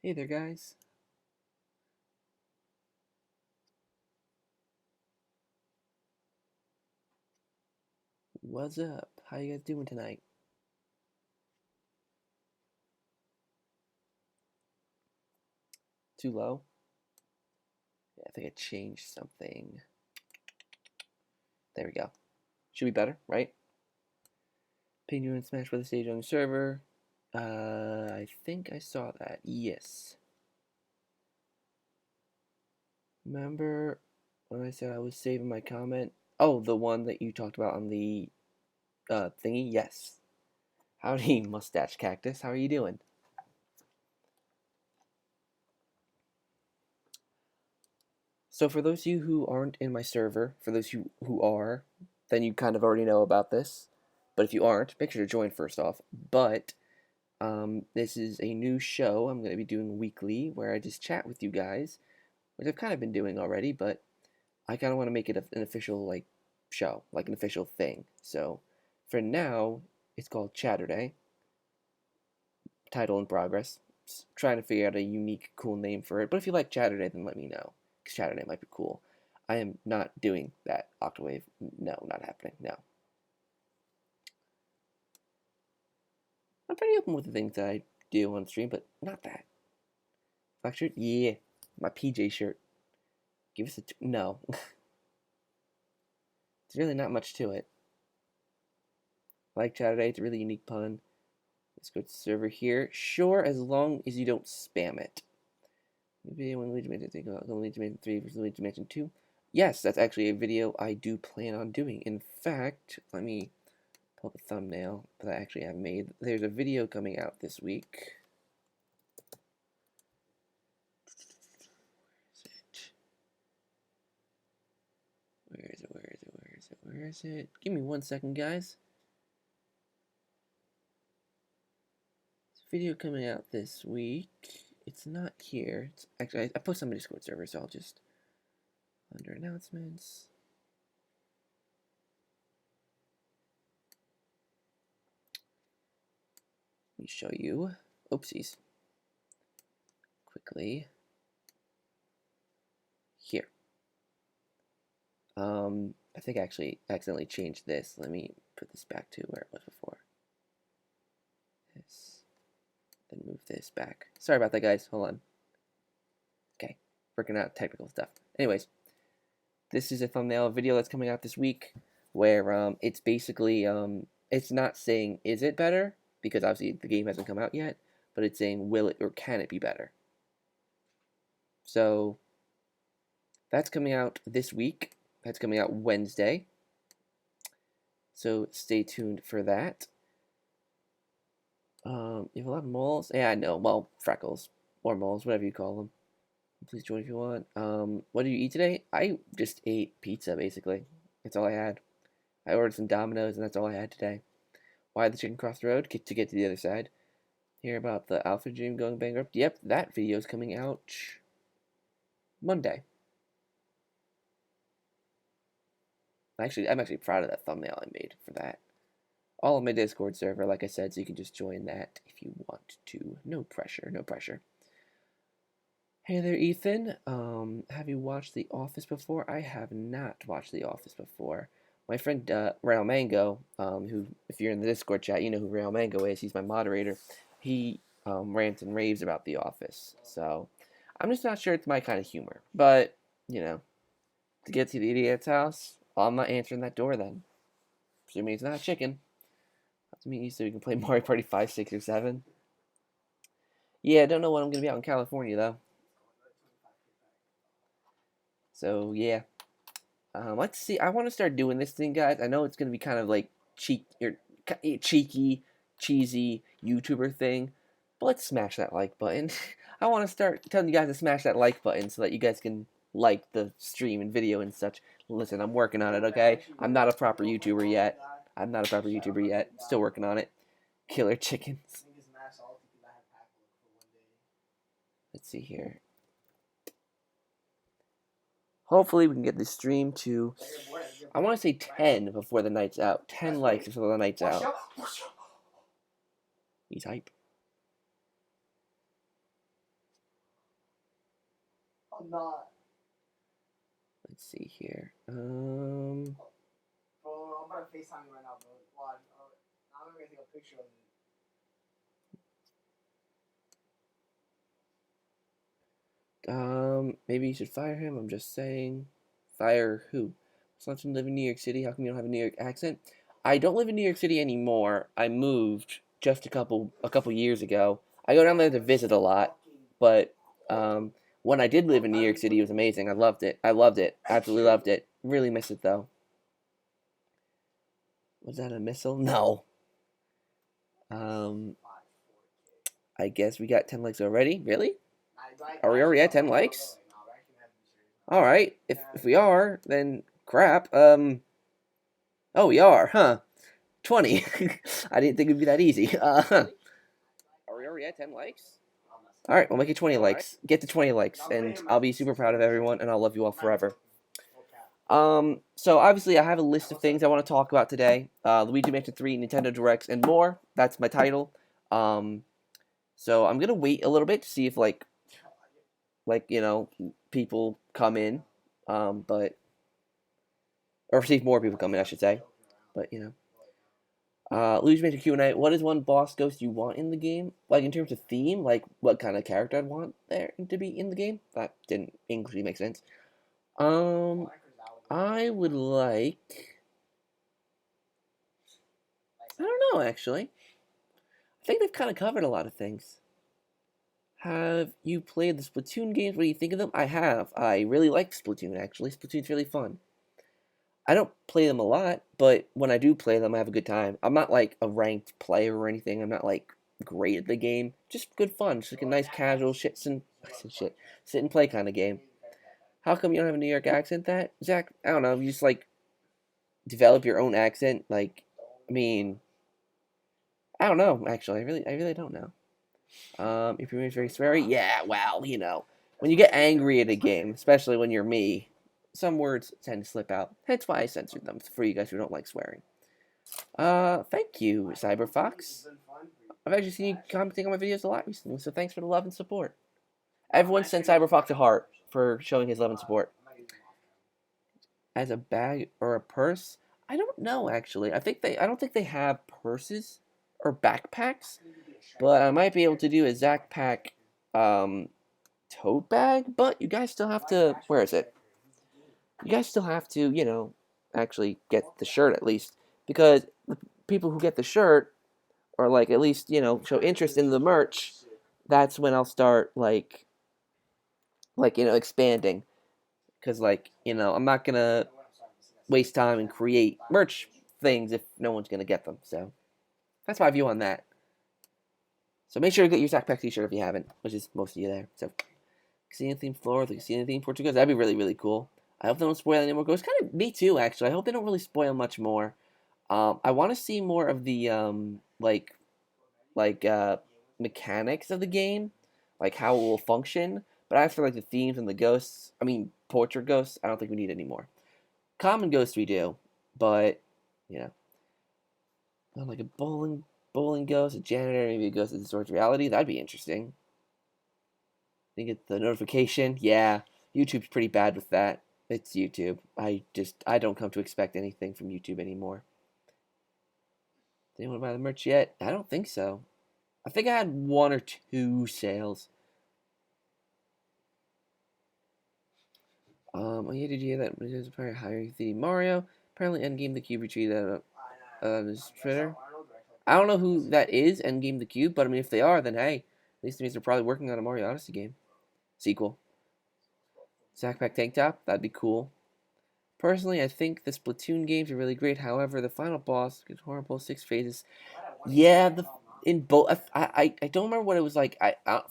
Hey there, guys. What's up? How you guys doing tonight? Too low? Yeah, I think I changed something. There we go. Should be better, right? Ping you and Smash for the stage on the server. I think I saw that. Yes. Remember when I said I was saving my comment? Oh, the one that you talked about on the thingy? Yes. Howdy, mustache cactus. How are you doing? So for those of you who aren't in my server, for those who are, then you kind of already know about this. But if you aren't, make sure to join first off. But this is a new show I'm going to be doing weekly where I just chat with you guys, which I've kind of been doing already, but I kind of want to make it an official like show, like an official thing. So for now, it's called Chaturday, title in progress. Just trying to figure out a unique, cool name for it. But if you like Chaturday, then let me know, because Chaturday might be cool. I am not doing that Octawave. No, not happening. No. I'm pretty open with the things that I do on stream, but not that. Black shirt? Yeah. My PJ shirt. Give us a no. It's really not much to it. Like Saturday, it's a really unique pun. Let's go to the server here. Sure, as long as you don't spam it. Maybe when Luigi Mansion think about Luigi Mansion 3 versus Luigi Mansion 2. Yes, that's actually a video I do plan on doing. In fact, let me pull up a thumbnail that I actually have made. There's a video coming out this week. Where is it? Where is it? Where is it? Where is it? Give me 1 second, guys. Video coming out this week. It's not here. It's actually I posted on my Discord server, so I'll just under announcements. Let me show you. Oopsies. Quickly. Here. I think I actually accidentally changed this. Let me put this back to where it was before. This. Then move this back. Sorry about that, guys. Hold on. Okay. Working out technical stuff. Anyways, this is a thumbnail video that's coming out this week where it's basically it's not saying is it better, because obviously the game hasn't come out yet, but it's saying will it or can it be better. So that's coming out this week. That's coming out Wednesday. So stay tuned for that. You have a lot of moles. Yeah, I know. Well, freckles or moles, whatever you call them. Please join if you want. What did you eat today? I just ate pizza, basically. That's all I had. I ordered some Domino's, and that's all I had today. Why the chicken cross the road? To get to the other side. Hear about the Alpha Dream going bankrupt? Yep, that video is coming out Monday. I'm actually proud of that thumbnail I made for that. All on my Discord server, like I said, so you can just join that if you want to. No pressure, no pressure. Hey there, Ethan. Have you watched The Office before? I have not watched The Office before. My friend Real Mango, who, if you're in the Discord chat, you know who Real Mango is. He's my moderator. He rants and raves about The Office. So I'm just not sure it's my kind of humor. But, you know, to get to the idiot's house, I'm not answering that door then. Presuming it's not a chicken. Have to meet you so we can play Mario Party 5, 6, or 7. Yeah, I don't know when I'm going to be out in California, though. So, yeah. Let's see. I want to start doing this thing, guys. I know it's going to be kind of like cheeky, cheesy YouTuber thing, but let's smash that like button. I want to start telling you guys to smash that like button so that you guys can like the stream and video and such. Listen, I'm working on it, okay? I'm not a proper YouTuber yet. Still working on it. Killer chickens. Let's see here. Hopefully we can get this stream to, I want to say 10 before the night's out. 10 likes before the night's out. He's hype. Let's see here. Maybe you should fire him. I'm just saying. Fire who? Someone live in New York City. How come you don't have a New York accent? I don't live in New York City anymore. I moved just a couple years ago. I go down there to visit a lot, but when I did live in New York City, it was amazing. I loved it. I loved it. Absolutely loved it. Really miss it though. Was that a missile? No. Um, I guess we got 10 likes already. Really? Are we already at 10 likes? All right. If we are, then crap. Oh, we are, huh? 20. I didn't think it'd be that easy. Are we already at 10 likes? All right, we'll make it 20 likes. Get to 20 likes, and I'll be super proud of everyone, and I'll love you all forever. So obviously I have a list of things I want to talk about today. Luigi Mansion 3, Nintendo Directs, and more. That's my title. So I'm gonna wait a little bit to see if people come in, but or see if more people come in, I should say. But Luigi Mansion Q&A. What is one boss ghost you want in the game? Like in terms of theme, like what kind of character I'd want there to be in the game? That didn't Englishly make sense. I would like. I don't know actually. I think they've kind of covered a lot of things. Have you played the Splatoon games? What do you think of them? I have. I really like Splatoon, actually. Splatoon's really fun. I don't play them a lot, but when I do play them, I have a good time. I'm not like a ranked player or anything. I'm not like great at the game. Just good fun. Just like a nice casual sit and play kind of game. How come you don't have a New York accent? That Zach? I don't know. You just like develop your own accent. Like, I mean, I don't know. Actually, I really don't know. If you're very sweary, yeah, well, when you get angry at a game, especially when you're me, some words tend to slip out. That's why I censored them for you guys who don't like swearing. Thank you, CyberFox. I've actually seen you commenting on my videos a lot recently, so thanks for the love and support. Everyone sent CyberFox a heart for showing his love and support. As a bag or a purse? I don't know actually. I don't think they have purses or backpacks, but I might be able to do a ZakPak tote bag, but you guys still have to, where is it? You guys still have to, actually get the shirt at least, because the people who get the shirt, or like at least, show interest in the merch, that's when I'll start expanding, because I'm not gonna waste time and create merch things if no one's gonna get them, so that's my view on that. So make sure to get your ZakPak t-shirt if you haven't, which is most of you there. So, casino theme floor, the casino theme Portugal, that'd be really, really cool. I hope they don't spoil any more ghosts. Kind of me too, actually. I hope they don't really spoil much more. I want to see more of the mechanics of the game, like how it will function. But as for like the themes and the ghosts, I mean portrait ghosts, I don't think we need any more. Common ghosts we do, but like a bowling ghost, a janitor, maybe a ghost that distorts reality. That'd be interesting. You get the notification. Yeah, YouTube's pretty bad with that. It's YouTube. I don't come to expect anything from YouTube anymore. Did anyone buy the merch yet? I don't think so. I think I had one or two sales. Oh yeah, did you hear that? There's apparently hiring 3D Mario. Apparently Endgame the Cube retweeted his Twitter. I don't know who that is, Endgame the Cube, but I mean if they are, then hey, at least it means they're probably working on a Mario Odyssey game. Sequel. ZakPak Tank Top, that'd be cool. Personally, I think the Splatoon games are really great. However, the final boss gets horrible 6 phases. Yeah, in both, I don't remember what it was like.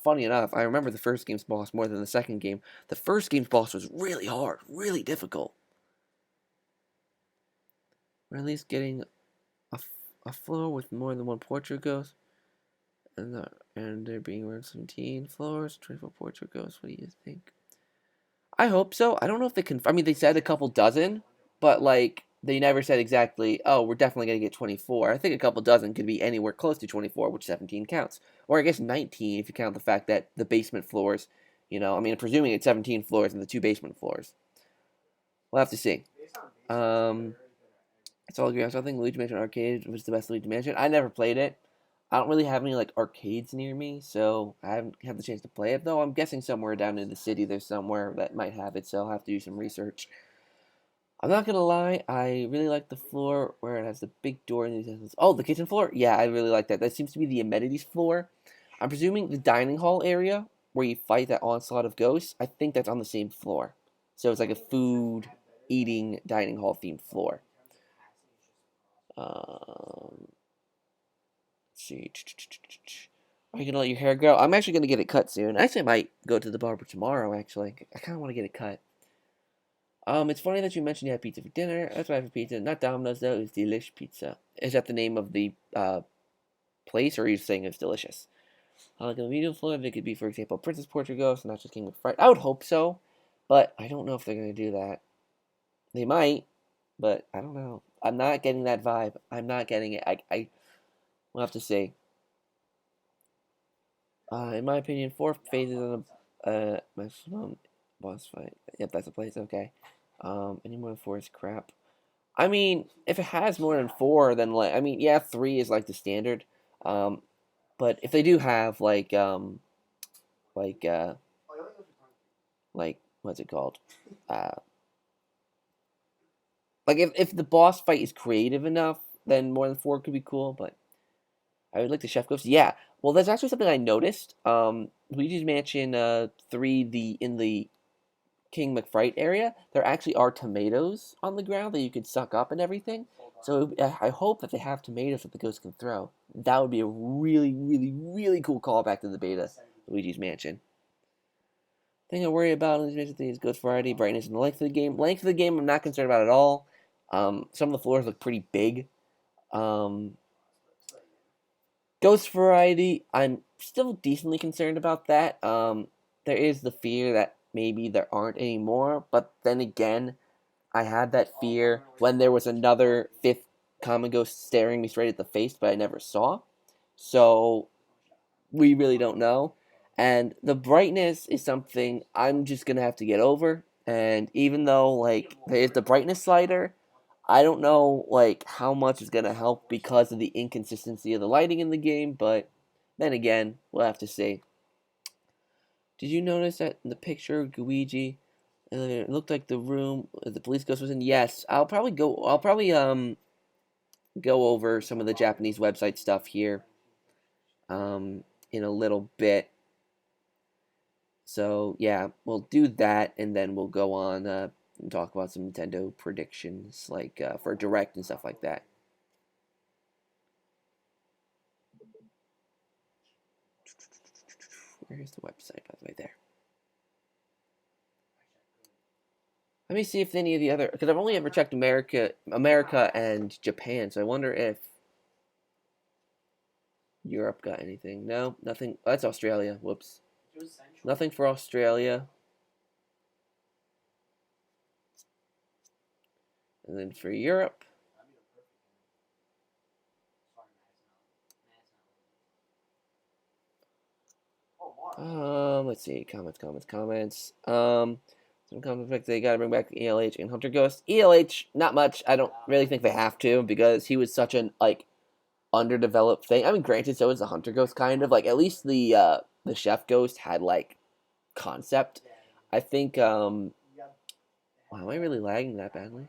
Funny enough, I remember the first game's boss more than the second game. The first game's boss was really hard, really difficult. Or at least getting a floor with more than one portrait ghost, and there being around 17 floors, 24 portrait ghosts. What do you think? I hope so. I don't know if they can. I mean, they said a couple dozen, but they never said exactly. Oh, we're definitely gonna get 24. I think a couple dozen could be anywhere close to 24, which 17 counts, or I guess 19 if you count the fact that the basement floors I mean, presuming it's 17 floors and the two basement floors. We'll have to see. Um, it's all agree. I think Luigi Mansion Arcade was the best Luigi Mansion. I never played it. I don't really have any like arcades near me, so I haven't had the chance to play it. Though I'm guessing somewhere down in the city there's somewhere that might have it, so I'll have to do some research. I'm not gonna lie, I really like the floor where it has the big door and these. Oh, the kitchen floor? Yeah, I really like that. That seems to be the amenities floor. I'm presuming the dining hall area where you fight that onslaught of ghosts. I think that's on the same floor, so it's like a food eating dining hall themed floor. Let's see. Are you gonna let your hair grow? I'm actually gonna get it cut soon. Actually, I might go to the barber tomorrow. Actually, I kind of want to get it cut. It's funny that you mentioned you had pizza for dinner. That's why I have pizza. Not Domino's though. It's Delish Pizza. Is that the name of the place, or are you saying it's delicious? Like a medium fluid, it could be, for example, Princess Portugal, not just King McFried. I would hope so, but I don't know if they're gonna do that. They might, but I don't know. I'm not getting that vibe. I'm not getting it. I will have to see. In my opinion, 4 phases of a maximum boss fight. Yep, that's a place. Okay. Any more than 4 is crap. I mean, if it has more than 4, then like, I mean, yeah, 3 is like the standard. Um, but if they do have like like what's it called? Uh, like if the boss fight is creative enough, then more than 4 could be cool. But I would like the chef ghost. Yeah. Well, that's actually something I noticed. Luigi's Mansion 3, the in the King McFright area, there actually are tomatoes on the ground that you could suck up and everything. So I hope that they have tomatoes that the ghost can throw. That would be a really, really, really cool callback to the beta, Luigi's Mansion. Thing I worry about in Luigi's Mansion thing is ghost variety, brightness, and the length of the game. Length of the game, I'm not concerned about at all. Some of the floors look pretty big. Um, Ghost variety, I'm still decently concerned about that. There is the fear that maybe there aren't any more, but then again, I had that fear when there was another fifth common ghost staring me straight at the face, but I never saw. So we really don't know. And the brightness is something I'm just gonna have to get over. And even though like there is the brightness slider, I don't know like how much is gonna help because of the inconsistency of the lighting in the game. But then again, we'll have to see. Did you notice that in the picture of Luigi, it looked like the room the police ghost was in? Yes, I'll probably go. I'll probably go over some of the Japanese website stuff here in a little bit. So yeah, we'll do that, and then we'll go on and talk about some Nintendo predictions, like for Direct and stuff like that. Where's the website? By the way, there. Let me see if any of the other, because I've only ever checked America and Japan. So I wonder if Europe got anything. No, nothing. Oh, that's Australia. Whoops. Nothing for Australia. And then for Europe. Let's see. Comments. Some comments they gotta bring back ELH and Hunter Ghost. ELH, not much. I don't really think they have to because he was such an like underdeveloped thing. I mean, granted, so is the Hunter Ghost kind of like at least the Chef Ghost had like concept. I think wow, am I really lagging that badly?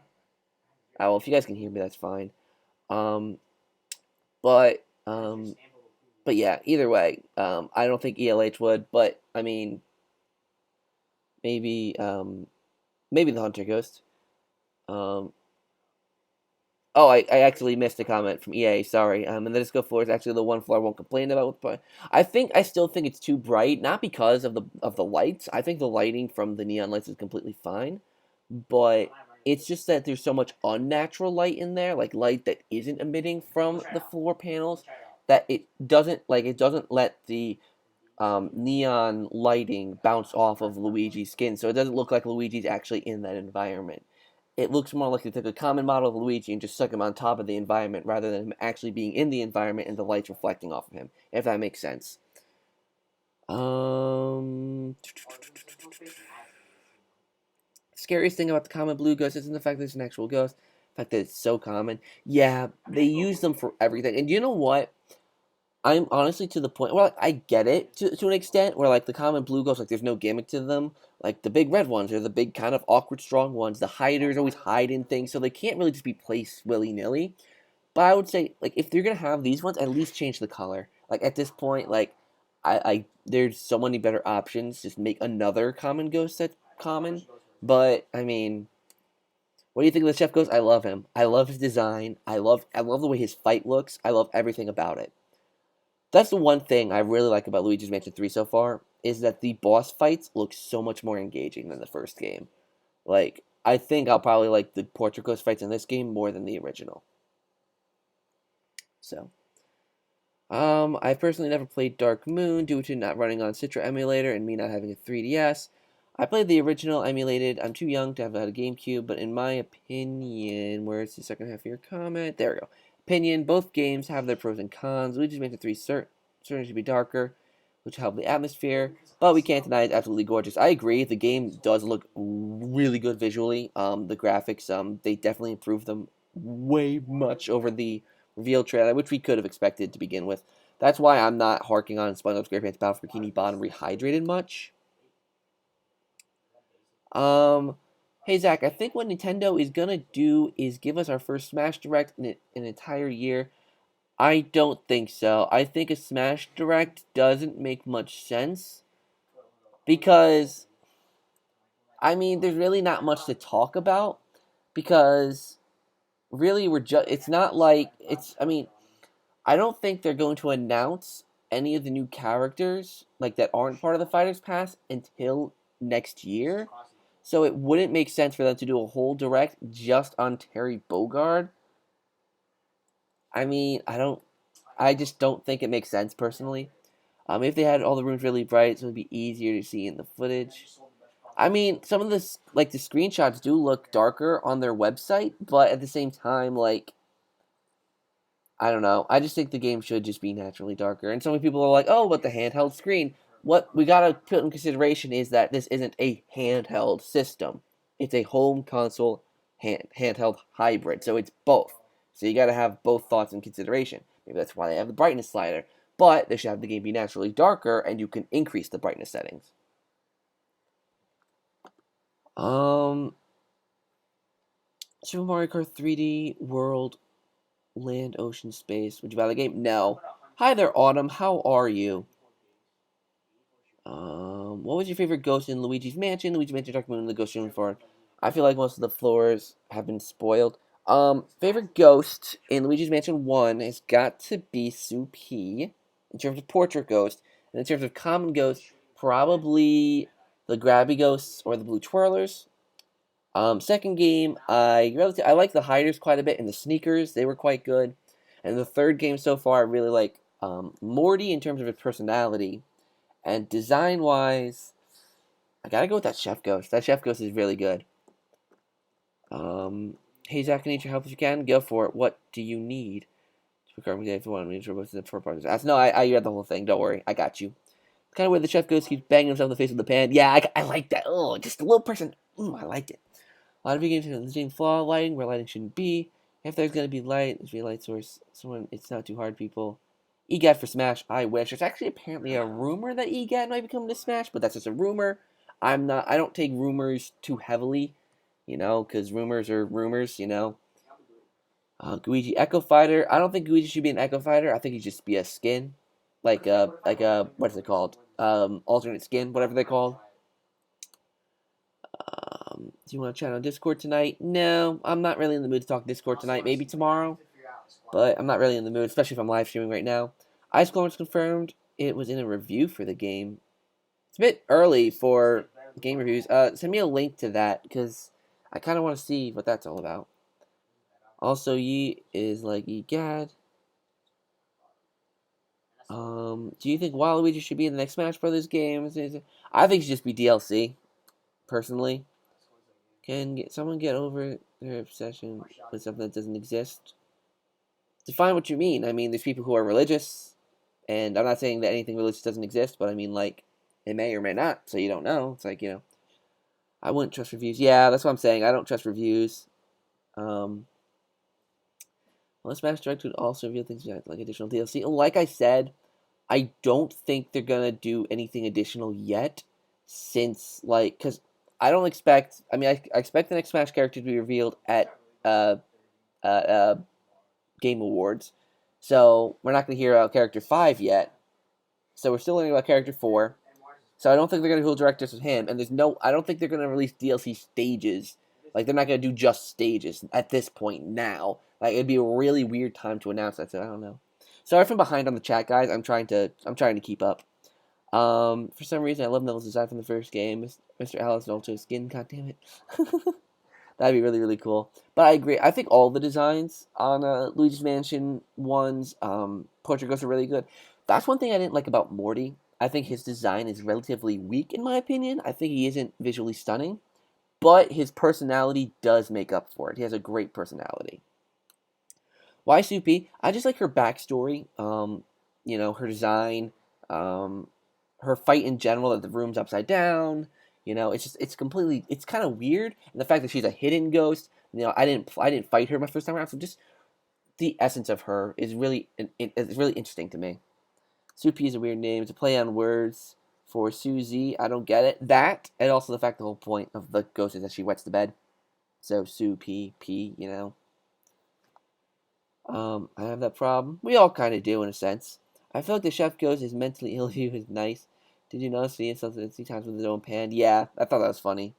Well, if you guys can hear me, that's fine. Um, but yeah, either way, I don't think ELH would, but I mean, maybe maybe the Hunter Ghost. Um, oh, I actually missed a comment from EA. Sorry. And the disco floor is actually the one floor I won't complain about. But I still think it's too bright, not because of the lights. I think the lighting from the neon lights is completely fine, but it's just that there's so much unnatural light in there, like light that isn't emitting from the floor panels, that it doesn't let the neon lighting bounce off of Luigi's skin, so it doesn't look like Luigi's actually in that environment. It looks more like they took a common model of Luigi and just stuck him on top of the environment rather than him actually being in the environment and the lights reflecting off of him, if that makes sense. Um, Scariest thing about the common blue ghost isn't the fact that it's an actual ghost, the fact that it's so common. Yeah, they use them for everything. And you know what? I'm honestly to the point where like, I get it to an extent where like the common blue ghosts, like there's no gimmick to them. Like the big red ones are the big kind of awkward strong ones. The hiders always hide in things, so they can't really just be placed willy nilly. But I would say like if they're gonna have these ones, at least change the color. Like at this point, like I there's so many better options. Just make another common ghost that's common. But I mean, what do you think of the chef ghost? I love him. I love his design. I love the way his fight looks. I love everything about it. That's the one thing I really like about Luigi's Mansion 3 so far, is that the boss fights look so much more engaging than the first game. Like, I think I'll probably like the Portrait Ghost fights in this game more than the original. So, I personally never played Dark Moon due to not running on Citra emulator and me not having a 3DS. I played the original emulated. I'm too young to have had a GameCube, but in my opinion, where's the second half of your comment? There we go. Opinion, both games have their pros and cons. Luigi's Mansion 3 certainly should be darker, which will help the atmosphere, but we can't deny it's absolutely gorgeous. I agree, the game does look really good visually. The graphics, they definitely improved them way much over the reveal trailer, which we could have expected to begin with. That's why I'm not harking on SpongeBob SquarePants Battle for Bikini Bottom Rehydrated much. Hey Zach, I think what Nintendo is gonna do is give us our first Smash Direct in an entire year. I don't think so. I think a Smash Direct doesn't make much sense because I mean, there's really not much to talk about because really we're just it's not like it's I mean, I don't think they're going to announce any of the new characters like that aren't part of the Fighters Pass until next year. So it wouldn't make sense for them to do a whole direct just on Terry Bogard. I mean, I just don't think it makes sense personally. If they had all the rooms really bright, so it'd be easier to see in the footage. I mean, some of the like the screenshots do look darker on their website, but at the same time, like I don't know. I just think the game should just be naturally darker. And so many people are like, "Oh, but the handheld screen." What we gotta put in consideration is that this isn't a handheld system; it's a home console handheld hybrid. So it's both. So you gotta have both thoughts in consideration. Maybe that's why they have the brightness slider. But they should have the game be naturally darker, and you can increase the brightness settings. Um, Super Mario Kart 3D World Land, Ocean, Space. Would you buy the game? No. Hi there, Autumn. How are you? What was your favorite ghost in Luigi's Mansion? Luigi's Mansion, Dark Moon, and the Ghost Room for? I feel like most of the floors have been spoiled. Favorite ghost in Luigi's Mansion 1 has got to be Soup P in terms of portrait ghost, and in terms of common ghost, probably the grabby ghosts or the blue twirlers. Second game, I like the hiders quite a bit, and the sneakers they were quite good. And the third game so far, I really like Morty in terms of his personality, and design wise, I gotta go with that Chef Ghost. That Chef Ghost is really good. Hey Zach, I need your help if you can. Go for it. What do you need? If you want me to the four parts. No, I read the whole thing. Don't worry, I got you. Kind of where the chef ghost keeps banging himself in the face with the pan. Yeah, I like that. Oh, just a little person. I liked it. A lot of games have the same flaw, lighting, where lighting shouldn't be. If there's going to be light, there should be a light source. Someone, it's not too hard, people. EGAT for Smash, I wish. There's actually apparently a rumor that EGAT might be coming to Smash, but that's just a rumor. I don't take rumors too heavily, because rumors are rumors, Luigi Echo Fighter. I don't think Luigi should be an Echo Fighter. I think he should just be a skin, like a what's it called? Alternate skin, whatever they call. Do you want to chat on Discord tonight? No, I'm not really in the mood to talk Discord tonight. Maybe tomorrow, but I'm not really in the mood, especially if I'm live streaming right now. Ice Clone confirmed it was in a review for the game. It's a bit early for game reviews. Send me a link to that because I kind of want to see what that's all about. Also, Yi is like Egad. Do you think Waluigi should be in the next Smash Brothers game? I think it should just be DLC, personally. Can someone get over their obsession with something that doesn't exist? Define what you mean. I mean, there's people who are religious, and I'm not saying that anything religious doesn't exist, but I mean, like, it may or may not, so you don't know. It's like, I wouldn't trust reviews. Yeah, that's what I'm saying. I don't trust reviews. Well, Smash Direct would also reveal things like additional DLC. Like I said, I don't think they're gonna do anything additional yet, since because I don't expect. I mean, I expect the next Smash character to be revealed at uh, uh, uh Game Awards, so we're not gonna hear about Character 5 yet. So we're still learning about Character 4. So I don't think they're gonna do direct just with him, and I don't think they're gonna release DLC stages. Like they're not gonna do just stages at this point now. Like it'd be a really weird time to announce that. So I don't know. Sorry if I'm behind on the chat, guys. I'm trying to keep up. For some reason, I love Neville's design from the first game. Mr. Alice and Ultra Skin. God damn it. That'd be really, really cool. But I agree. I think all the designs on Luigi's Mansion ones, Portrait Ghosts are really good. That's one thing I didn't like about Morty. I think his design is relatively weak, in my opinion. I think he isn't visually stunning, but his personality does make up for it. He has a great personality. Why Soupy? I just like her backstory. Her design, her fight in general. That the room's upside down. It's kind of weird, and the fact that she's a hidden ghost. I didn't fight her my first time around. So just the essence of her is it's really interesting to me. Soupy is a weird name. It's a play on words for Susie. I don't get it. That, and also the fact the whole point of the ghost is that she wets the bed. So Soupy, I have that problem. We all kind of do, in a sense. I feel like the chef ghost is mentally ill view is nice. Did you notice the insults that 3 times with his own pan? Yeah, I thought that was funny.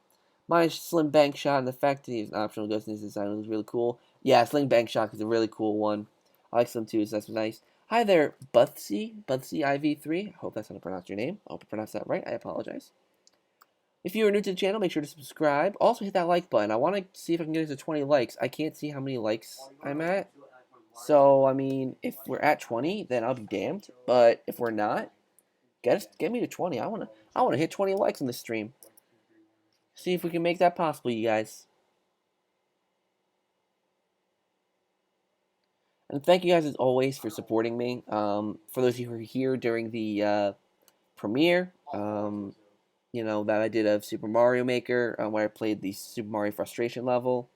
My slim bank shot and the fact that he's an optional ghost in his design was really cool. Yeah, sling bank shot is a really cool one. I like Slim too, so that's nice. Hi there, Butsy IV3. I hope that's how to pronounce your name. I hope I pronounced that right. I apologize. If you are new to the channel, make sure to subscribe. Also, hit that like button. I want to see if I can get it to 20 likes. I can't see how many likes I'm at. So, I mean, if we're at 20, then I'll be damned. But if we're not, get me to 20. I wanna hit 20 likes on this stream. See if we can make that possible, you guys. And thank you guys as always for supporting me. For those of you who are here during the premiere, that I did of Super Mario Maker, where I played the Super Mario Frustration level.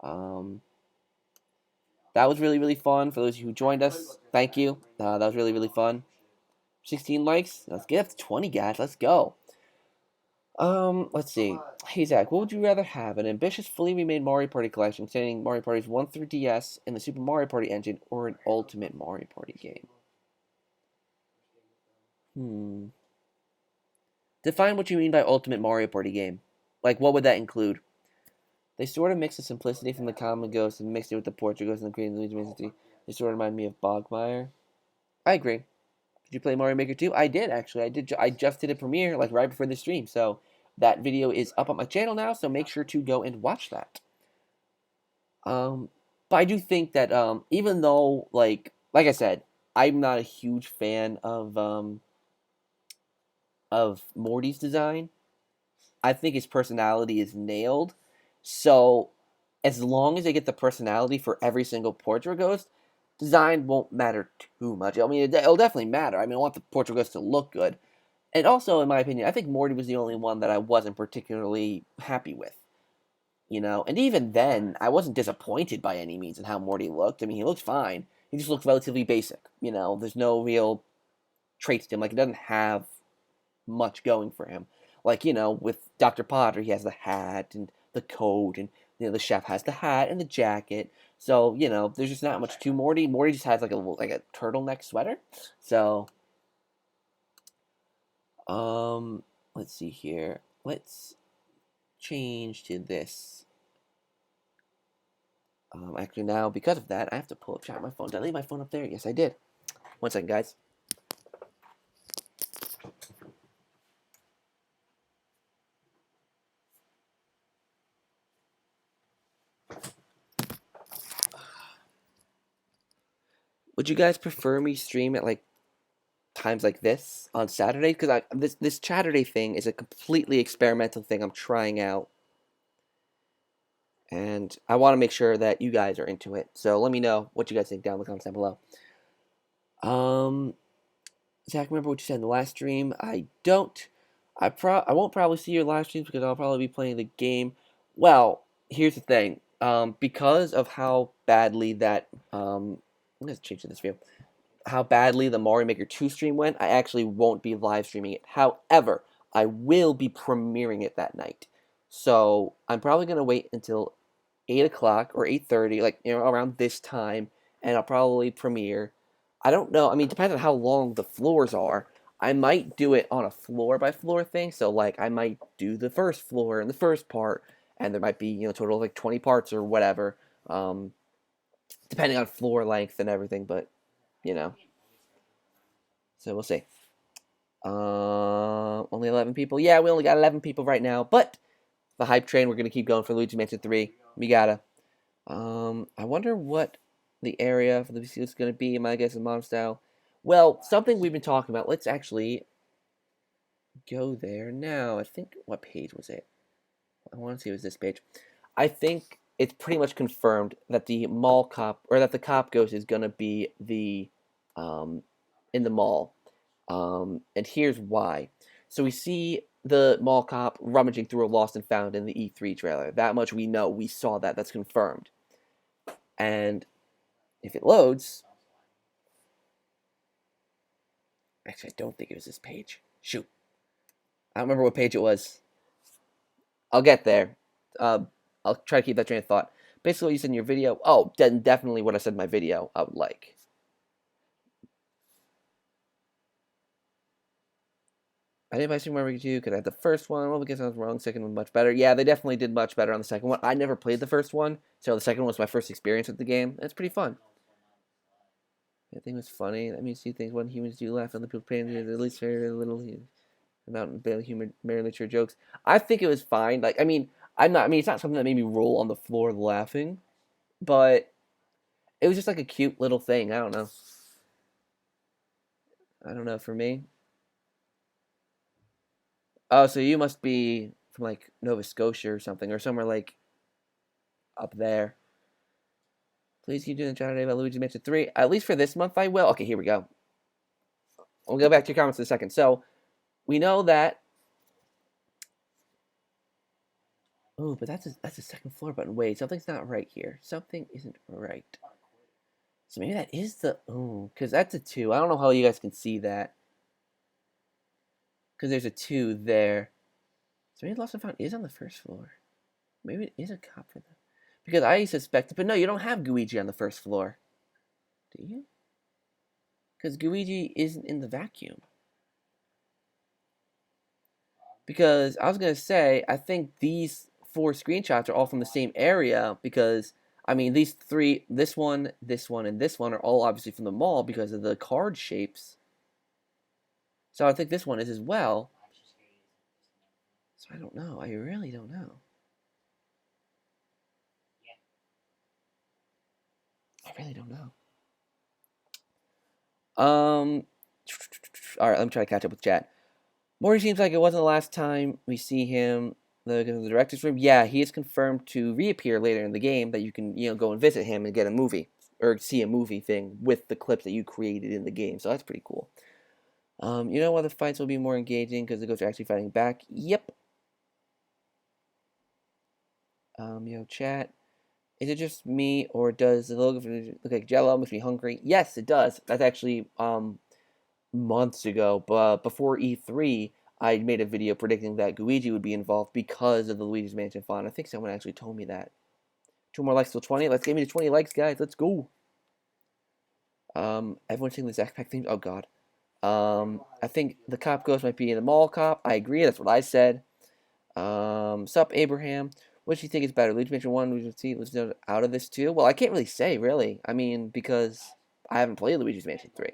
That was really, really fun. For those of you who joined us, thank you. That was really, really fun. 16 likes. Let's get up to 20, guys. Let's go. Let's see. Hey, Zach, what would you rather have? An ambitious, fully remade Mario Party collection containing Mario Parties 1 through DS and the Super Mario Party engine, or an Ultimate Mario Party game? Define what you mean by Ultimate Mario Party game. Like, what would that include? They sort of mix the simplicity from the common ghost and mixed it with the portrait ghost and the creating Luigi Mansion. They sort of remind me of Bogmire. I agree. Did you play Mario Maker 2? I did, actually. I just did a premiere, like, right before the stream, so that video is up on my channel now, so make sure to go and watch that. But I do think that, even though, like I said, I'm not a huge fan of Morty's design, I think his personality is nailed. So, as long as they get the personality for every single portrait ghost, design won't matter too much. I mean, it'll definitely matter. I mean, I want the portrait ghost to look good. And also, in my opinion, I think Morty was the only one that I wasn't particularly happy with. And even then, I wasn't disappointed by any means in how Morty looked. I mean, he looked fine. He just looked relatively basic. There's no real traits to him. Like, he doesn't have much going for him. Like, with Dr. Potter, he has the hat and the coat, and the chef has the hat and the jacket. So, there's just not much to Morty. Morty just has like a turtleneck sweater. So, let's see here. Let's change to this. Actually, now because of that, I have to pull up chat on my phone. Did I leave my phone up there? Yes, I did. 1 second, guys. Would you guys prefer me stream at like times like this on Saturday? Because this Chaturday thing is a completely experimental thing I'm trying out, and I want to make sure that you guys are into it. So let me know what you guys think down in the comments down below. Zach, remember what you said in the last stream? I don't. I won't probably see your live streams because I'll probably be playing the game. Well, here's the thing. Because of how badly that I'm gonna change this view. How badly the Mario Maker 2 stream went, I actually won't be live streaming it. However, I will be premiering it that night. So I'm probably gonna wait until 8 o'clock or 8:30, like around this time, and I'll probably premiere. I don't know. I mean, depends on how long the floors are. I might do it on a floor by floor thing. So like, I might do the first floor and the first part, and there might be total of like 20 parts or whatever, um, depending on floor length and everything. But you know, so we'll see. Only 11 people. Yeah, we only got 11 people right now, but the hype train. We're gonna keep going for Luigi Mansion 3. We gotta. I wonder what the area for the VC is going to be. My guess is modern style. Well, something we've been talking about. Let's actually go there now. I think, what page was it? I want to see if it was this page. I think it's pretty much confirmed that the mall cop, or that the cop ghost is going to be in the mall. And here's why. So we see the mall cop rummaging through a lost and found in the E3 trailer. That much we know. We saw that. That's confirmed. And if it loads, actually, I don't think it was this page. Shoot. I don't remember what page it was. I'll get there. I'll try to keep that train of thought. Basically, what you said in your video. Oh, then definitely what I said in my video, I would like. I didn't buy Super Mario 2 because I had the first one. Well, because I was wrong. Second one much better. Yeah, they definitely did much better on the second one. I never played the first one, so the second one was my first experience with the game. It's pretty fun. I think it was funny. That means two things. One, humans do laugh, other people paying at least very little. About barely humor, merely mature jokes. I think it was fine. Like, I mean, I'm not. I mean, it's not something that made me roll on the floor laughing, but it was just like a cute little thing. I don't know. I don't know. For me. Oh, so you must be from like Nova Scotia or something, or somewhere like up there. Please keep doing the Chaturday about Luigi Mansion 3. At least for this month, I will. Okay, here we go. We'll go back to your comments in a second. So we know that. Oh, but that's a second floor button. Wait, something's not right here. Something isn't right. So maybe that is the because that's a 2. I don't know how you guys can see that because there's a 2 there. So maybe Lost and Found is on the first floor. Maybe it is a cop for them because I suspect. But no, you don't have Luigi on the first floor, do you? Because Luigi isn't in the vacuum. Because I was gonna say, I think these 4 screenshots are all from the same area because I mean these 3, this one, and this one are all obviously from the mall because of the card shapes. So I think this one is as well. So I don't know. I really don't know. I really don't know. All right, let me try to catch up with chat. Morty seems like it wasn't the last time we see him. The director's room. Yeah, he is confirmed to reappear later in the game. That you can go and visit him and get a movie or see a movie thing with the clips that you created in the game. So that's pretty cool. You know why the fights will be more engaging because the ghosts are actually fighting back. Yep. Chat. Is it just me or does the logo look like Jello? Makes me hungry. Yes, it does. That's actually months ago, but before E3, I made a video predicting that Luigi would be involved because of the Luigi's Mansion font. I think someone actually told me that. 2 more likes till 20. Let's get me to 20 likes, guys. Let's go. Everyone's singing the ZakPak theme. Oh God. I think the cop ghost might be in the mall cop. I agree. That's what I said. Sup, Abraham. What do you think is better, Luigi Mansion 1, Luigi's Mansion 2, out of this 2? Well, I can't really say, really. I mean, because I haven't played Luigi's Mansion 3.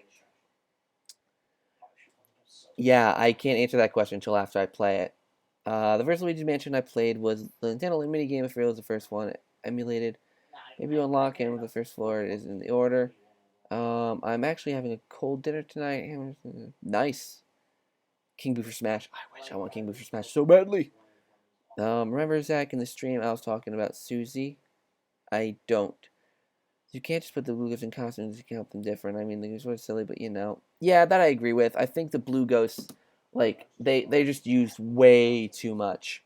Yeah, I can't answer that question until after I play it. The first Luigi's Mansion I played was the Nintendo mini game. If it was the first one, emulated. Maybe you unlock him with the first floor. It is in the order. I'm actually having a cold dinner tonight. Nice. King Boo for Smash. I wish I want King Boo for Smash so badly. Remember Zach in the stream I was talking about Susie? I don't. You can't just put the blue ghosts in costumes. You can help them different. I mean, they're sort of silly, but Yeah, that I agree with. I think the blue ghosts Like they just used way too much.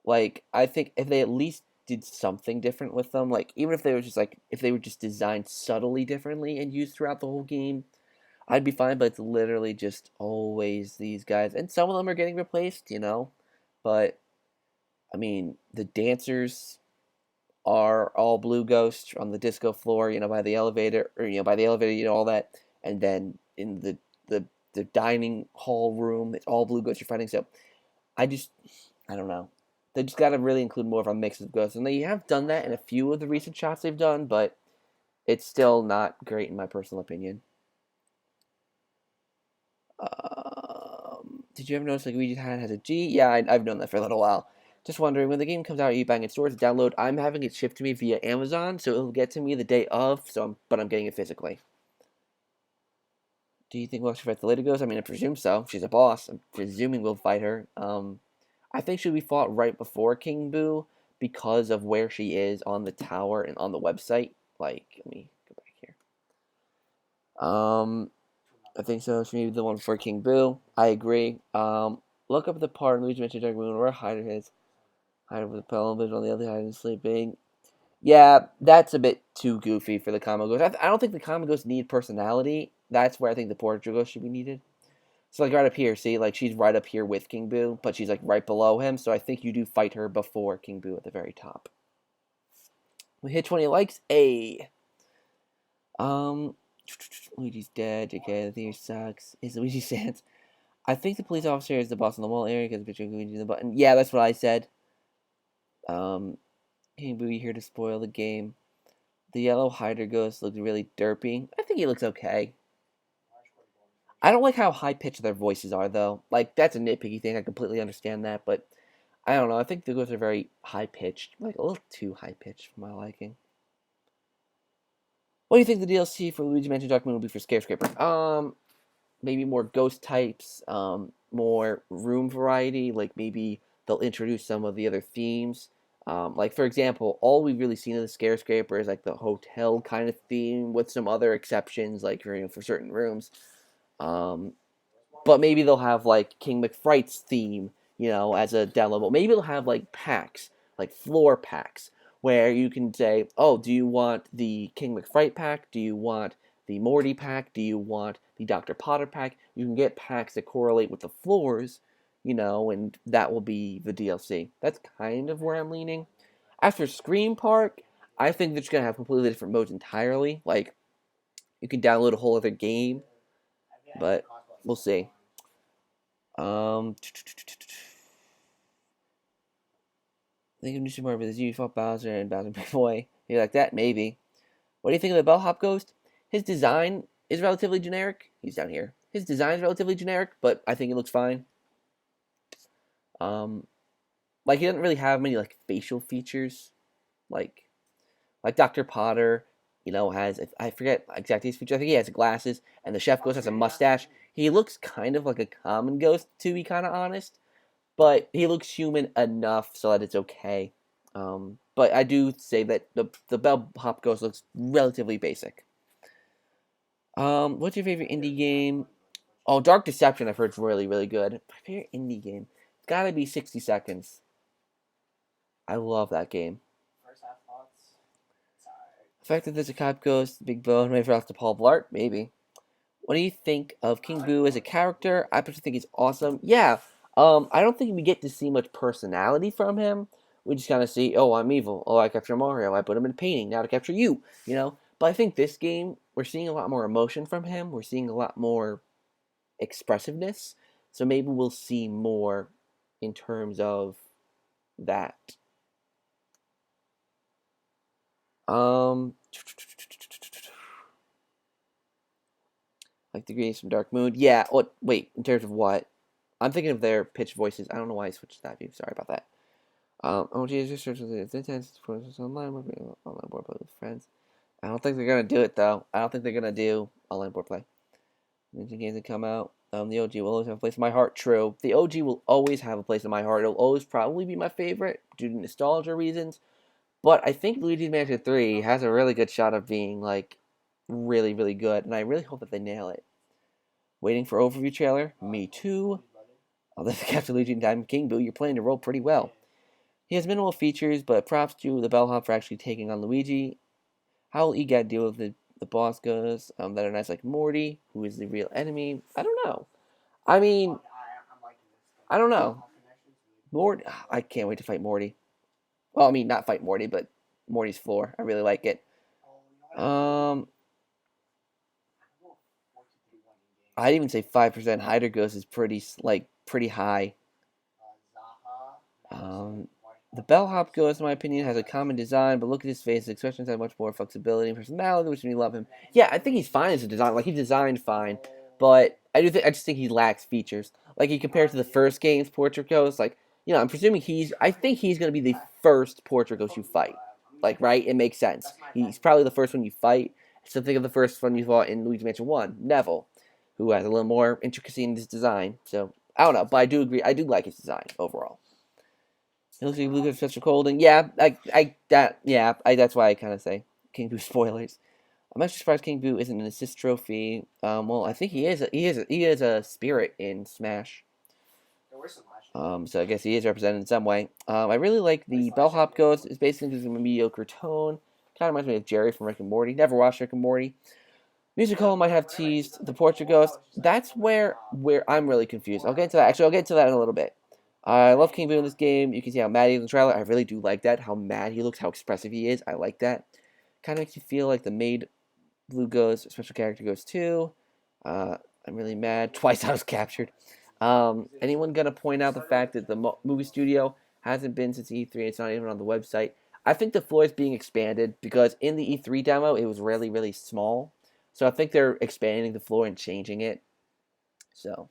Like I think if they at least did something different with them, like even if they were just like if they were just designed subtly differently and used throughout the whole game, I'd be fine. But it's literally just always these guys, and some of them are getting replaced, you know. But I mean, the dancers are all blue ghosts on the disco floor, you know, by the elevator, or by the elevator, all that, and then in the dining hall room, it's all blue ghosts you're fighting. So I just, I don't know. They just got to really include more of a mix of ghosts, and they have done that in a few of the recent shots they've done, but it's still not great in my personal opinion. Did you ever notice like Luigi's hand has a G? Yeah, I've known that for a little while. Just wondering, when the game comes out, are you buying it in stores to download? I'm having it shipped to me via Amazon, so it'll get to me the day of. But I'm getting it physically. Do you think we'll actually fight the Lady Ghost? I mean, I presume so. She's a boss. I'm presuming we'll fight her. I think she'll be fought right before King Boo because of where she is on the tower and on the website. Like, let me go back here. I think so. She may be the one before King Boo. I agree. Look up the part in Luigi mentioned Dark Moon where Hyder is. Hyder with a pillow, but on the other side is sleeping. Yeah, that's a bit too goofy for the Comic Ghost. I don't think the Comic Ghosts need personality. That's where I think the Portrait Ghost should be needed. So like right up here, see, like she's right up here with King Boo, but she's like right below him. So I think you do fight her before King Boo at the very top. We hit 20 likes. A. Um, Luigi's dead. JK, the theory sucks. Is Luigi Sans? I think the police officer is the boss in the wall area because picture Luigi in the button. Yeah, that's what I said. King Boo, you here to spoil the game? The yellow Hyder ghost looks really derpy. I think he looks okay. I don't like how high pitched their voices are, though. Like, that's a nitpicky thing. I completely understand that, but I don't know. I think the ghosts are very high pitched, like a little too high pitched for my liking. What do you think the DLC for Luigi Mansion Dark Moon will be for Scare maybe more ghost types, more room variety. Like maybe they'll introduce some of the other themes. Like for example, all we've really seen of the Scare is like the hotel kind of theme, with some other exceptions, like for certain rooms. Um, but maybe they'll have like King McFright's theme, as a downloadable. Maybe they'll have like packs, like floor packs, where you can say, "Oh, do you want the King McFright pack? Do you want the Morty pack? Do you want the Dr. Potter pack?" You can get packs that correlate with the floors, and that will be the DLC. That's kind of where I'm leaning. As for Scream Park, I think they're just gonna have completely different modes entirely. Like you can download a whole other game, but we'll see. I think I'm just more with you fought Bowser and Bowser Boy. You like that? Maybe. What do you think of the Bellhop Ghost? His design is relatively generic. He's down here. His design is relatively generic, but I think it looks fine. Um, like he doesn't really have many like facial features, like Dr. Potter. Has I forget exactly his features. I think he has glasses, and the Chef Ghost has a mustache. He looks kind of like a common ghost, to be kind of honest, but he looks human enough so that it's okay. But I do say that the Bellhop Ghost looks relatively basic. What's your favorite indie game? Oh, Dark Deception I've heard is really, really good. My favorite indie game? It's gotta be 60 Seconds. I love that game. First half thoughts? The fact that there's a cop ghost, Big Bone, maybe off to Paul Blart, maybe. What do you think of King Boo as a character? I personally think he's awesome. Yeah, I don't think we get to see much personality from him. We just kind of see, oh, I'm evil. Oh, I capture Mario. I put him in a painting. Now to capture you. But I think this game, we're seeing a lot more emotion from him. We're seeing a lot more expressiveness. So maybe we'll see more in terms of that. Um, like the greens from Dark Moon. Yeah. What? Wait. In terms of what? I'm thinking of their pitch voices. I don't know why I switched to that view. Sorry about that. Oh, Jesus, it's intense. Online board play with friends. I don't think they're gonna do it though. I don't think they're gonna do online board play. Ninja games that come out. The OG will always have a place in my heart. True. The OG will always have a place in my heart. It'll always probably be my favorite due to nostalgia reasons. But I think Luigi's Mansion 3 has a really good shot of being like really, really good, and I really hope that they nail it. Waiting for overview trailer. Me too. Although the capture Luigi in time, King Boo, you're playing the role pretty well. He has minimal features, but props to the bellhop for actually taking on Luigi. How will EGAT deal with the boss ghosts that are nice like Morty, who is the real enemy? I don't know. I mean, I don't know. Morty, I can't wait to fight Morty. Well, I mean, not fight Morty, but Morty's floor. I really like it. Um, I'd even say 5% Hyder Ghost is pretty high. Um, the bellhop ghost, in my opinion, has a common design, but look at his face. His expressions have much more flexibility and personality, which makes me love him. Yeah, I think he's fine as a design. Like, he's designed fine, but I just think he lacks features. Like, he compared to the first game's Portrait Ghost, like, I'm presuming I think he's going to be the first Portrait Ghost you fight. Like, right? It makes sense. He's probably the first one you fight. So think of the first one you fought in Luigi Mansion 1, Neville, who has a little more intricacy in his design. So, I don't know, but I do agree. I do like his design overall. It looks like Lucas such a colding. Yeah, that's why I kind of say King Boo spoilers. I'm actually surprised King Boo isn't an assist trophy. Well, I think he is a spirit in Smash. So I guess he is represented in some way. I really like the bellhop ghost. It's basically just a mediocre tone. Kind of reminds me of Jerry from Rick and Morty. Never watched Rick and Morty. Music Hall might have teased the Portrait Ghost. That's where I'm really confused. I'll get into that. Actually, I'll get into that in a little bit. I love King Boo in this game. You can see how mad he is in the trailer. I really do like that. How mad he looks, how expressive he is. I like that. Kind of makes you feel like the Maid Blue Ghost special character goes too. I'm really mad. Twice I was captured. Anyone gonna point out the fact that the movie studio hasn't been since E3? It's not even on the website. I think the floor is being expanded because in the E3 demo it was really really small. So I think they're expanding the floor and changing it. So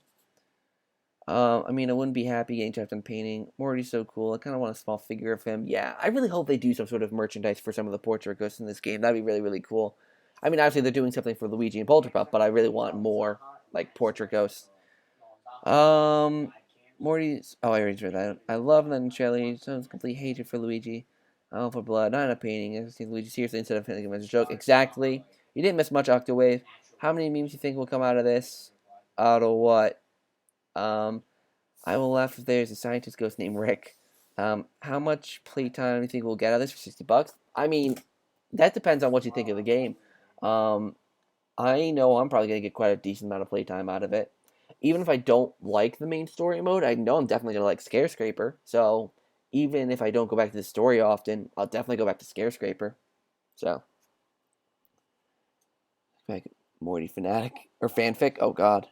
I mean, I wouldn't be happy getting trapped on painting. Morty's so cool. I kind of want a small figure of him. Yeah, I really hope they do some sort of merchandise for some of the portrait ghosts in this game. That'd be really, really cool. I mean, obviously they're doing something for Luigi and Polterpup, but I really want more like portrait ghosts. Um, Morty's. Oh, I already read that. I love Lencelli. Sounds complete hatred for Luigi. Oh, for blood. Not in a painting. I just think Luigi seriously instead of thinking him as a joke. Exactly. You didn't miss much, Octawave. How many memes do you think will come out of this? Out of what? Um, I will laugh if there's a scientist ghost named Rick. How much playtime do you think we'll get out of this for $60? I mean, that depends on what you think of the game. Um, I know I'm probably gonna get quite a decent amount of playtime out of it. Even if I don't like the main story mode, I know I'm definitely gonna like Scarescraper. So even if I don't go back to the story often, I'll definitely go back to Scarescraper. So, like Morty fanatic or fanfic. Oh God.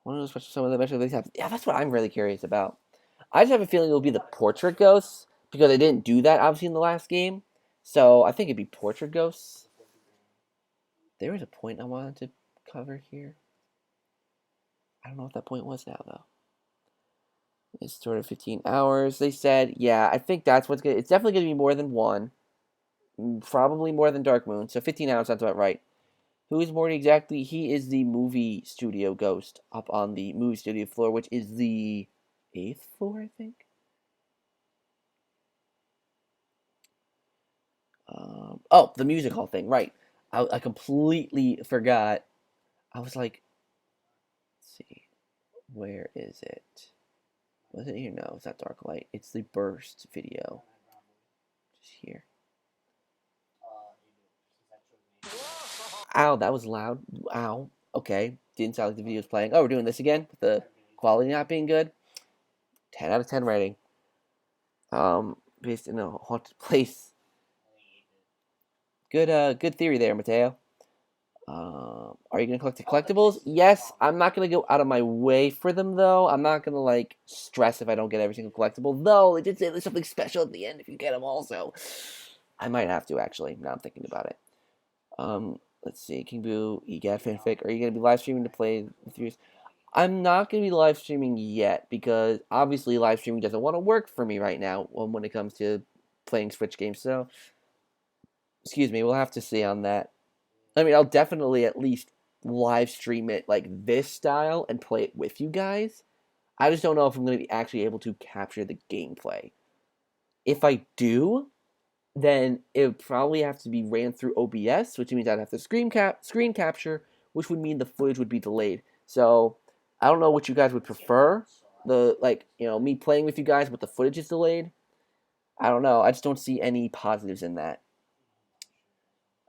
One of those some of the eventually have. Yeah, that's what I'm really curious about. I just have a feeling it'll be the portrait ghosts because they didn't do that obviously in the last game. So I think it'd be portrait ghosts. There was a point I wanted to cover here. I don't know what that point was now though. It's sort of 15 hours. They said, yeah, I think that's what's gonna. It's definitely gonna be more than one. Probably more than Dark Moon. So 15 hours sounds about right. Who is Morty exactly? He is the movie studio ghost up on the movie studio floor, which is the 8th floor, I think. The music hall thing, right. I completely forgot. I was like, let's see, where is it? Was it here? No, it's not Dark Light. It's the Burst video. Just here. Ow, that was loud. Ow. Okay, didn't sound like the video was playing. Oh, we're doing this again? With the quality not being good? 10 out of 10 rating. Based in a haunted place. Good theory there, Mateo. Are you gonna collect the collectibles? Yes. I'm not gonna go out of my way for them though. I'm not gonna like stress if I don't get every single collectible. Though it did say there's something special at the end if you get them also. I might have to actually. Now I'm thinking about it. Let's see. King Boo, EGAT fanfic. Are you gonna be live streaming to play with yours? I'm not gonna be live streaming yet because obviously live streaming doesn't want to work for me right now when it comes to playing Switch games. So, excuse me. We'll have to see on that. I mean, I'll definitely at least live stream it like this style and play it with you guys. I just don't know if I'm going to be actually able to capture the gameplay. If I do, then it would probably have to be ran through OBS, which means I'd have to screen capture, which would mean the footage would be delayed. So I don't know what you guys would prefer. me playing with you guys, but the footage is delayed. I don't know. I just don't see any positives in that.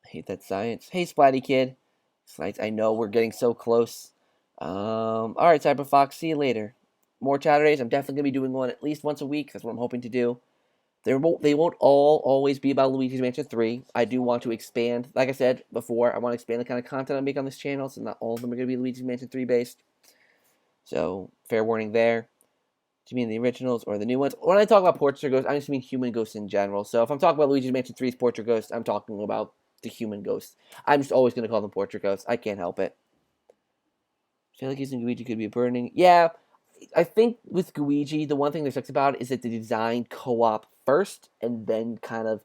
I hate that science. Hey, Splatty Kid. Science, I know we're getting so close. All right, Cyberfox. See you later. More Chaturdays. I'm definitely gonna be doing one at least once a week. That's what I'm hoping to do. They won't all always be about Luigi's Mansion 3. I do want to expand. Like I said before, I want to expand the kind of content I make on this channel, so not all of them are going to be Luigi's Mansion 3 based. So, fair warning there. Do you mean the originals or the new ones? When I talk about Portrait of Ghosts, I just mean human ghosts in general. So, if I'm talking about Luigi's Mansion 3's Portrait Ghost, I'm talking about the human ghosts. I'm just always going to call them Portrait Ghosts. I can't help it. I feel like using Luigi could be burning. Yeah, I think with Luigi, the one thing that sucks about it is that they designed co-op first and then kind of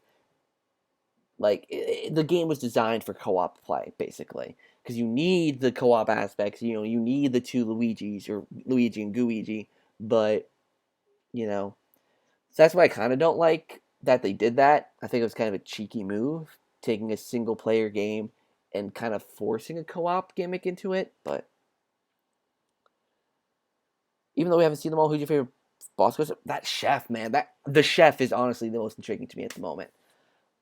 the game was designed for co-op play basically because you need the co-op aspects. You need the two Luigis or Luigi and Guigi, but so that's why I kind of don't like that they did that. I think it was kind of a cheeky move, taking a single player game and kind of forcing a co-op gimmick into it. But even though we haven't seen them all, who's your favorite boss ghost? That chef, man. The chef is honestly the most intriguing to me at the moment.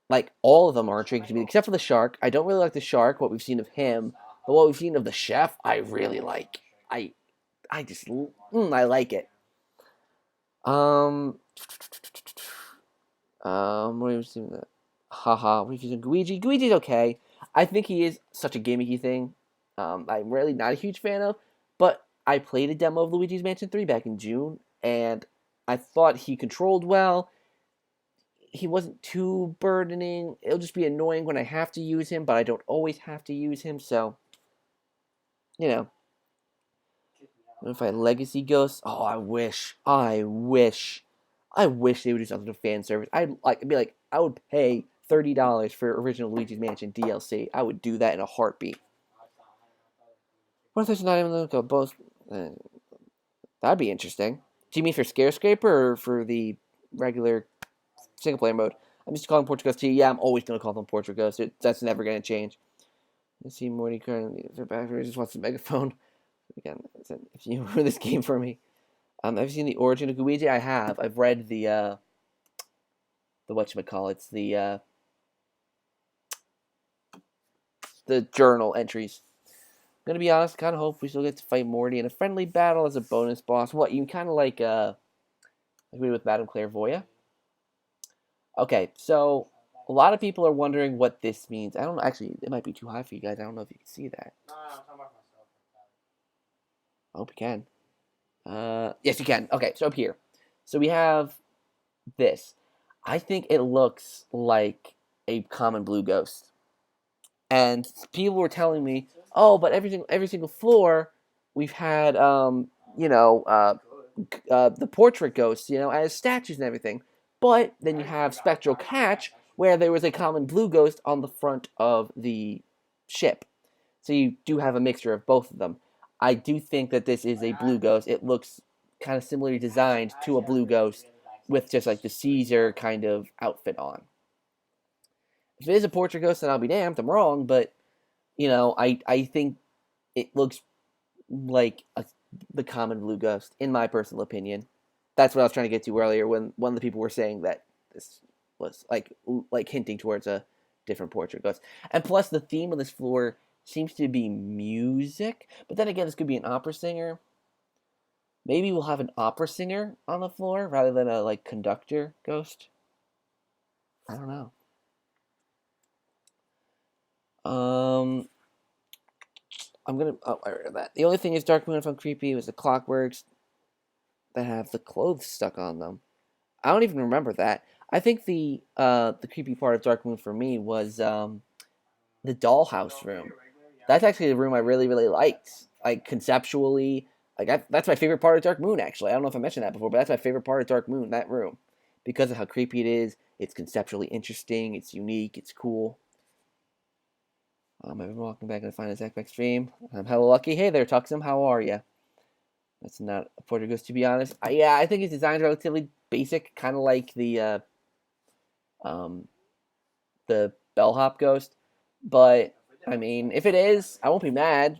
Like, all of them are intriguing to me, except for the shark. I don't really like the shark, what we've seen of him, but what we've seen of the chef, I really like. I like it. Um, what are you seeing that? Haha, what are you using? Luigi? Luigi's okay. I think he is such a gimmicky thing. I'm really not a huge fan of, but I played a demo of Luigi's Mansion 3 back in June, and I thought he controlled well. He wasn't too burdening. It'll just be annoying when I have to use him, but I don't always have to use him, so, you know. If I had Legacy Ghosts, oh, I wish they would do something to fan service. I would pay $30 for original Luigi's Mansion DLC. I would do that in a heartbeat. What if there's not even like a both? That'd be interesting. Do you mean for Scare Scraper or for the regular single player mode? I'm just calling Portrait Ghost T. Yeah, I'm always gonna call them Portrait Ghost. That's never gonna change. Let's see, Morty currently just wants the megaphone. Again, if you ruin this game for me. Have you seen the origin of Luigi? I have. I've read the whatchamacallits, the journal entries. I'm gonna be honest, kind of hope we still get to fight Morty in a friendly battle as a bonus boss. What, you kind of like agree with Madame Clairvoya? Okay, so a lot of people are wondering what this means. I don't know. Actually, it might be too high for you guys. I don't know if you can see that. I hope you can. Yes, you can. Okay, so up here. So we have this. I think it looks like a common blue ghost. And people were telling me, oh, but every single floor we've had, the portrait ghosts, as statues and everything. But then you have Spectral Catch, where there was a common blue ghost on the front of the ship. So you do have a mixture of both of them. I do think that this is a blue ghost. It looks kind of similarly designed to a blue ghost with just like the Caesar kind of outfit on. If it is a portrait ghost, then I'll be damned. I'm wrong, but I think it looks like the common blue ghost, in my personal opinion. That's what I was trying to get to earlier when one of the people were saying that this was like hinting towards a different portrait ghost. And plus, the theme of this floor seems to be music, but then again, this could be an opera singer. Maybe we'll have an opera singer on the floor rather than a conductor ghost. I don't know. I'm gonna. Oh, I read that. The only thing is, Dark Moon found creepy was the clockworks that have the clothes stuck on them. I don't even remember that. I think the creepy part of Dark Moon for me was the dollhouse room. That's actually the room I really really liked. Like conceptually, that's my favorite part of Dark Moon. Actually, I don't know if I mentioned that before, but that's my favorite part of Dark Moon. That room, because of how creepy it is. It's conceptually interesting. It's unique. It's cool. I've been walking back and find a ZakPak stream. I'm hella lucky. Hey there, Tuxum. How are you? That's not a Portrait Ghost, to be honest. I think his design's relatively basic, kind of like the bellhop ghost. But I mean, if it is, I won't be mad.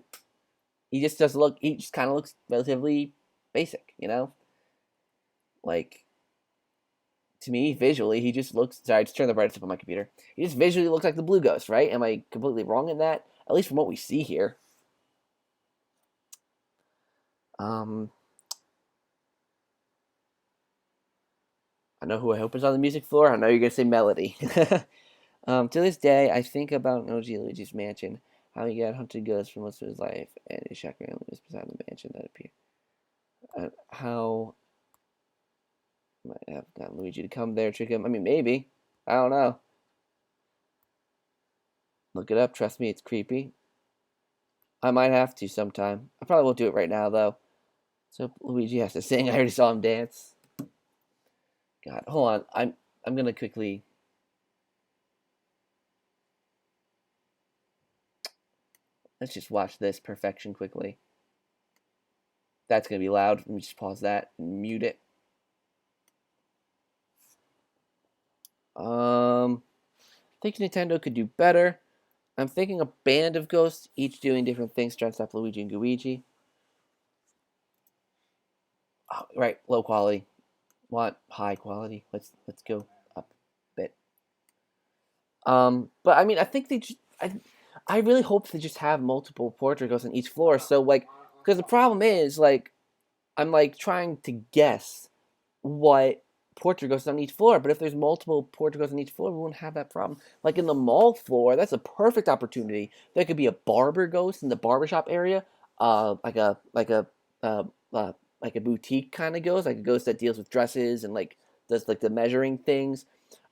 He just doesn't look. He just kind of looks relatively basic, you know? Like, to me, visually, he just looks. Sorry, I just turned the brightness up on my computer. He just visually looks like the Blue Ghost, right? Am I completely wrong in that? At least from what we see here. Um, I know who I hope is on the music floor. I know you're gonna say Melody. To this day, I think about OG Luigi's mansion, how he got hunted ghosts for most of his life, and his chaperone was beside the mansion that appeared. How might have gotten Luigi to come there, trick him. I mean, maybe. I don't know. Look it up. Trust me, it's creepy. I might have to sometime. I probably won't do it right now, though. So Luigi has to sing. I already saw him dance. God, hold on. I'm gonna quickly. Let's just watch this perfection quickly. That's gonna be loud. Let me just pause that and mute it. I think Nintendo could do better. I'm thinking a band of ghosts, each doing different things, dressed up Luigi and Luigi. Oh, right, low quality. Want high quality? Let's go up a bit. But I mean, I think I really hope they just have multiple portrait ghosts on each floor. So like, because the problem is like, I'm like trying to guess what portrait ghosts on each floor. But if there's multiple portrait ghosts on each floor, we won't have that problem. Like in the mall floor, that's a perfect opportunity. There could be a barber ghost in the barbershop area, uh, uh, like a boutique kind of ghost, like a ghost that deals with dresses and like does like the measuring things.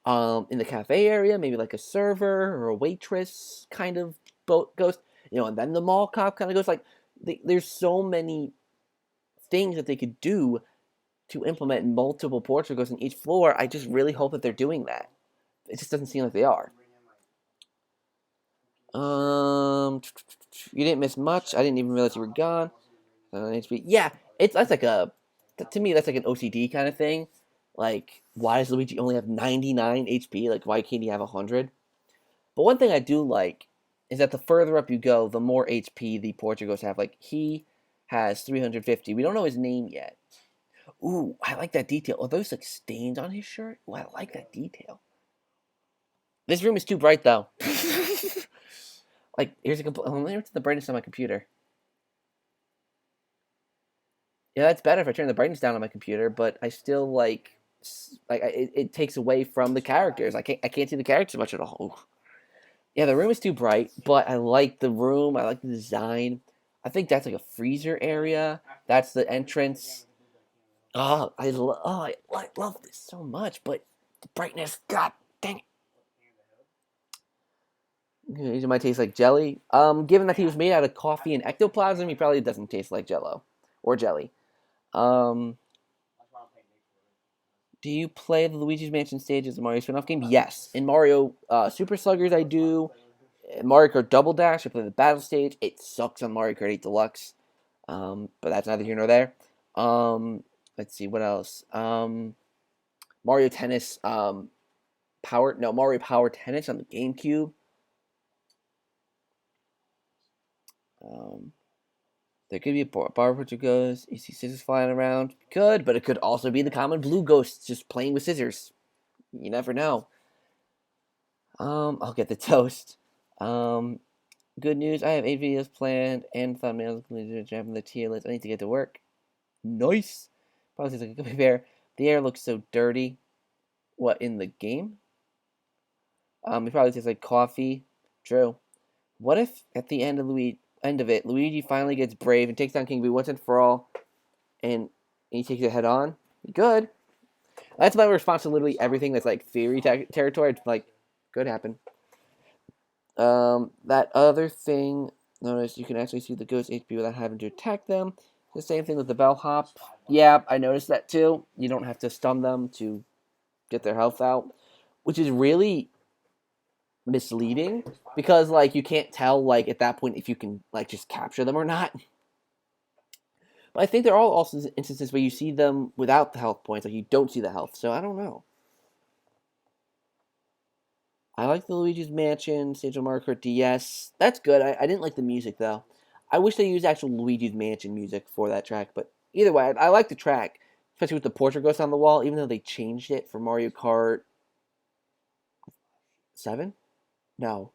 In the cafe area, maybe like a server or a waitress kind of ghost, and then the mall cop kind of ghost. Like, there's so many things that they could do to implement multiple portrait ghosts in each floor. I just really hope that they're doing that. It just doesn't seem like they are. You didn't miss much. I didn't even realize you were gone. Yeah, that's like to me that's like an OCD kind of thing. Like, why does Luigi only have 99 HP? Like, why can't he have 100? But one thing I do like is that the further up you go, the more HP the Portugals have. Like, he has 350. We don't know his name yet. Ooh, I like that detail. Are those like stains on his shirt? Ooh, I like that detail. This room is too bright though. Like, here's a let me turn the brightness on my computer. Yeah, that's better if I turn the brightness down on my computer, but I still it takes away from the characters. I can't see the characters much at all. Ooh. Yeah, the room is too bright, but I like the room. I like the design. I think that's like a freezer area. That's the entrance. I love this so much, but the brightness, god dang it. It might taste like jelly. Given that he was made out of coffee and ectoplasm, he probably doesn't taste like Jello or jelly. Um, do you play the Luigi's Mansion stage as a Mario spin-off game? Yes. In Mario Super Sluggers, I do. In Mario Kart Double Dash, I play the battle stage. It sucks on Mario Kart 8 Deluxe. But that's neither here nor there. Let's see, what else? Mario Tennis, Mario Power Tennis on the GameCube. There could be a bar which goes. You see scissors flying around. Could, but it could also be the common blue ghost just playing with scissors. You never know. I'll get the toast. Good news. I have 8 videos planned and thumbnails included in the tier list. I need to get to work. Nice. Probably tastes like a gummy bear. The air looks so dirty. What, in the game? It probably tastes like coffee. True. What if at the end of it, Luigi finally gets brave and takes down King Boo once and for all, and he takes it head on? Good. That's my response to literally everything that's like theory territory. It's like, could happen. That other thing, notice you can actually see the ghost HP without having to attack them. The same thing with the bellhop. Yeah, I noticed that too. You don't have to stun them to get their health out, which is really misleading because like you can't tell like at that point if you can like just capture them or not. But I think there are also instances where you see them without the health points, like you don't see the health. So I don't know. I like the Luigi's Mansion, Stage of Mario Kart DS. That's good. I didn't like the music though. I wish they used actual Luigi's Mansion music for that track, but Either way, I like the track, especially with the portrait ghost on the wall. Even though they changed it for Mario Kart 7. No,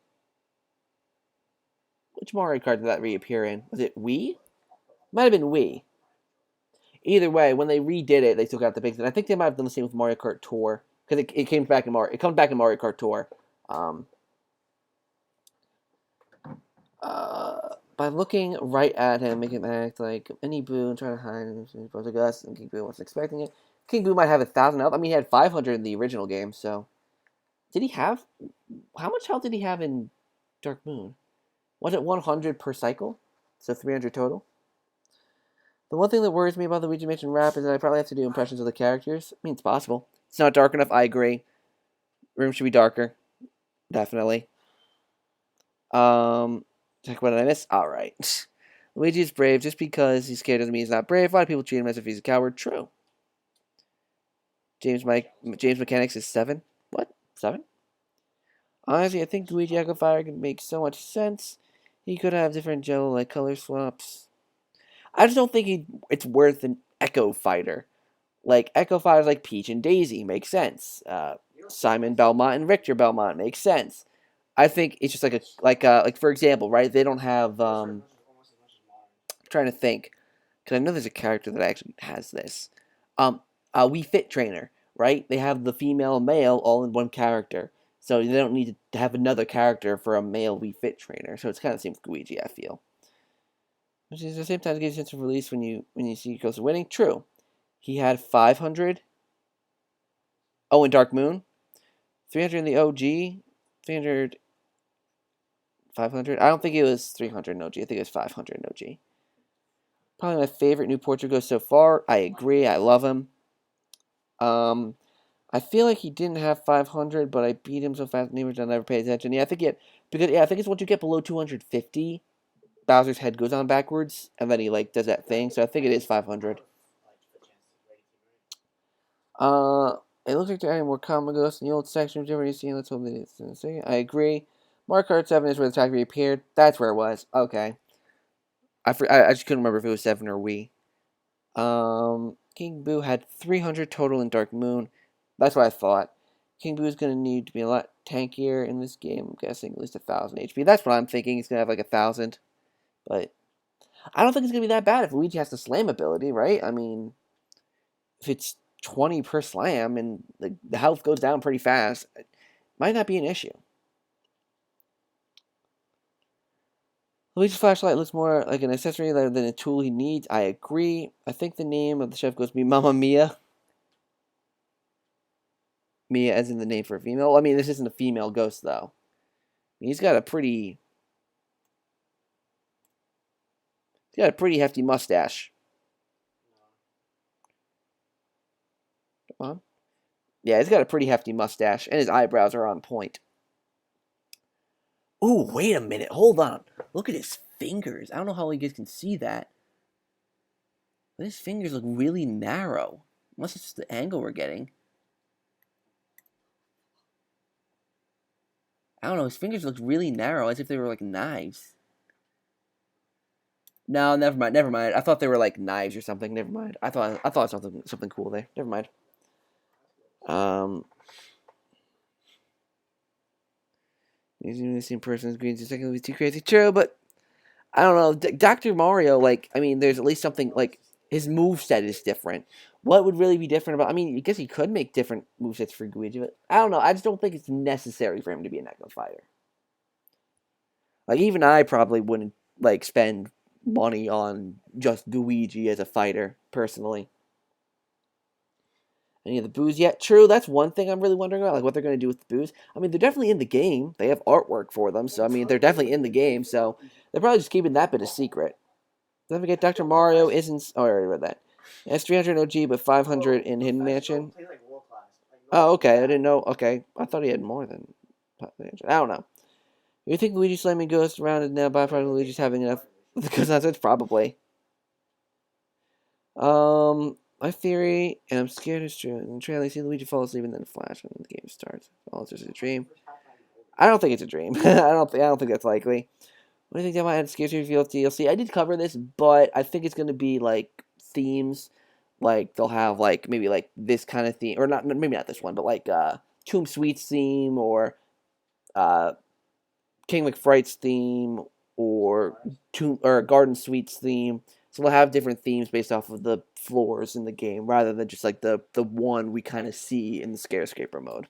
which Mario Kart did that reappear in? Was it Wii? Might have been Wii. Either way, when they redid it, they took out the big thing. I think they might have done the same with Mario Kart Tour because it came back in Mario. It comes back in Mario Kart Tour. Um, by looking right at him, making him act like any Boo and trying to hide him, supposed to Gus, and King Boo wasn't expecting it. King Boo might have 1,000 health. I mean, he had 500 in the original game. So, did he have? How much health did he have in Dark Moon? Was it 100 per cycle? So 300 total. The one thing that worries me about the Luigi Mansion rap is that I probably have to do impressions of the characters. I mean, it's possible. It's not dark enough. I agree. Room should be darker. Definitely. Check what did I miss? All right. Luigi is brave. Just because he's scared doesn't mean he's not brave. A lot of people treat him as if he's a coward. True. James Mechanics is 7. What? 7? Honestly, I think Luigi Echo Fire could make so much sense. He could have different Jello-like color swaps. I just don't think it's worth an Echo Fighter. Like, Echo Fighters like Peach and Daisy make sense. Simon Belmont and Richter Belmont makes sense. I think it's just like for example, right? They don't have I'm trying to think because I know there's a character that actually has this. Wii Fit Trainer, right? They have the female and male all in one character, so they don't need to have another character for a male Wii Fit Trainer. So it's kind of the same with Luigi, I feel. Which is at the same time to get a sense of release when you see close to winning. True, he had 500. Oh, in Dark Moon, 300 in the OG, 300. 500? I don't think it was 300 in OG. I think it was 500 in OG. Probably my favorite new Portugal so far. I agree. I love him. I feel like he didn't have 500, but I beat him so fast neighbors I never paid attention. Yeah, I think I think it's once you get below 250, Bowser's head goes on backwards, and then he like does that thing. So I think it is 500. It looks like they're adding more common ghosts in the old section. Whichever you see, let's hope that it's in a second. I agree. Mario Kart 7 is where the track reappeared. That's where it was. Okay. I just couldn't remember if it was 7 or Wii. King Boo had 300 total in Dark Moon. That's what I thought. King Boo is going to need to be a lot tankier in this game. I'm guessing at least 1,000 HP. That's what I'm thinking. He's going to have like 1,000. But I don't think it's going to be that bad if Luigi has the slam ability, right? I mean, if it's 20 per slam and the health goes down pretty fast, it might not be an issue. Luigi's flashlight looks more like an accessory rather than a tool he needs. I agree. I think the name of the chef goes to be Mamma Mia. Mia as in the name for a female. I mean, this isn't a female ghost, though. He's got a pretty hefty mustache. Come on. Yeah, he's got a pretty hefty mustache, and his eyebrows are on point. Ooh, wait a minute. Hold on. Look at his fingers. I don't know how you guys can see that. But his fingers look really narrow. Unless it's just the angle we're getting. I don't know. His fingers look really narrow, as if they were like knives. No, never mind. Never mind. I thought they were like knives or something. Never mind. I thought something cool there. Never mind. Using the same person as Green's second would be too crazy. True, but I don't know. Dr. Mario, like, I mean, there's at least something, like, his moveset is different. What would really be different about, I mean, I guess he could make different movesets for Luigi, but I don't know. I just don't think it's necessary for him to be an Echo Fighter. Like, even I probably wouldn't, like, spend money on just Luigi as a fighter, personally. Any of the boos yet? True, that's one thing I'm really wondering about, like what they're going to do with the boos. I mean, they're definitely in the game. They have artwork for them, so I mean, they're definitely in the game. So they're probably just keeping that bit a secret. Don't forget, Dr. Mario isn't. Oh, I already read that. It has 300 OG, but 500 in Hidden Mansion. Oh, okay. I didn't know. Okay, I thought he had more than 500. I don't know. You think Luigi slamming ghosts around is now byproduct of Luigi's having enough? Because that's it, probably. My theory, and I'm scared it's true. In the trailer, I see Luigi fall asleep and then flash when the game starts. Oh, it's just a dream. I don't think it's a dream. I don't think that's likely. What do you think that might add scarcity reveal DLC? I did cover this, but I think it's going to be like themes. Like they'll have like maybe like this kind of theme, or not maybe not this one, but like Tomb Sweets theme or uh, King McFright's theme or Garden Suites theme. So they'll have different themes based off of the floors in the game, rather than just like the one we kind of see in the Scarescaper mode.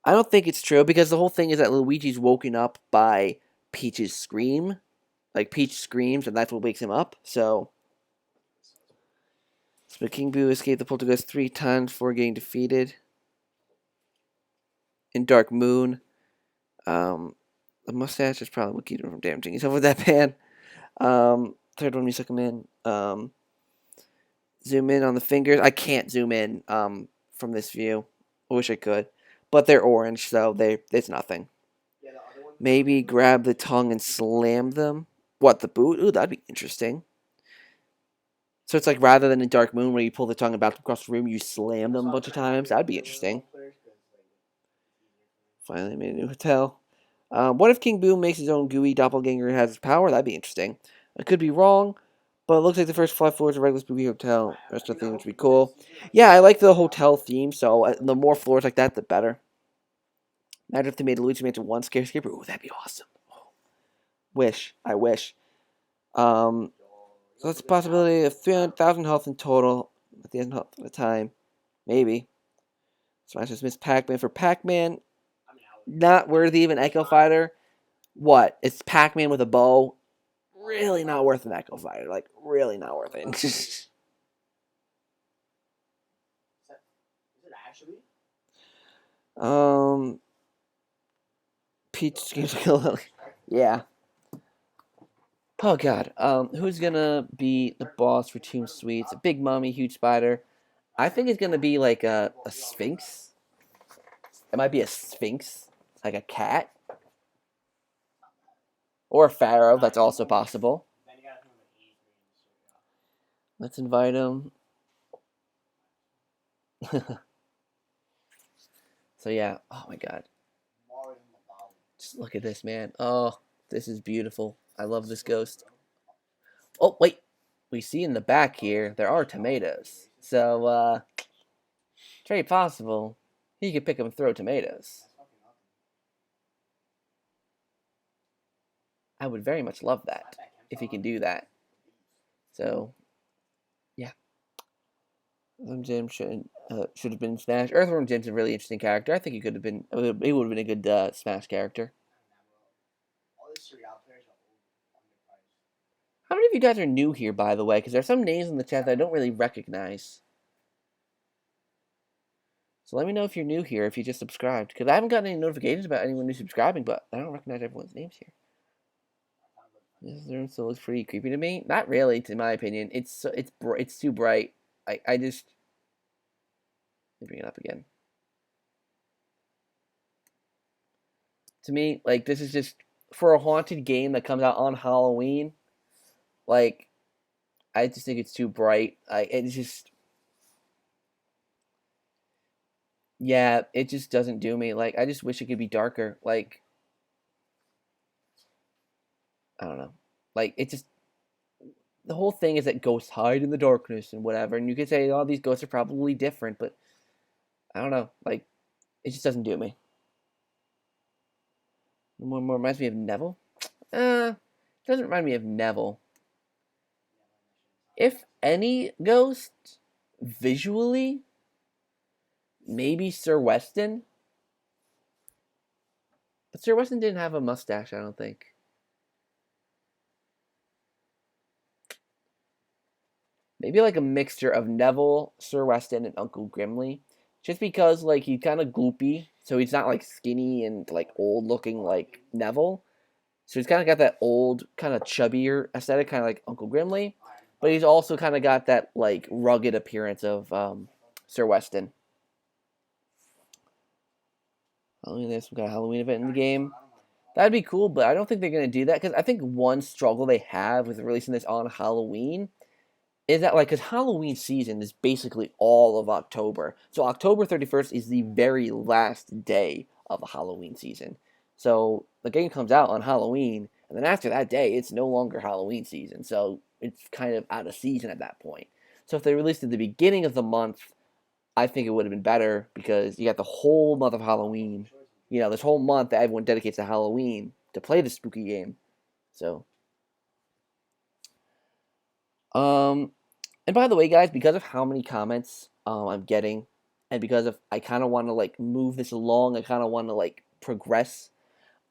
I don't think it's true because the whole thing is that Luigi's woken up by Peach's scream. Like Peach screams and that's what wakes him up. So King Boo escaped the poltergeist 3 times before getting defeated. In Dark Moon, the mustache is probably what keeps him from damaging himself with that pan. Third one we suck him in. Zoom in on the fingers. I can't zoom in from this view. I wish I could. But they're orange, so it's nothing. Maybe grab the tongue and slam them. What, the boot? Ooh, that'd be interesting. So it's like rather than in Dark Moon where you pull the tongue about across the room, you slam them a bunch of times. That'd be interesting. Finally made a new hotel. What if King Boom makes his own gooey doppelganger and has his power? That'd be interesting. I could be wrong, but it looks like the first 5 floors of a regular spooky hotel. The rest of the theme would be cool. Yeah, I like the hotel theme, so the more floors like that, the better. Imagine if they made a Luigi Mansion 1 Scarescaper. Ooh, that'd be awesome. I wish. So that's a possibility of 300,000 health in total at the end of the time. Maybe. Smash just missed Pac-Man for Pac-Man. Not worthy of an Echo Fighter. What? It's Pac-Man with a bow. Really not worth an Echo Fighter. Like, really not worth it. Is it actually? Peach games yeah. Oh god. Who's gonna be the boss for Tomb Sweets? A big mummy, huge spider. I think it's gonna be like a sphinx. It might be a sphinx, like a cat, or a pharaoh. That's also possible. Let's invite him. So yeah. Oh my god. Just look at this, man. Oh, this is beautiful. I love this ghost. Oh wait, we see in the back here there are tomatoes. So it's very possible he could pick up and throw tomatoes. I would very much love that if he can do that. So, yeah. Earthworm Jim should have been Smash. Earthworm Jim's a really interesting character. I think he could have been. He would have been a good Smash character. How many of you guys are new here, by the way? Because there's some names in the chat that I don't really recognize. So let me know if you're new here, if you just subscribed. Because I haven't gotten any notifications about anyone new subscribing, but I don't recognize everyone's names here. This room still looks pretty creepy to me. Not really, in my opinion. It's too bright. I just let me bring it up again. To me, like this is just for a haunted game that comes out on Halloween. Like, I just think it's too bright. It's just, yeah, it just doesn't do me. Like, I just wish it could be darker. Like, I don't know. Like, it just the whole thing is that ghosts hide in the darkness and whatever. And you could say, oh, these ghosts are probably different, but I don't know. Like, it just doesn't do me. More reminds me of Neville. It doesn't remind me of Neville. If any ghost, visually, maybe Sir Weston. But Sir Weston didn't have a mustache, I don't think. Maybe like a mixture of Neville, Sir Weston, and Uncle Grimly. Just because, like, he's kind of gloopy, so he's not, like, skinny and, like, old-looking like Neville. So he's kind of got that old, kind of chubbier aesthetic, kind of like Uncle Grimly. But he's also kind of got that, like, rugged appearance of Sir Weston. Halloween, there's some kind of Halloween event in the game. That'd be cool, but I don't think they're going to do that, because I think one struggle they have with releasing this on Halloween is that, like, because Halloween season is basically all of October. So October 31st is the very last day of the Halloween season. So the game comes out on Halloween, and then after that day, it's no longer Halloween season. So it's kind of out of season at that point. So if they released it at the beginning of the month, I think it would have been better because you got the whole month of Halloween. This whole month that everyone dedicates to Halloween to play the spooky game. So, and by the way, guys, because of how many comments I'm getting, and because of I kind of want to like move this along, I kind of want to like progress.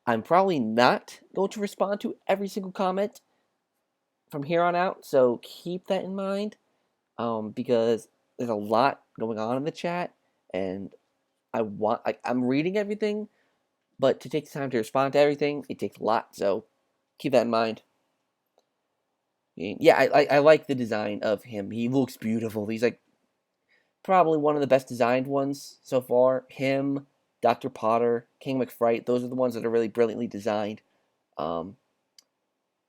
I'm probably not going to respond to every single comment from here on out. So keep that in mind, because there's a lot going on in the chat, and I'm reading everything, but to take the time to respond to everything, it takes a lot. So keep that in mind. Yeah, I like the design of him. He looks beautiful. He's like probably one of the best designed ones so far. Him, Dr. Potter, King McFright, those are the ones that are really brilliantly designed. The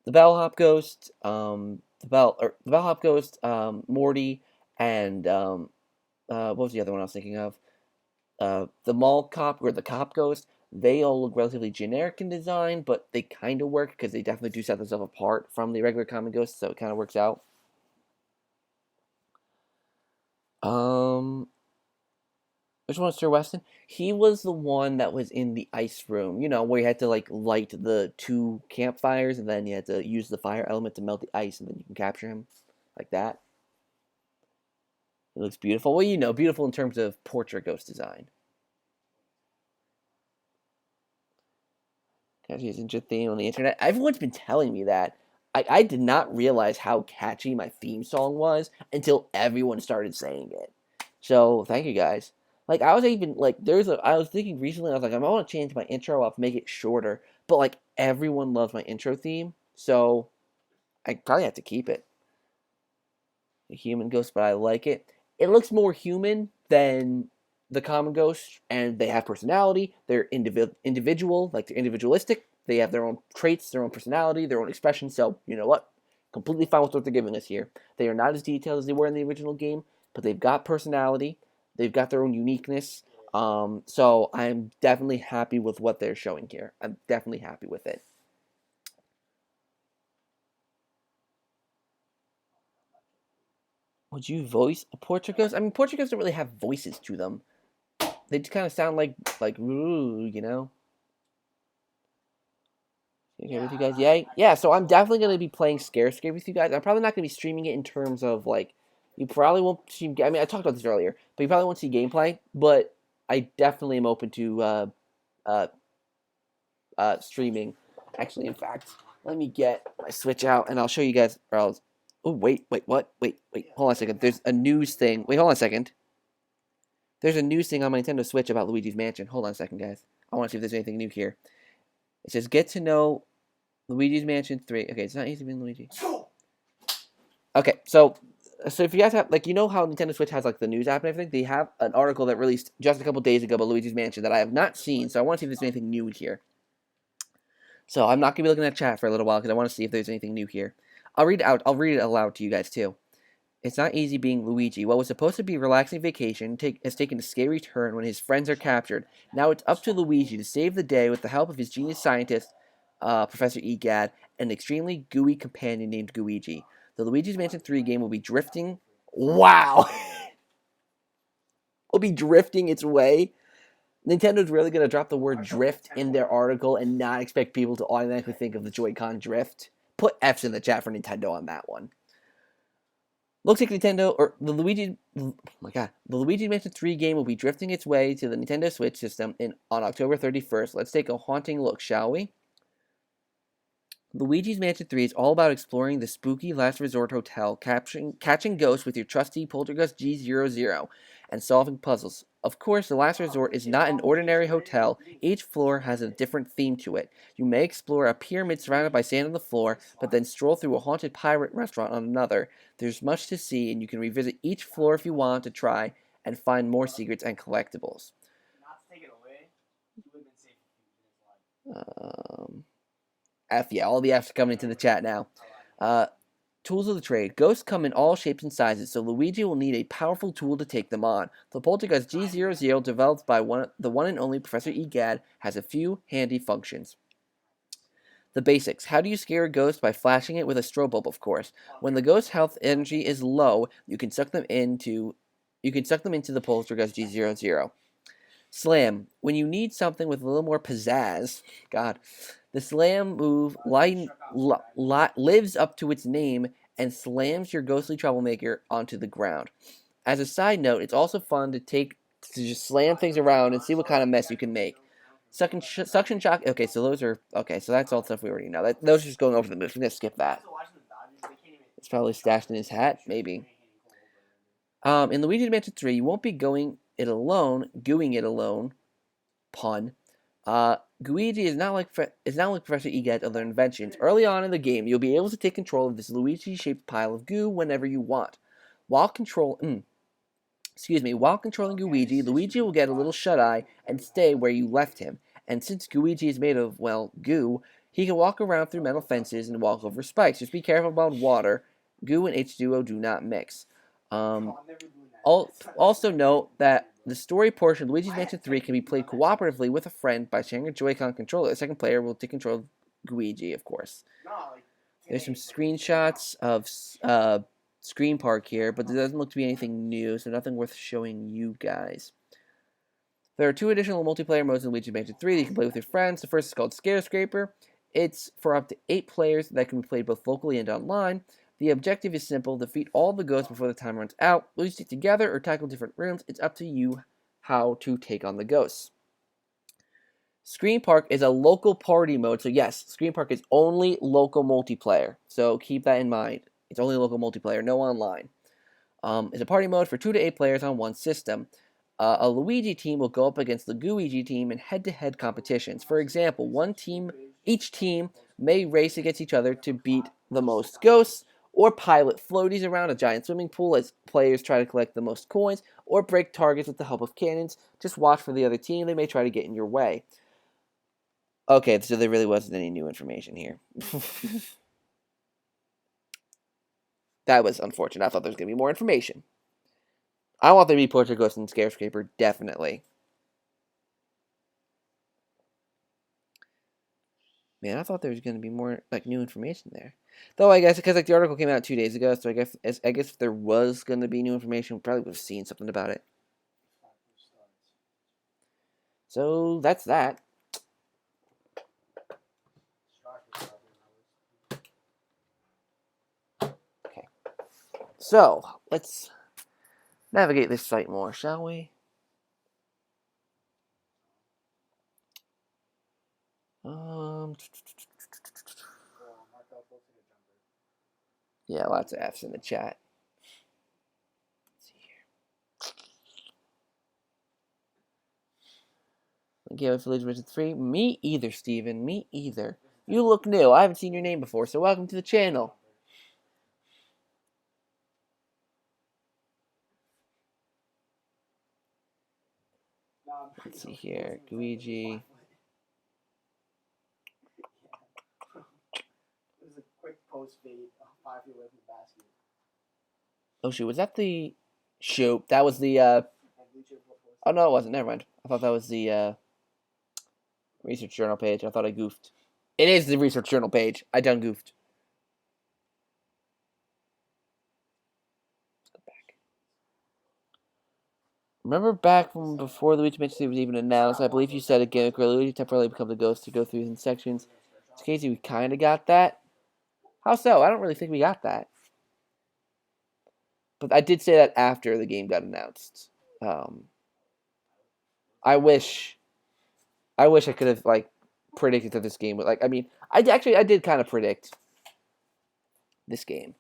Bellhop Ghost, Morty, and what was the other one I was thinking of? The Mall Cop or the Cop Ghost. They all look relatively generic in design, but they kind of work because they definitely do set themselves apart from the regular common ghosts, so it kind of works out. Which one was Sir Weston? He was the one that was in the ice room, where you had to like light the 2 campfires and then you had to use the fire element to melt the ice and then you can capture him like that. It looks beautiful. Well, beautiful in terms of portrait ghost design. Catchy is a theme on the internet. Everyone's been telling me that. I did not realize how catchy my theme song was until everyone started saying it. So thank you guys. Like I was even like I was thinking recently, I was like, I want to change my intro up, make it shorter. But like everyone loves my intro theme, so I probably have to keep it. The human ghost, but I like it. It looks more human than the common ghost, and they have personality. They're individual, like they're individualistic. They have their own traits, their own personality, their own expression. So you know what? Completely fine with what they're giving us here. They are not as detailed as they were in the original game, but they've got personality. They've got their own uniqueness. So I'm definitely happy with what they're showing here. I'm definitely happy with it. Would you voice a portrait ghost? I mean, portrait ghosts don't really have voices to them. They just kind of sound like ooh, Okay, with you guys, yay! Yeah, so I'm definitely gonna be playing Scare with you guys. I'm probably not gonna be streaming it in terms of like, you probably won't see. I mean, I talked about this earlier, but you probably won't see gameplay. But I definitely am open to streaming. Actually, in fact, let me get my Switch out and I'll show you guys. Oh wait, what? Wait, hold on a second. There's a news thing. Wait, hold on a second. There's a news thing on my Nintendo Switch about Luigi's Mansion. Hold on a second, guys. I want to see if there's anything new here. It says, get to know Luigi's Mansion 3. Okay, it's not easy being Luigi. Okay, so if you guys have, like, how Nintendo Switch has, like, the news app and everything, they have an article that released just a couple days ago about Luigi's Mansion that I have not seen, so I want to see if there's anything new here. So I'm not going to be looking at chat for a little while because I want to see if there's anything new here. I'll read it aloud to you guys, too. It's not easy being Luigi. What was supposed to be a relaxing vacation has taken a scary turn when his friends are captured. Now it's up to Luigi to save the day with the help of his genius scientist, Professor Egad, and an extremely gooey companion named Luigi. The Luigi's Mansion 3 game will be drifting... Wow! will be drifting its way. Nintendo's really going to drop the word drift in their article and not expect people to automatically think of the Joy-Con drift. Put F's in the chat for Nintendo on that one. Looks like Nintendo, or the Luigi, oh my god, the Luigi Mansion 3 game will be drifting its way to the Nintendo Switch system on October 31st. Let's take a haunting look, shall we? Luigi's Mansion 3 is all about exploring the spooky last resort hotel, catching ghosts with your trusty Poltergust G00, and solving puzzles. Of course, the last resort is not an ordinary hotel. Each floor has a different theme to it. You may explore a pyramid surrounded by sand on the floor, but then stroll through a haunted pirate restaurant on another. There's much to see, and you can revisit each floor if you want to try and find more secrets and collectibles. Not to take it away, he would have been safe in his life. F, yeah, all the F's are coming into the chat now. Tools of the trade. Ghosts come in all shapes and sizes, so Luigi will need a powerful tool to take them on. The Poltergust G00, developed by the one and only Professor Egad, has a few handy functions. The basics. How do you scare a ghost? By flashing it with a strobe bulb, of course. When the ghost's health energy is low, you can suck them into the poltergeist G00. Slam. When you need something with a little more pizzazz, God, the slam move lives up to its name and slams your ghostly troublemaker onto the ground. As a side note, it's also fun to just slam things around and see what kind of mess you can make. Suction shock. Okay, so those are okay. So that's all stuff we already know. Those are just going over the moves. We're gonna skip that. It's probably stashed in his hat, maybe. In Luigi's Mansion 3, you won't be gooing it alone. Pun. Luigi is not like Professor Egg's other inventions. Early on in the game, you'll be able to take control of this Luigi-shaped pile of goo whenever you want. While controlling Luigi, Luigi will get a little shut-eye and stay where you left him. And since Luigi is made of, well, goo, he can walk around through metal fences and walk over spikes. Just be careful about water. Goo and H2O do not mix. Also note that the story portion of Luigi's Mansion 3 can be played cooperatively with a friend by sharing a Joy-Con controller. The second player will take control of Luigi, of course. There's some screenshots of Screen Park here, but there doesn't look to be anything new, so nothing worth showing you guys. There are 2 additional multiplayer modes in Luigi's Mansion 3 that you can play with your friends. The first is called Scare Scraper. It's for up to 8 players that can be played both locally and online. The objective is simple: defeat all the ghosts before the time runs out. Will you stick together or tackle different rooms? It's up to you how to take on the ghosts. Screen Park is a local party mode, so yes, Screen Park is only local multiplayer. So keep that in mind. It's only local multiplayer, no online. It's a party mode for 2 to 8 players on one system. A Luigi team will go up against the Luigi team in head-to-head competitions. For example, each team may race against each other to beat the most ghosts, or pilot floaties around a giant swimming pool as players try to collect the most coins, or break targets with the help of cannons. Just watch for the other team. They may try to get in your way. Okay, so there really wasn't any new information here. That was unfortunate. I thought there was going to be more information. I want there to be Portrait Ghost and Scare Scraper, definitely. Man, I thought there was going to be more new information there. Though I guess because the article came out 2 days ago, so I guess if there was going to be new information, we probably would have seen something about it. So that's that. Okay. So let's navigate this site more, shall we? Yeah, lots of F's in the chat. Let's see here. Okay, with Luigi's Mansion 3. Me either, Steven. Me either. You look new. I haven't seen your name before, so welcome to the channel. Let's see here. Luigi. It was a quick post fade 5 feet away from the basket. Oh shoot, was that the shoot? That was the oh no, it wasn't. Never mind. I thought that was the research journal page. I thought I goofed. It is the research journal page. I done goofed. Let's go back. Remember back from before the Luigi Mansion was even announced, I believe you said again, Luigi temporarily becomes a ghost to go through in sections. It's crazy, we kind of got that. How so? I don't really think we got that. But I did say that after the game got announced. I wish I could have predicted that this game would I did kind of predict this game,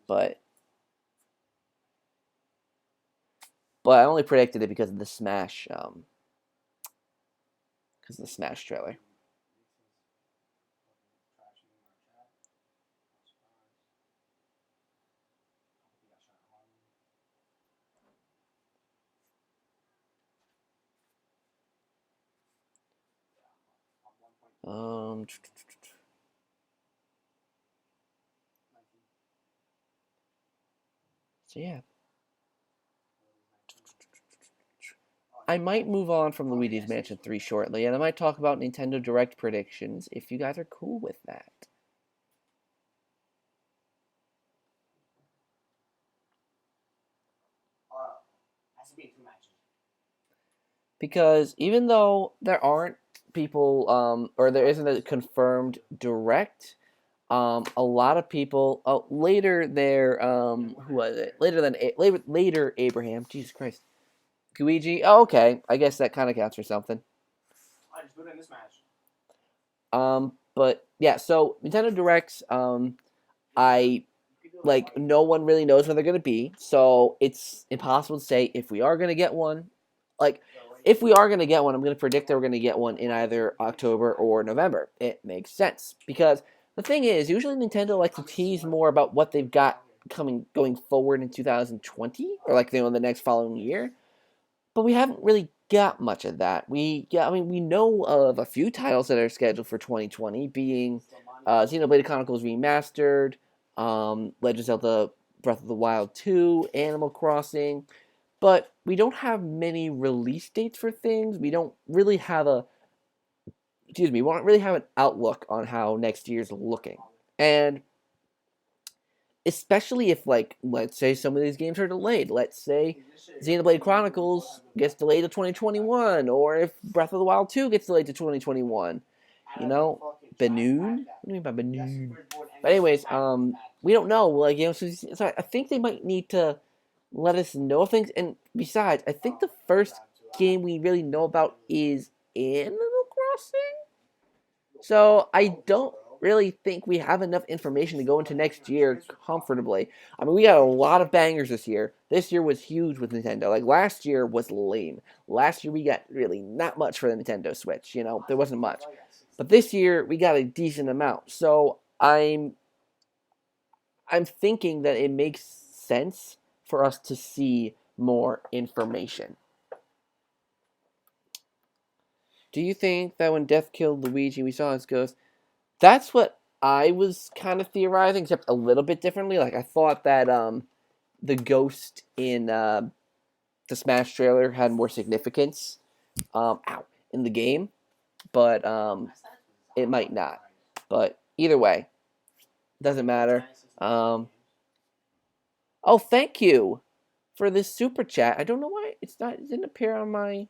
but I only predicted it because of the Smash trailer. So yeah. I might move on from Luigi's Mansion 3 shortly, and I might talk about Nintendo Direct predictions if you guys are cool with that. Has to be 2 matches. Because even though there aren't people, or there isn't a confirmed Direct, a lot of people. Oh, later there. Who was it? Later Abraham. Jesus Christ. Luigi. Oh, okay. I guess that kind of counts for something. I just put it in this match. But yeah. So Nintendo Directs. I like no one really knows when they're gonna be, so it's impossible to say if we are gonna get one. Like, if we are gonna get one, I'm gonna predict that we're gonna get one in either October or November. It makes sense because the thing is, usually Nintendo likes to tease more about what they've got going forward in 2020 or like the next following year, but we haven't really got much of that. I mean, we know of a few titles that are scheduled for 2020, being Xenoblade Chronicles Remastered, Legend of Zelda Breath of the Wild 2, Animal Crossing, but we don't have many release dates for things. We don't really have we don't really have an outlook on how next year's looking. And especially if, like, let's say some of these games are delayed. Let's say Xenoblade Chronicles gets delayed to 2021, or if Breath of the Wild 2 gets delayed to 2021. You know, Banoon? What do you mean by Banoon? But anyways, we don't know. Like, so I think they might need to let us know things. And besides, I think the first game we really know about is Animal Crossing. So I don't really think we have enough information to go into next year comfortably. I mean, we got a lot of bangers this year. This year was huge with Nintendo. Like, last year was lame. Last year we got really not much for the Nintendo Switch. There wasn't much. But this year we got a decent amount. So I'm thinking that it makes sense for us to see more information. Do you think that when Death killed Luigi, we saw his ghost? That's what I was kind of theorizing, except a little bit differently. Like, I thought that the ghost in the Smash trailer had more significance in the game, but it might not. But either way, doesn't matter. Oh, thank you for this super chat. I don't know why it didn't appear on my.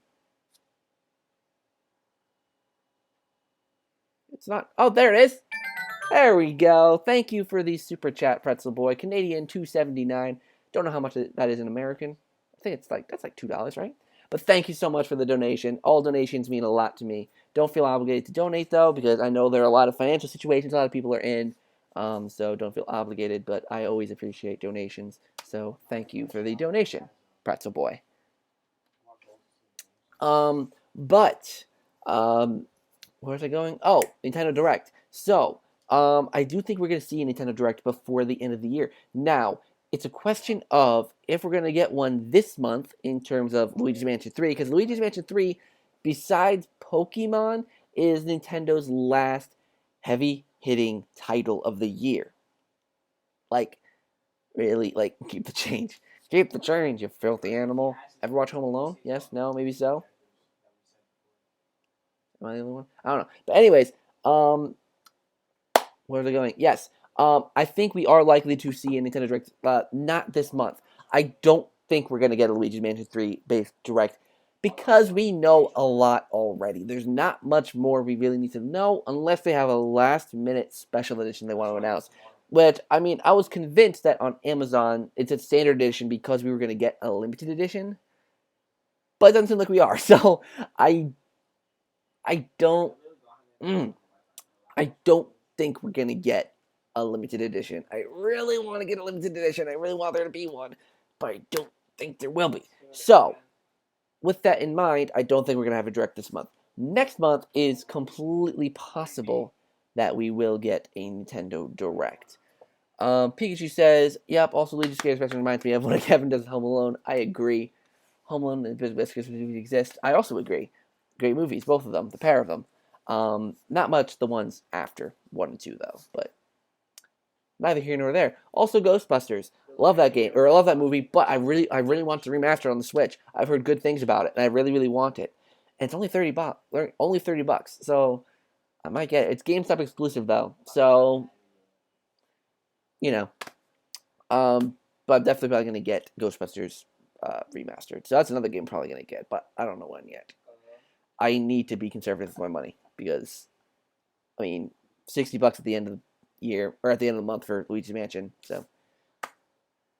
It's not. Oh, there it is. There we go. Thank you for the super chat, Pretzel Boy. Canadian $2.79. Don't know how much that is in American. I think that's like $2, right? But thank you so much for the donation. All donations mean a lot to me. Don't feel obligated to donate though, because I know there are a lot of financial situations a lot of people are in. So don't feel obligated, but I always appreciate donations. So thank you for the donation, Pretzel Boy. Where was I going? Oh, Nintendo Direct. So, I do think we're going to see a Nintendo Direct before the end of the year. Now, it's a question of if we're going to get one this month in terms of Luigi's Mansion 3, because Luigi's Mansion 3, besides Pokemon, is Nintendo's last heavy-hitting title of the year. Like, really, like, keep the change. Keep the change, you filthy animal. Ever watch Home Alone? Yes? No? Maybe so? Am I the only one? I don't know. But anyways, where are they going? Yes. I think we are likely to see a Nintendo Direct, not this month. I don't think we're going to get a Luigi's Mansion 3 based Direct because we know a lot already. There's not much more we really need to know unless they have a last minute special edition they want to announce. Which, I mean, I was convinced that on Amazon it's a standard edition because we were going to get a limited edition. But it doesn't seem like we are. So, I don't think we're gonna get a limited edition. I really want to get a limited edition. I really want there to be one, but I don't think there will be. So, with that in mind, I don't think we're gonna have a Direct this month. Next month is completely possible that we will get a Nintendo Direct. Pikachu says, "Yep." Also, Luigi Scares Special reminds me of when Kevin does Home Alone. I agree. Home Alone and Best Christmas movies exist. I also agree. Great movies, both of them, the pair of them. Not much the ones after 1 and 2, though, but neither here nor there. Also, Ghostbusters. Love that game, or I love that movie, but I really want to remaster it on the Switch. I've heard good things about it, and I really, really want it. And it's only $30. Only $30. So I might get it. It's GameStop exclusive though, so you know. But I'm definitely probably gonna get Ghostbusters remastered. So that's another game I'm probably gonna get, but I don't know when yet. I need to be conservative with my money because, I mean, $60 at the end of the year or at the end of the month for Luigi's Mansion. So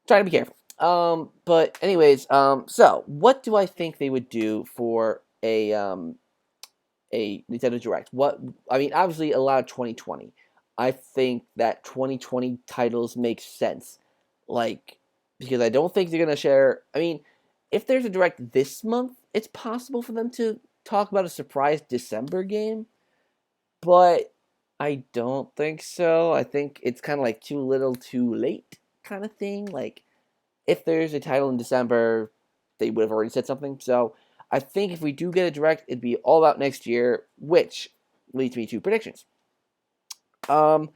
trying to be careful. But anyways, so what do I think they would do for a Nintendo Direct? What I mean, obviously a lot of 2020. I think that 2020 titles make sense, like because I don't think they're gonna share. I mean, if there's a Direct this month, it's possible for them to talk about a surprise December game, but I don't think so. I think it's kind of like too little, too late kind of thing. Like if there's a title in December, they would have already said something. So I think if we do get a Direct, it'd be all about next year, which leads me to predictions. Um,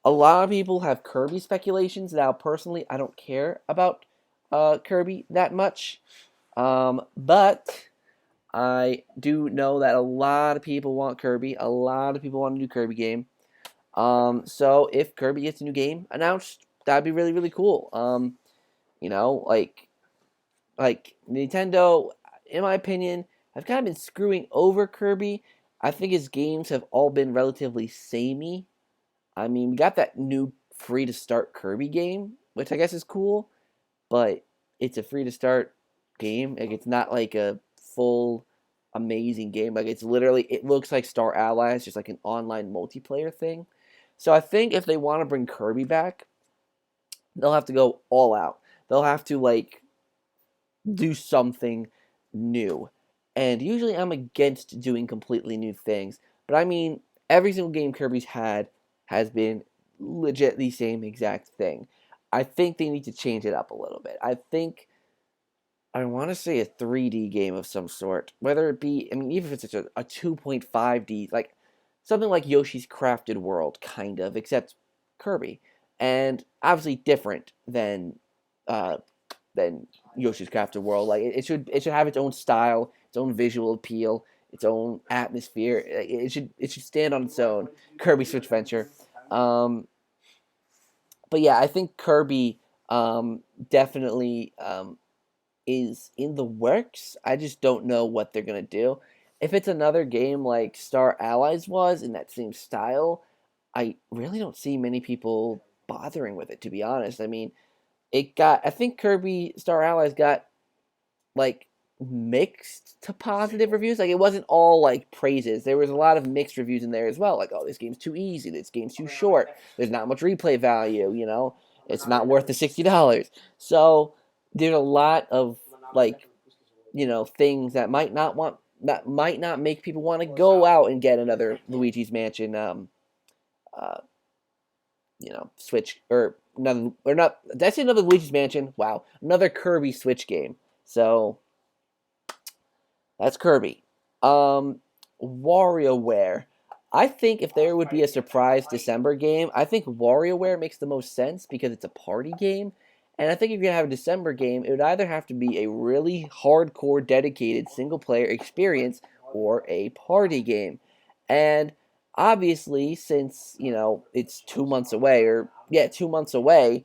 a lot of people have Kirby speculations. Now, personally, I don't care about Kirby that much, but I do know that a lot of people want Kirby. A lot of people want a new Kirby game. So if Kirby gets a new game announced, that'd be really, really cool. You know, like Nintendo, in my opinion, have kind of been screwing over Kirby. I think his games have all been relatively samey. I mean, we got that new free to start Kirby game, which I guess is cool, but it's a free to start game. Like it's not like a full amazing game. Like it's literally it looks like Star Allies, just like an online multiplayer thing. So I think if they want to bring Kirby back, they'll have to go all out. They'll have to like do something new. And usually I'm against doing completely new things. But I mean, every single game Kirby's had has been legit the same exact thing. I think they need to change it up a little bit. I think I want to say a 3D game of some sort. Whether it be, I mean, even if it's such a 2.5D, like something like Yoshi's Crafted World, kind of, except Kirby. And obviously different uh, than Yoshi's Crafted World. Like it should have its own style, its own visual appeal, its own atmosphere. It should stand on its own. Kirby Switch Venture. Um, but yeah, I think Kirby definitely is in the works. I just don't know what they're gonna do. If it's another game like Star Allies was in that same style, I really don't see many people bothering with it. To be honest, I mean, it got. I think Kirby Star Allies got like mixed to positive reviews. Like it wasn't all like praises. There was a lot of mixed reviews in there as well. Like, oh, this game's too easy. This game's too short. There's not much replay value. You know, it's not worth the $60. So there's a lot of like things that might not make people want to go out and get another Luigi's Mansion uh, Switch or another or not. Did I say another Luigi's Mansion? Wow, another Kirby Switch game. So that's Kirby. WarioWare. I think if there would be a surprise December game, I think WarioWare makes the most sense because it's a party game. And I think if you're going to have a December game, it would either have to be a really hardcore, dedicated single player experience or a party game. And obviously, since, it's 2 months away, 2 months away,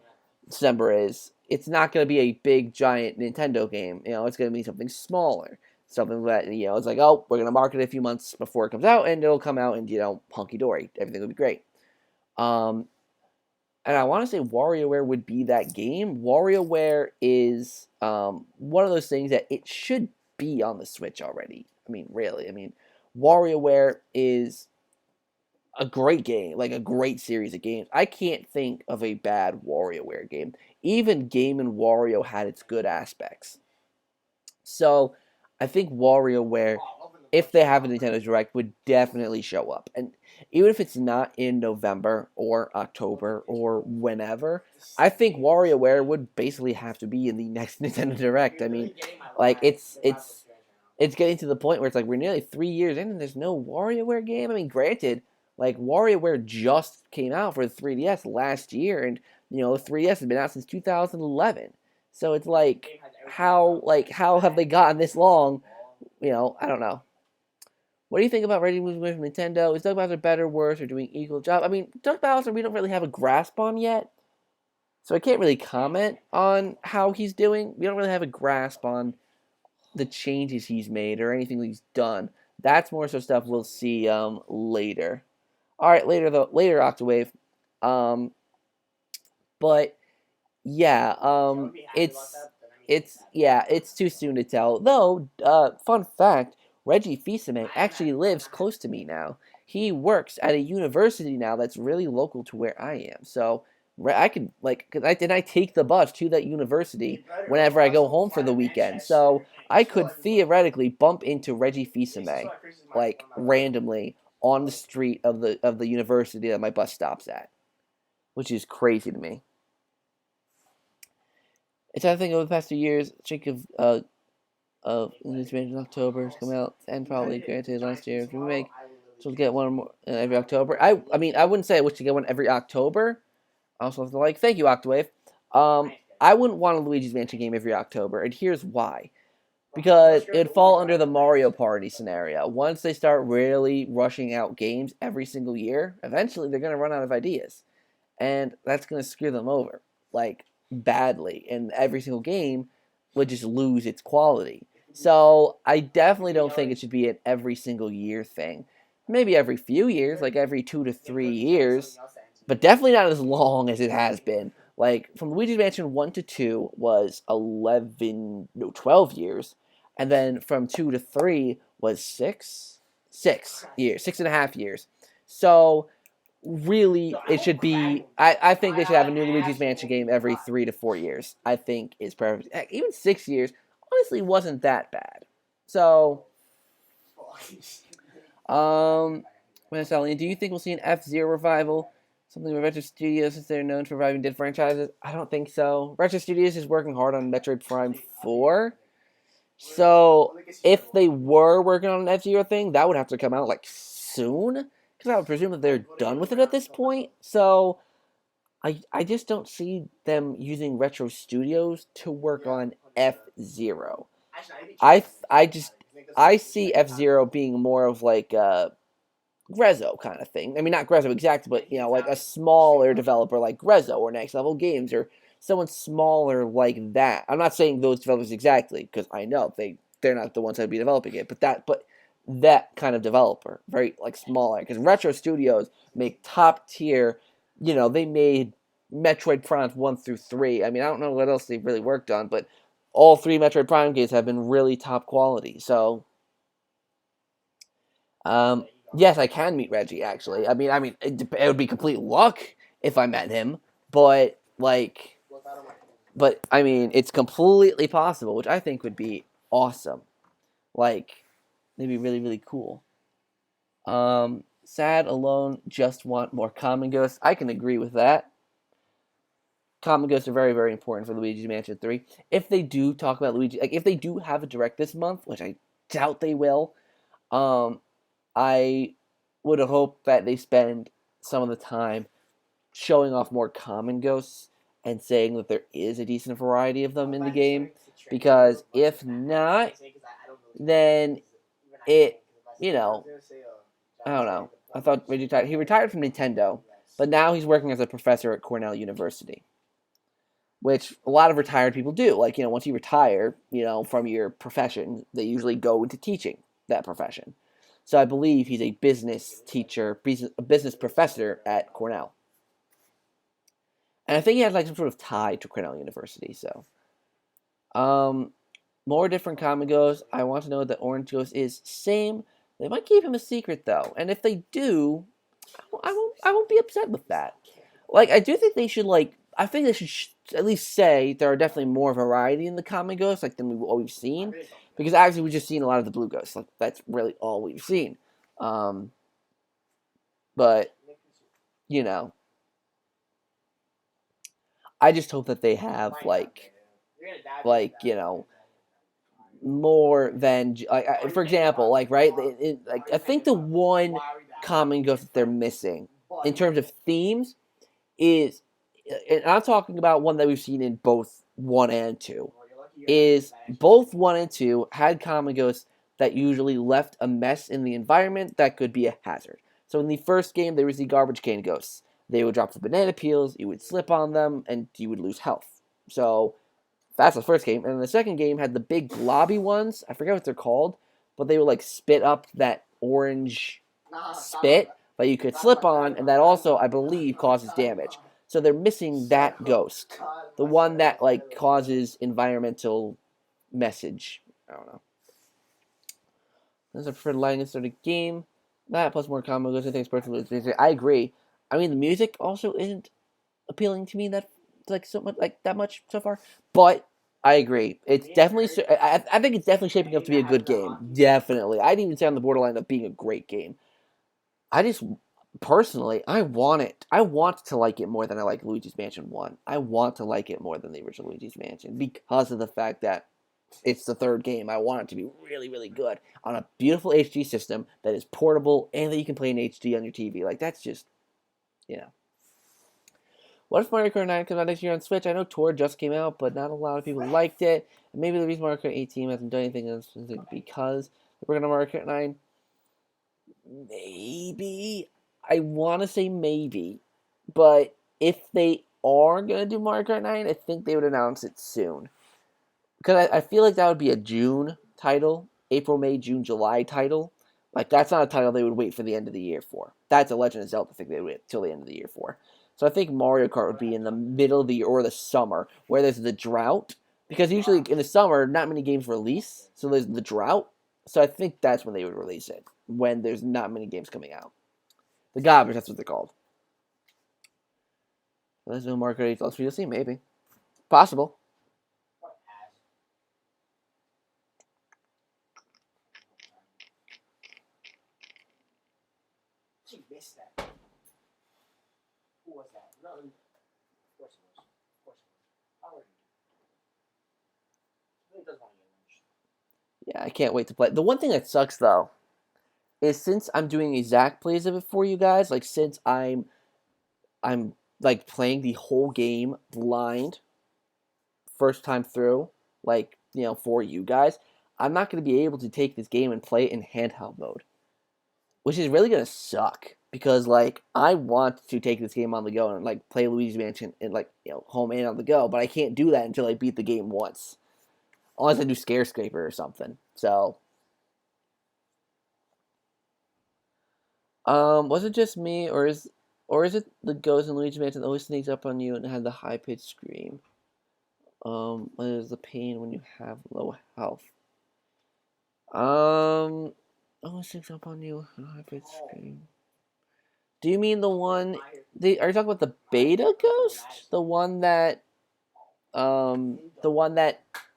December is, it's not going to be a big, giant Nintendo game. It's going to be something smaller. Something that, it's like, oh, we're going to market it a few months before it comes out, and it'll come out and, hunky-dory. Everything will be great. And I want to say WarioWare would be that game. WarioWare is one of those things that it should be on the Switch already. I mean, really. I mean, WarioWare is a great game, like a great series of games. I can't think of a bad WarioWare game. Even Game & Wario had its good aspects. So I think WarioWare, if they have a Nintendo Direct, would definitely show up. And even if it's not in November or October or whenever, I think WarioWare would basically have to be in the next Nintendo Direct. I mean, like it's getting to the point where it's like we're nearly 3 years in and there's no WarioWare game. I mean, granted, like WarioWare just came out for the 3DS last year, and You know, the 3DS has been out since 2011. So it's like, how have they gotten this long? You know, I don't know. What do you think about Reggie moving away from Nintendo? Is Doug Bowser better, worse, or doing equal job? I mean, Doug Bowser we don't really have a grasp on yet, so I can't really comment on how he's doing. We don't really have a grasp on the changes he's made or anything he's done. That's more so stuff we'll see later. All right, later Octawave. But yeah, it's too soon to tell. Though, fun fact, Reggie Fils-Aimé actually lives close to me now. He works at a university now that's really local to where I am. So I can I take the bus to that university whenever I go home for the weekend. So I could theoretically bump into Reggie Fils-Aimé like randomly on the street of the university that my bus stops at, which is crazy to me. It's I think over the past 2 years, think of this in October has come out, and probably granted last year. If we make so get one more every October. I mean I wouldn't say I wish to get one every October. I also have to thank you Octawave. I wouldn't want a Luigi's Mansion game every October, and here's why. Because it'd fall under the Mario Party scenario. Once they start really rushing out games every single year, eventually they're gonna run out of ideas, and that's gonna screw them over like badly, and every single game would just lose its quality. So I definitely don't think it should be an every single year thing. Maybe every few years, like every 2 to 3 years, but definitely not as long as it has been. Like from Luigi's Mansion 1 to 2 was 12 years, and then from 2 to 3 was 6 years, 6.5 years. So really, it should be. I think they should have a new Luigi's Mansion game every 3 to 4 years. I think is perfect. Heck, even 6 years honestly wasn't that bad. So, Manasalian, do you think we'll see an F-Zero revival? Something with Retro Studios, since they're known for reviving dead franchises? I don't think so. Retro Studios is working hard on Metroid Prime 4. So, if they were working on an F-Zero thing, that would have to come out, like, soon. Because I would presume that they're done with it at this point. So, I just don't see them using Retro Studios to work on F-Zero. I see F-Zero being more of like a Grezzo kind of thing. I mean, not Grezzo exactly, but, like a smaller developer like Grezzo or Next Level Games or someone smaller like that. I'm not saying those developers exactly, because I know they're not the ones that would be developing it, but that kind of developer, very like smaller, because Retro Studios make top tier. They made Metroid Prime 1 through 3. I mean, I don't know what else they've really worked on, but all 3 Metroid Prime games have been really top quality. So, yes, I can meet Reggie. Actually, I mean, it would be complete luck if I met him, but I mean, it's completely possible, which I think would be awesome. Like, it'd be really, really cool. Sad, alone, just want more common ghosts. I can agree with that. Common ghosts are very, very important for Luigi's Mansion 3. If they do talk about Luigi, like if they do have a direct this month, which I doubt they will, I would hope that they spend some of the time showing off more common ghosts and saying that there is a decent variety of them in the game. Because if not, then it, I don't know. I thought he retired from Nintendo, but now he's working as a professor at Cornell University, which a lot of retired people do. Like, once you retire, from your profession, they usually go into teaching that profession. So I believe he's a business teacher, a business professor at Cornell. And I think he has like some sort of tie to Cornell University. So, more different common ghosts. I want to know that Orange Ghost is same. They might keep him a secret though, and if they do, I won't be upset with that. Like, I do think they should I think they should at least say there are definitely more variety in the common ghosts than we've seen, because actually we've just seen a lot of the blue ghosts. Like, that's really all we've seen. But I just hope that they have more than for example, right, I think the one common ghost that they're missing in terms of themes is and I'm talking about one that we've seen in both 1 and 2, is both 1 and 2 had common ghosts that usually left a mess in the environment that could be a hazard. So in the first game, there was the garbage can ghosts. They would drop the banana peels, you would slip on them, and you would lose health. So that's the first game. And the second game had the big blobby ones. I forget what they're called, but they would like spit up that orange spit that you could slip on, and that also, I believe, causes damage. So they're missing that ghost, the one that like causes environmental message. I don't know. That's a preferred lighting instead of game. That plus more combo ghosts. I think it's personally. I agree. I mean, the music also isn't appealing to me that like so much like that much so far, but I agree. It's definitely. I think it's definitely shaping up to be a good game. Definitely, I'd even say on the borderline of being a great game. I just personally, I want it. I want to like it more than I like Luigi's Mansion 1. I want to like it more than the original Luigi's Mansion because of the fact that it's the third game. I want it to be really, really good on a beautiful HD system that is portable and that you can play in HD on your TV. Like, that's just, you know. What if Mario Kart 9 comes out next year on Switch? I know Tour just came out, but not a lot of people liked it. And maybe the reason Mario Kart 8 team hasn't done anything is because we're going to Mario Kart 9. Maybe. I want to say maybe. But if they are going to do Mario Kart 9, I think they would announce it soon. Because I feel like that would be a June title. April, May, June, July title. Like, that's not a title they would wait for the end of the year for. That's a Legend of Zelda thing they would wait till the end of the year for. So I think Mario Kart would be in the middle of the year or the summer, where there's the drought. Because usually in the summer, not many games release. So there's the drought. So I think that's when they would release it. When there's not many games coming out. The Gobbers, that's what they're called. There's no Mario Kart 8 Deluxe DLC, maybe. Possible. She missed that. Who was that? No, of course it was. Of course it was. How are you? He does want to get lunch. Yeah, I can't wait to play. The one thing that sucks, though, is since I'm doing a Zach plays of it for you guys, like, since I'm like, playing the whole game blind, first time through, like, you know, for you guys, I'm not going to be able to take this game and play it in handheld mode. Which is really gonna suck because like I want to take this game on the go and like play Luigi's Mansion in like home and on the go, but I can't do that until I beat the game once, unless I do Scare Scraper or something. So, was it just me or is it the ghost in Luigi's Mansion that always sneaks up on you and had the high pitched scream? What is the pain when you have low health? Always sneaks up on you and high pitched scream. Do you mean the one? Are you talking about the beta ghost? The one that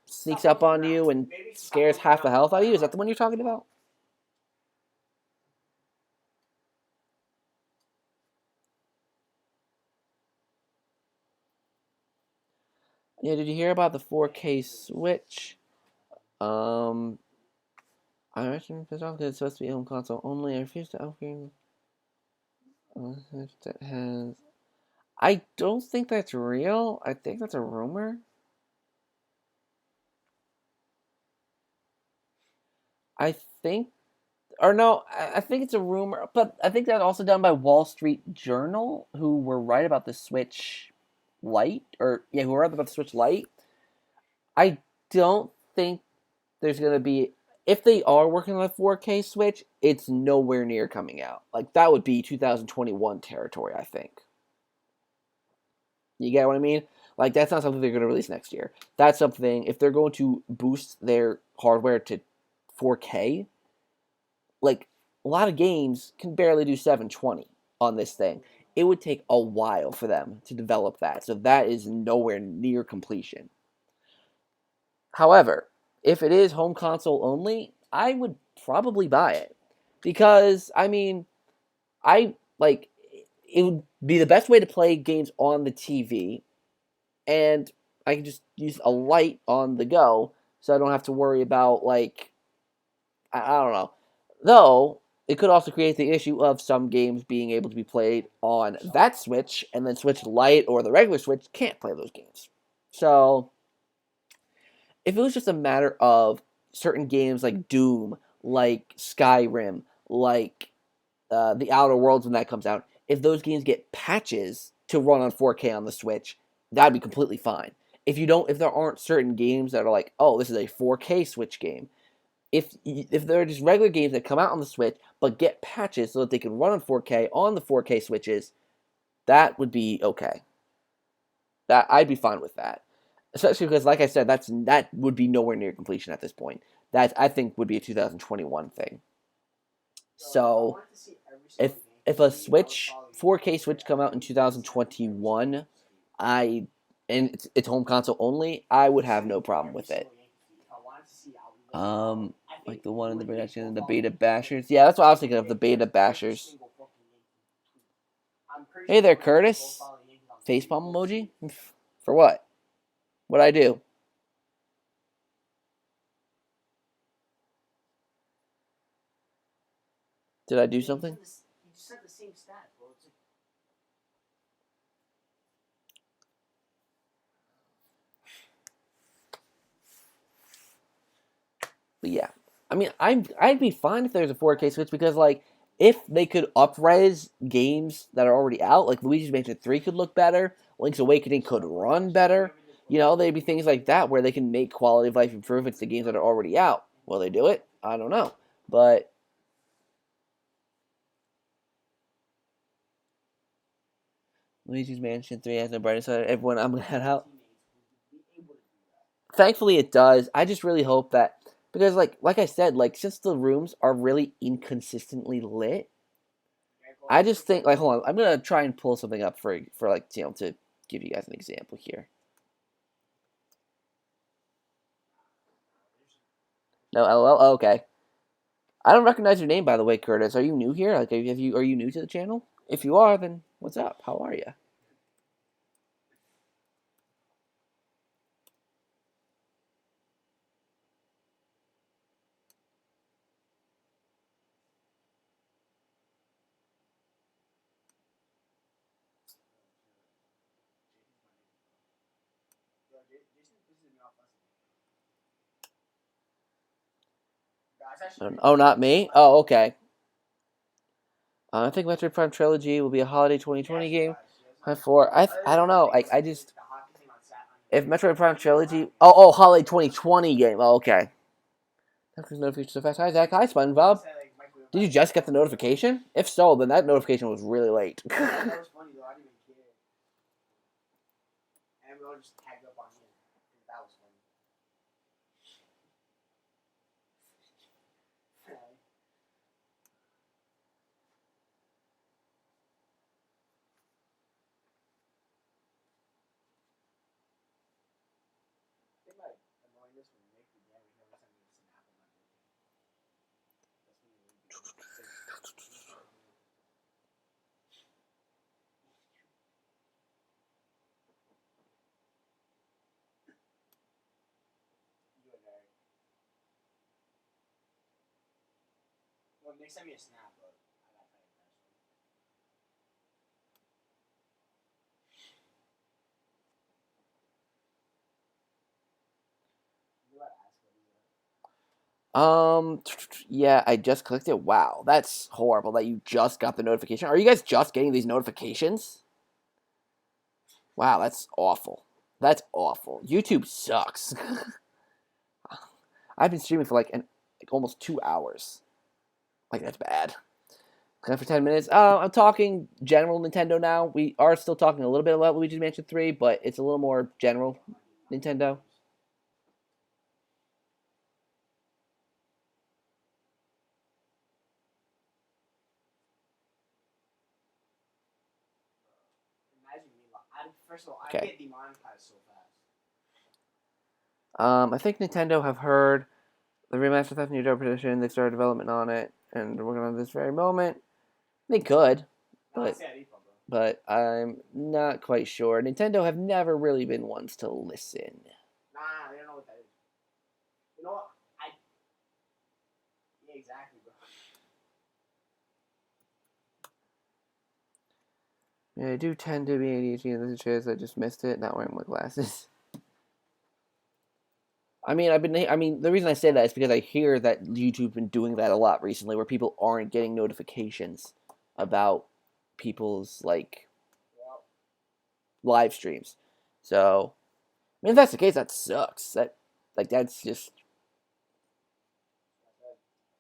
sneaks up on you and scares half the health out of you? Is that the one you're talking about? Yeah. Did you hear about the 4K Switch? I mentioned it's supposed to be home console only. I refuse to upgrade. That has. I don't think that's real. I think that's a rumor. I think, or no, I think it's a rumor, but I think that's also done by Wall Street Journal, who were right about the Switch Lite, or yeah, who were right about the Switch Lite. I don't think there's gonna be. If they are working on a 4K Switch, it's nowhere near coming out. Like that would be 2021 territory, I think. You get what I mean? Like that's not something they're going to release next year. That's something if they're going to boost their hardware to 4K, like a lot of games can barely do 720 on this thing. It would take a while for them to develop that. So that is nowhere near completion. However, if it is home console only, I would probably buy it. Because I mean, I like it would be the best way to play games on the TV, and I can just use a light on the go, so I don't have to worry about like I don't know. Though it could also create the issue of some games being able to be played on that Switch, and then Switch Lite or the regular Switch can't play those games. So, if it was just a matter of certain games like Doom, like Skyrim, like the Outer Worlds when that comes out, if those games get patches to run on 4K on the Switch, that'd be completely fine. If there aren't certain games that are like, oh, this is a 4K Switch game, if there are just regular games that come out on the Switch but get patches so that they can run on 4K on the 4K Switches, that would be okay. That I'd be fine with that, especially because, like I said, that would be nowhere near completion at this point. That I think would be a 2021 thing. So if a Switch 4K Switch come out in 2021, it's home console only, I would have no problem with it. Like the one in the production, the beta bashers. Yeah, that's what I was thinking of, the beta bashers. Hey there, Curtis. Facepalm emoji? For what? What'd I do? Did I do something? You said the same stat, bro. But yeah, I mean, I'd be fine if there's a 4K Switch because like if they could upres games that are already out, like Luigi's Mansion 3 could look better, Link's Awakening could run better. You know, there'd be things like that where they can make quality of life improvements to games that are already out. Will they do it? I don't know, but Luigi's Mansion 3 has no brightness on it. Everyone, I'm gonna head out. Thankfully, it does. I just really hope that because, like I said, like since the rooms are really inconsistently lit, I just think like hold on, I'm gonna try and pull something up for like to give you guys an example here. No, LOL. Oh, okay. I don't recognize your name by the way, Curtis. Are you new here? Like, are you new to the channel? If you are, then what's up? How are you? Oh, not me. Oh, okay. I think Metroid Prime Trilogy will be a holiday 2020 game. I don't know. Like I just if Metroid Prime Trilogy. Oh, holiday 2020 game. Oh, okay. Notification so fast. Hi Zach. Hi SpongeBob. Did you just get the notification? If so, then that notification was really late. That was funny though. I didn't even care. And we all just tagged up on him. That was funny. They might annoy this when we make the game. We never send me a snap on my birthday. That's when you You and Eric. Well, they sent me a snap, but I got tired of that. You gotta ask what he's Yeah, I just clicked it. Wow, that's horrible that you just got the notification. Are you guys just getting these notifications? Wow, that's awful. That's awful. YouTube sucks. I've been streaming for like almost 2 hours. Like that's bad. For 10 minutes. I'm talking general Nintendo now. We are still talking a little bit about Luigi's Mansion 3, but it's a little more general Nintendo. Imagine me. First of all, I Okay. get demonetized so fast. I think Nintendo have heard the remastered Theft New Door edition. They started development on it, and they're working on this very moment. They could, but I'm not quite sure. Nintendo have never really been ones to listen. Nah, they don't know what that is. You know what? Yeah, exactly, bro. Yeah, I do tend to be ADHD, and this is I just missed it. Not wearing my glasses. I mean, the reason I say that is because I hear that YouTube's been doing that a lot recently, where people aren't getting notifications about people's like Yep. live streams. So, I mean, if that's the case, that sucks. That's just. That's it.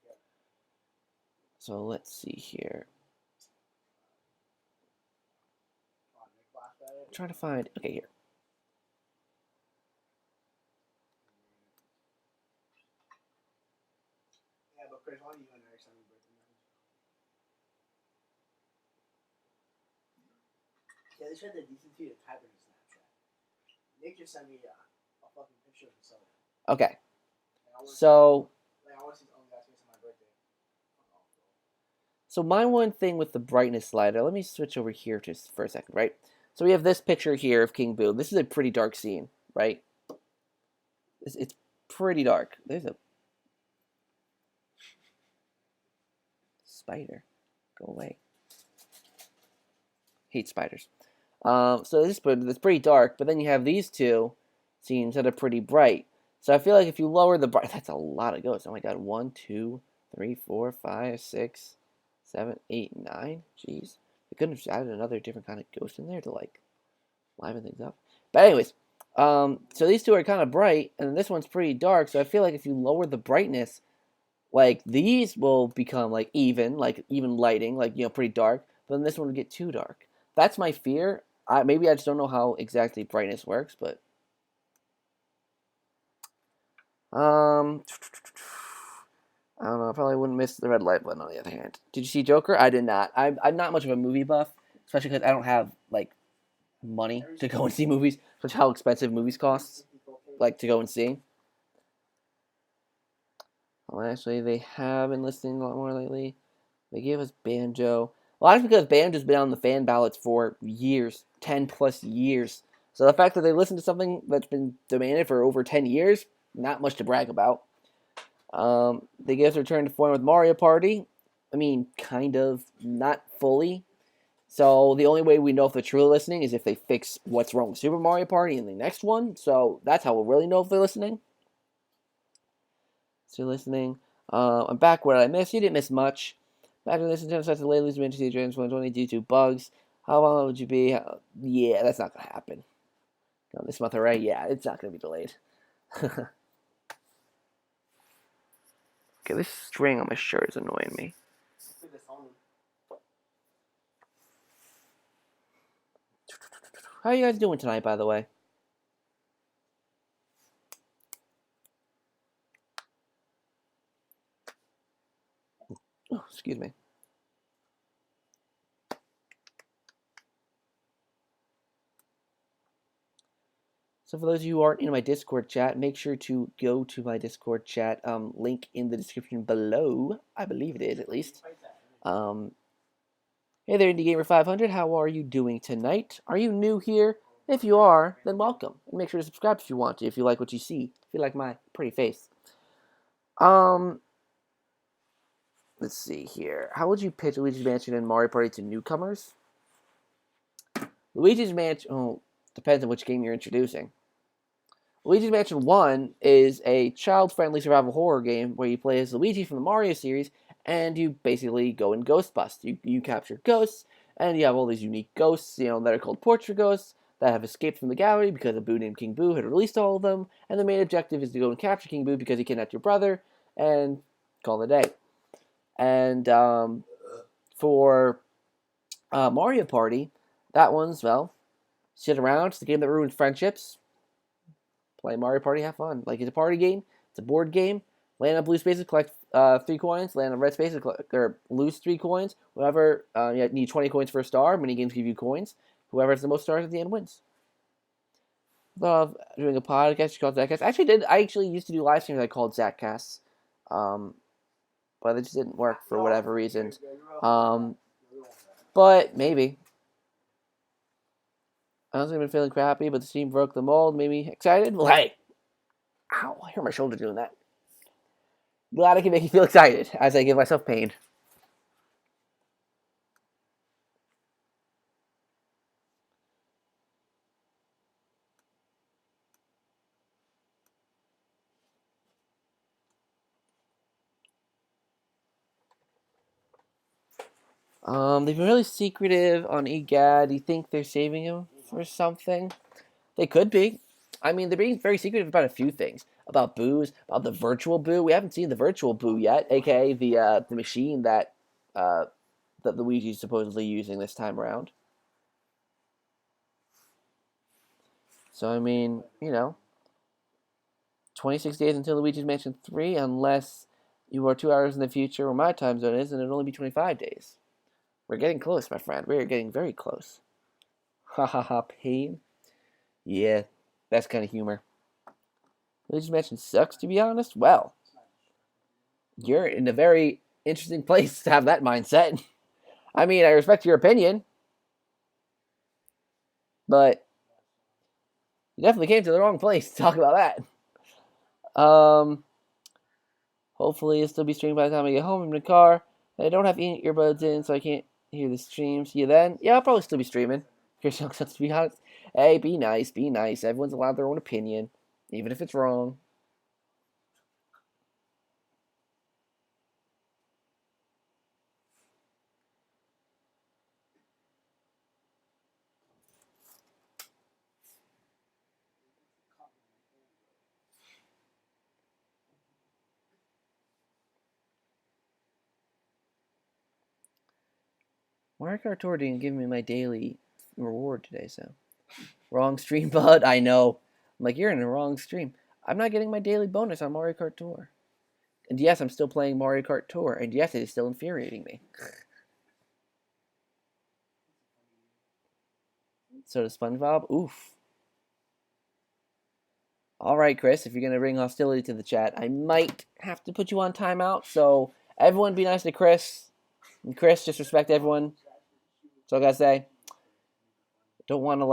Yeah. So let's see here. Come on, Nick laughed at it. I'm trying to find. Okay, here. Yeah, but Chris, why don't you and Eric send me birthday message? Yeah, they tried the decency to type in a Snapchat. Nick just sent me a fucking picture of himself. Okay, Like, I want to so see his own guy's face on my birthday. Fuck off, bro. so my one thing with the brightness slider. Let me switch over here just for a second, right? So we have this picture here of King Boo. This is a pretty dark scene, right? It's pretty dark. There's a spider. Go away. Hate spiders. So this it's pretty dark, but then you have these two scenes that are pretty bright. So I feel like if you lower the bright, that's a lot of ghosts. Oh my god, 1, 2, 3, 4, 5, 6, 7, 8, 9. Jeez, they couldn't have added another different kind of ghost in there to like liven things up. But anyways, so these two are kind of bright, and this one's pretty dark. So I feel like if you lower the brightness, like these will become like even lighting, like pretty dark. But then this one will get too dark. That's my fear. Maybe I just don't know how exactly brightness works, but I don't know. I probably wouldn't miss the red light button. On the other hand, did you see Joker? I did not. I'm not much of a movie buff, especially because I don't have like money to go and see movies, which how expensive movies costs, like to go and see. Well, actually, they have been listening a lot more lately. They gave us Banjo. Well, that's because Banjo's been on the fan ballots for years, 10 plus years. So the fact that they listened to something that's been demanded for over 10 years, not much to brag about. They gave us Return to Form with Mario Party. I mean, kind of, not fully. So the only way we know if they're truly listening is if they fix what's wrong with Super Mario Party in the next one. So that's how we'll really know if they're listening. So listening. I'm back. What did I miss? You didn't miss much. Back to listen to the lately been to see James 120 due to bugs. How long would you be? Yeah, that's not gonna happen. No, this month, alright? Yeah, it's not gonna be delayed. Okay, this string on my shirt is annoying me. Look at this song. How are you guys doing tonight, by the way? Oh, excuse me. So for those of you who aren't in my Discord chat, make sure to go to my Discord chat. Link in the description below. I believe it is, at least. Hey there, Indie Gamer 500. How are you doing tonight? Are you new here? If you are, then welcome. And make sure to subscribe if you want to, if you like what you see. If you like my pretty face. Let's see here. How would you pitch Luigi's Mansion and Mario Party to newcomers? Luigi's Mansion, depends on which game you're introducing. Luigi's Mansion 1 is a child-friendly survival horror game where you play as Luigi from the Mario series, and you basically go and ghost bust. You capture ghosts, and you have all these unique ghosts, that are called portrait ghosts, that have escaped from the gallery because a Boo named King Boo had released all of them, and the main objective is to go and capture King Boo because he kidnapped your brother, and call it a day. And for Mario Party, that one's, sit around. It's the game that ruins friendships. Play Mario Party, have fun. Like, it's a party game. It's a board game. Land on blue spaces, collect 3 coins. Land on red spaces, or lose 3 coins. Whoever, you need 20 coins for a star. Mini games give you coins. Whoever has the most stars at the end wins. Love doing a podcast called ZakCast. I actually used to do live streams I called ZakCasts. But it just didn't work for whatever reason. But maybe. Honestly, I've been feeling crappy, but the steam broke the mold, made me excited. Well, hey! Ow, I hear my shoulder doing that. Glad I can make you feel excited as I give myself pain. They've been really secretive on EGAD. Do you think they're saving him for something? They could be. I mean, they're being very secretive about a few things. About booze, about the virtual boo. We haven't seen the virtual boo yet, aka the machine that that Luigi's supposedly using this time around. So I mean, 26 days until Luigi's Mansion 3, unless you are 2 hours in the future where my time zone is, and it'll only be 25 days. We're getting close, my friend. We're getting very close. Ha ha ha, pain. Yeah, that's kind of humor. Luigi's Mansion sucks, to be honest. Well, you're in a very interesting place to have that mindset. I mean, I respect your opinion, but you definitely came to the wrong place to talk about that. Hopefully it'll still be streamed by the time I get home in the car. I don't have any earbuds in, so I can't hear the stream. See you then. Yeah, I'll probably still be streaming. Here's to be honest. Hey, be nice, be nice. Everyone's allowed their own opinion, even if it's wrong. Mario Kart Tour didn't give me my daily reward today, so wrong stream, bud. I know. I'm like, you're in the wrong stream. I'm not getting my daily bonus on Mario Kart Tour. And yes, I'm still playing Mario Kart Tour, and yes, it is still infuriating me. So does SpongeBob. Oof. All right, Chris, if you're going to bring hostility to the chat, I might have to put you on timeout. So everyone be nice to Chris. And Chris, just respect everyone. So I got to say, don't want to,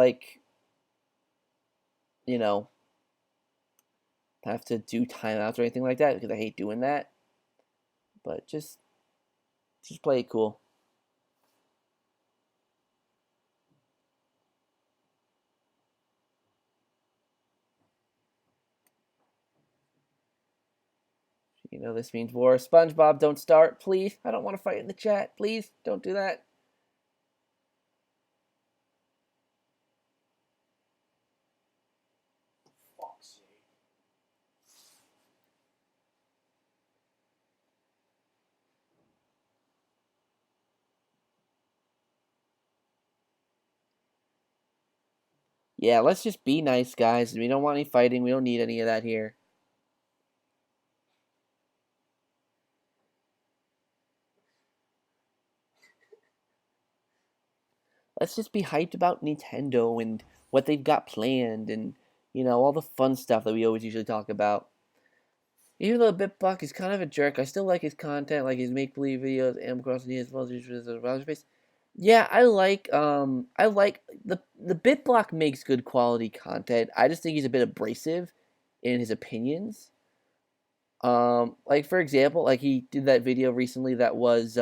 have to do timeouts or anything like that because I hate doing that. But just play it cool. This means war. SpongeBob, don't start, please. I don't want to fight in the chat. Please, don't do that. Yeah, let's just be nice, guys. We don't want any fighting. We don't need any of that here. Let's just be hyped about Nintendo and what they've got planned and, all the fun stuff that we always usually talk about. Even though BitBlock is kind of a jerk, I still like his content, like his make-believe videos, Animal Crossing, as well as browser space. Yeah, I like the BitBlock makes good quality content. I just think he's a bit abrasive in his opinions. Like for example, like he did that video recently that was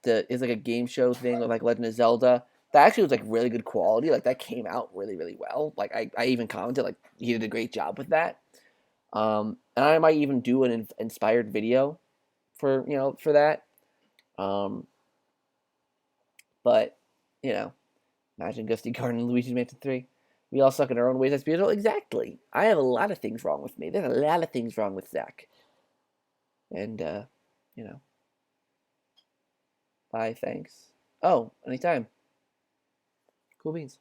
it's like a game show thing with like Legend of Zelda. That actually was like really good quality. Like that came out really, really well. Like I even commented like he did a great job with that. And I might even do an inspired video for that. But imagine Gusty Garden and Luigi's Mansion 3. We all suck in our own ways. That's beautiful. Exactly. I have a lot of things wrong with me. There's a lot of things wrong with Zach. And bye. Thanks. Oh, anytime. Cool beans.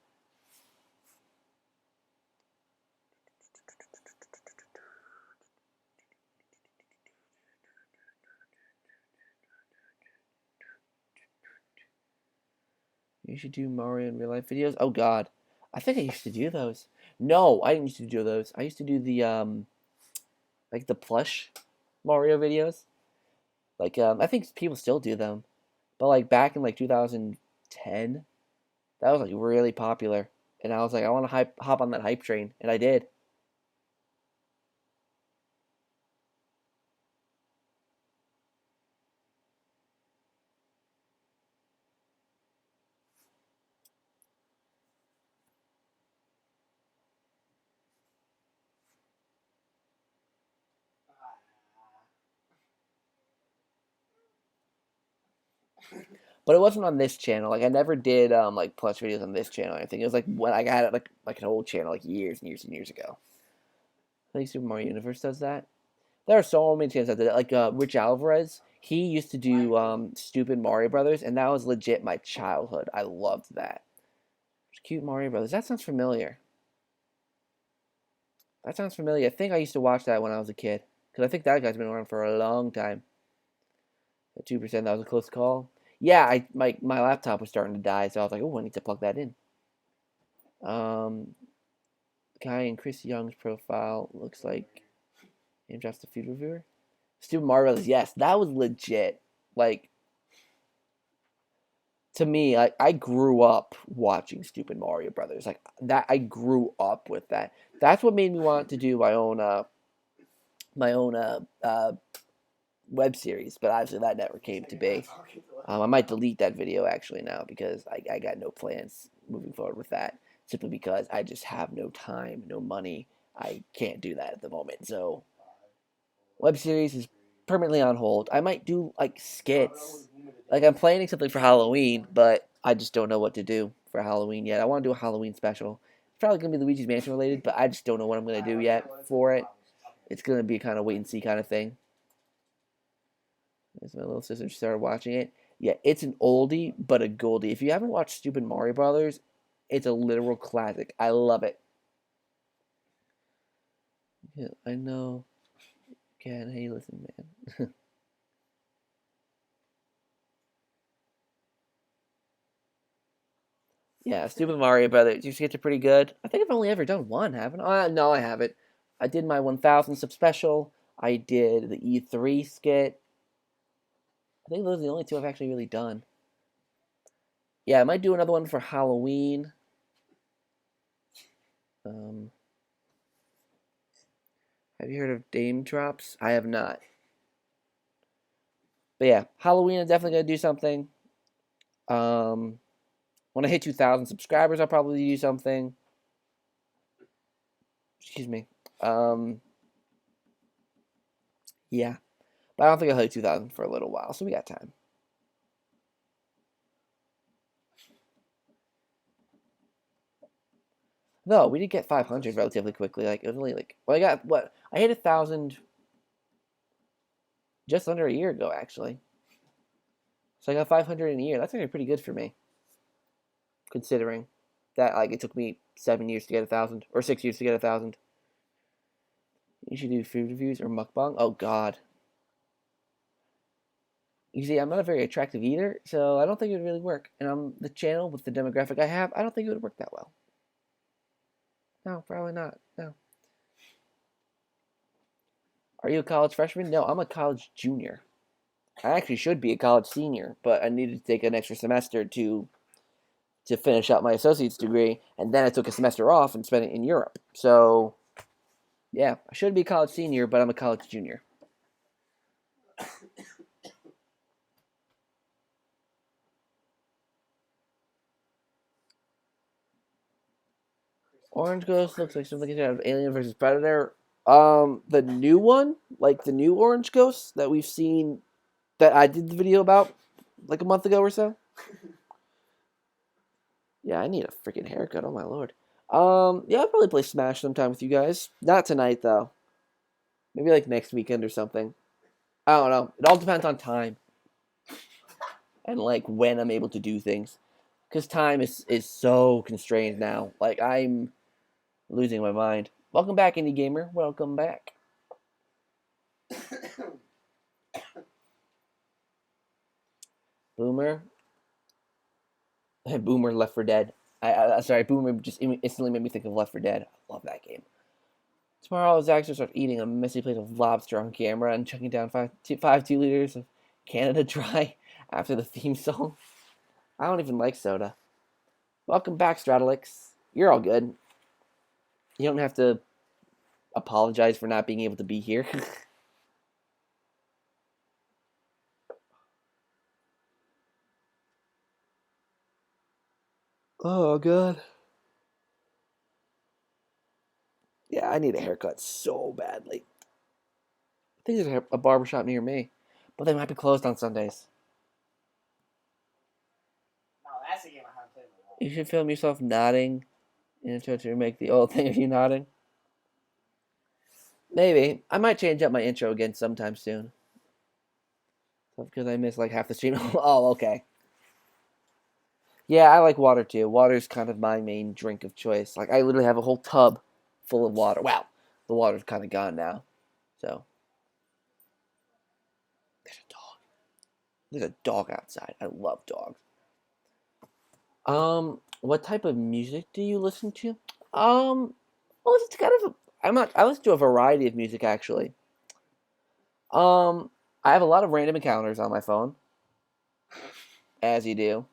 You should do Mario in real life videos. Oh God, I think I used to do those. No, I didn't used to do those. I used to do the like the plush Mario videos. Like I think people still do them, but like back in like 2010, that was like really popular, and I was like, I want to hop on that hype train, and I did. But it wasn't on this channel. Like I never did like plush videos on this channel or anything. It was like when I got it like an old channel like years and years and years ago. I think Super Mario Universe does that. There are so many channels that did it. Like Rich Alvarez, he used to do stupid Mario Brothers, and that was legit my childhood. I loved that. Cute Mario Brothers. That sounds familiar. That sounds familiar. I think I used to watch that when I was a kid. Because I think that guy's been around for a long time. At 2%, that was a close call. Yeah, my laptop was starting to die, so I was like, oh, I need to plug that in. Guy in Chris Young's profile looks like him just a food reviewer. Stupid Mario Brothers, yes, that was legit. Like, to me, I grew up watching Stupid Mario Brothers. Like that, I grew up with that. That's what made me want to do my own web series. But obviously, that never came to be. I might delete that video actually now because I got no plans moving forward with that. Simply because I just have no time, no money. I can't do that at the moment. So, web series is permanently on hold. I might do like skits. Like I'm planning something for Halloween, but I just don't know what to do for Halloween yet. I want to do a Halloween special. It's probably gonna be Luigi's Mansion related, but I just don't know what I'm gonna do yet for it. It's gonna be kind of wait and see kind of thing. As my little sister started watching it. Yeah, it's an oldie but a goldie. If you haven't watched Stupid Mario Brothers, it's a literal classic. I love it. Yeah, I know. Ken, hey, listen, man. Yeah, Stupid Mario Brothers. Your skits are pretty good. I think I've only ever done one, haven't I? No, I haven't. I did my 1000 sub special. I did the E3 skit. I think those are the only two I've actually really done. Yeah, I might do another one for Halloween. Um, have you heard of Dame Drops? I have not. But yeah, Halloween, I'm definitely going to do something. When I hit 2,000 subscribers, I'll probably do something. Excuse me. Yeah. But I don't think I'll hit 2,000 for a little while, so we got time. No, we did get 500 relatively quickly. Like, it was only like, well, I got, what? I hit 1,000 just under a year ago, actually. So I got 500 in a year. That's actually pretty good for me, considering that, like, it took me 7 years to get 1,000, or 6 years to get 1,000. You should do food reviews or mukbang. Oh, God. You see, I'm not a very attractive eater, so I don't think it would really work. And on the channel with the demographic I have, I don't think it would work that well. No, probably not. No. Are you a college freshman? No, I'm a college junior. I actually should be a college senior, but I needed to take an extra semester to finish out my associate's degree, and then I took a semester off and spent it in Europe. So, yeah, I should be a college senior, but I'm a college junior. Orange Ghost looks like something out of Alien versus Predator. The new one, like the new Orange Ghost that we've seen, that I did the video about like a month ago or so. Yeah, I need a freaking haircut. Oh my lord. Yeah, I'll probably play Smash sometime with you guys. Not tonight though. Maybe like next weekend or something. I don't know. It all depends on time and like when I'm able to do things. Because time is so constrained now. Like I'm losing my mind. Welcome back, Indie Gamer. Welcome back. Boomer. Boomer Left 4 Dead. Sorry, Boomer just instantly made me think of Left 4 Dead. I love that game. Tomorrow, Zach starts eating a messy plate of lobster on camera and chugging down 2 liters of Canada Dry after the theme song. I don't even like soda. Welcome back, Stradalix. You're all good. You don't have to apologize for not being able to be here. Oh, God. Yeah, I need a haircut so badly. I think there's a barbershop near me, but they might be closed on Sundays. You should film yourself nodding in order to make the old thing of you nodding. Maybe. I might change up my intro again sometime soon. Because I missed like half the stream. Oh, okay. Yeah, I like water too. Water's kind of my main drink of choice. Like, I literally have a whole tub full of water. Wow, the water's kind of gone now. So, there's a dog. There's a dog outside. I love dogs. What type of music do you listen to? Well, it's kind of. I listen to a variety of music actually. I have a lot of random encounters on my phone, as you do.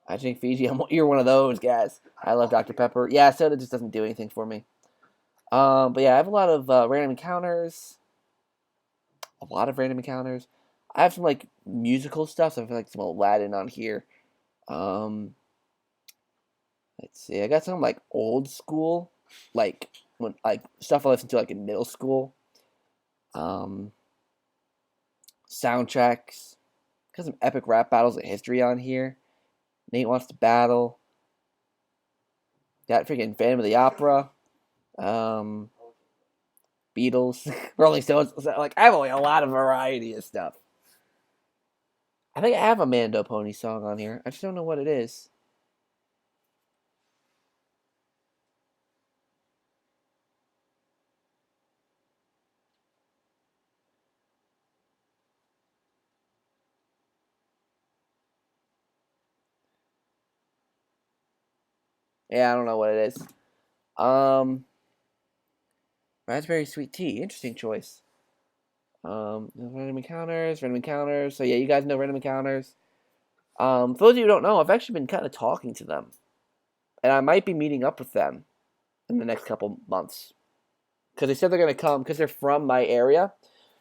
I drink Fiji. You're one of those guys. I love Dr. Pepper. Yeah, soda just doesn't do anything for me. But yeah, I have a lot of random encounters. A lot of random encounters. I have some like musical stuff. So I feel like some Aladdin on here. Um, let's see. I got some like old school, like when like stuff I listened to like in middle school. Um, Soundtracks. Got some epic rap battles of history on here. Nate Wants to Battle. Got freaking Phantom of the Opera. Um, Beatles, Rolling Stones. Like, I have a lot of variety of stuff. I think I have a Mando Pony song on here. I just don't know what it is. Yeah, I don't know what it is. Raspberry Sweet Tea. Interesting choice. Random encounters, random encounters. So yeah, you guys know random encounters. For those of you who don't know, I've actually been kind of talking to them, and I might be meeting up with them in the next couple months because they said they're gonna come because they're from my area,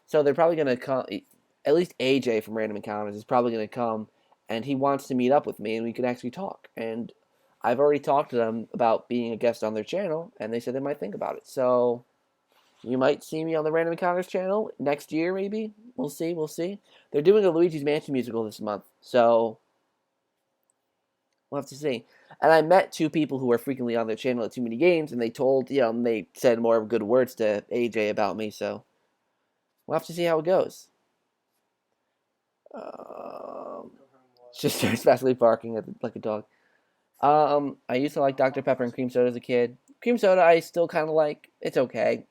so they're probably gonna come. At least AJ from Random Encounters is probably gonna come, and he wants to meet up with me, and we can actually talk. And I've already talked to them about being a guest on their channel, and they said they might think about it. So you might see me on the Random Encounters channel next year, maybe. We'll see. We'll see. They're doing a Luigi's Mansion musical this month, so we'll have to see. And I met two people who are frequently on their channel at Too Many Games, and they told, they said more good words to AJ about me, so we'll have to see how it goes. Just starts fastly barking like a dog. I used to like Dr. Pepper and cream soda as a kid. Cream soda I still kind of like. It's okay.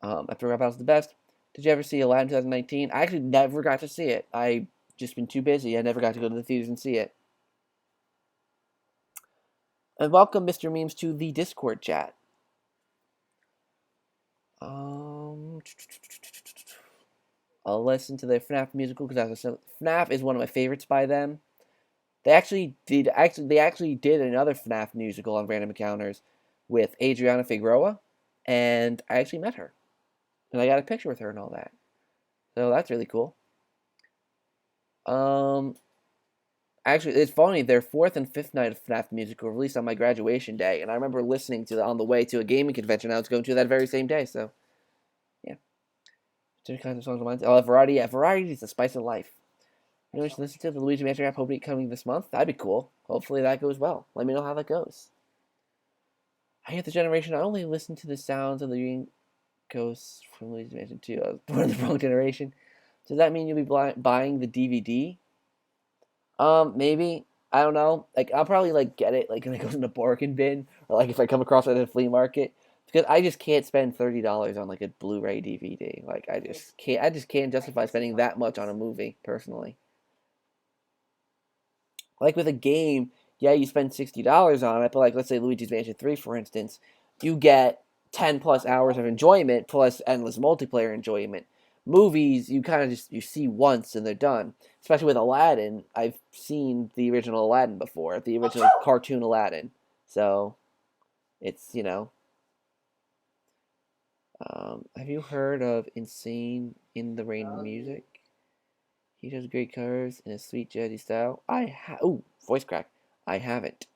After Rap House the best. Did you ever see Aladdin 2019? I actually never got to see it. I just been too busy. I never got to go to the theaters and see it. And welcome, Mr. Memes, to the Discord chat. I'll listen to their FNAF musical because FNAF is one of my favorites by them. They actually did another FNAF musical on Random Encounters with Adriana Figueroa, and I actually met her, and I got a picture with her and all that. So that's really cool. Actually, it's funny. Their fourth and fifth night of FNAF musical released on my graduation day, and I remember listening to it on the way to a gaming convention I was going to that very same day. So, yeah, different kinds of songs of mine. Oh, variety. Yeah, variety is the spice of life. You know, we should listen to the Luigi Mansion rap hopefully coming this month. That'd be cool. Hopefully that goes well. Let me know how that goes. I hate the generation. I only listen to the sounds of the green ghosts from Luigi Mansion 2. I was born in the wrong generation. Does that mean you'll be buying the DVD? Maybe. I don't know. Like, I'll probably like get it like when it goes in the bargain bin, or like if I come across it at a flea market, because I just can't spend $30 on like a Blu-ray DVD. Like, I just can't. I just can't justify spending that much on a movie personally. Like with a game, yeah, you spend $60 on it, but like let's say Luigi's Mansion 3, for instance, you get 10 plus hours of enjoyment plus endless multiplayer enjoyment. Movies, you kind of just you see once and they're done. Especially with Aladdin, I've seen the original Aladdin before, the original cartoon Aladdin. So it's have you heard of Insane in the Rain music? He does great covers in a sweet jazzy style. Voice crack. I haven't.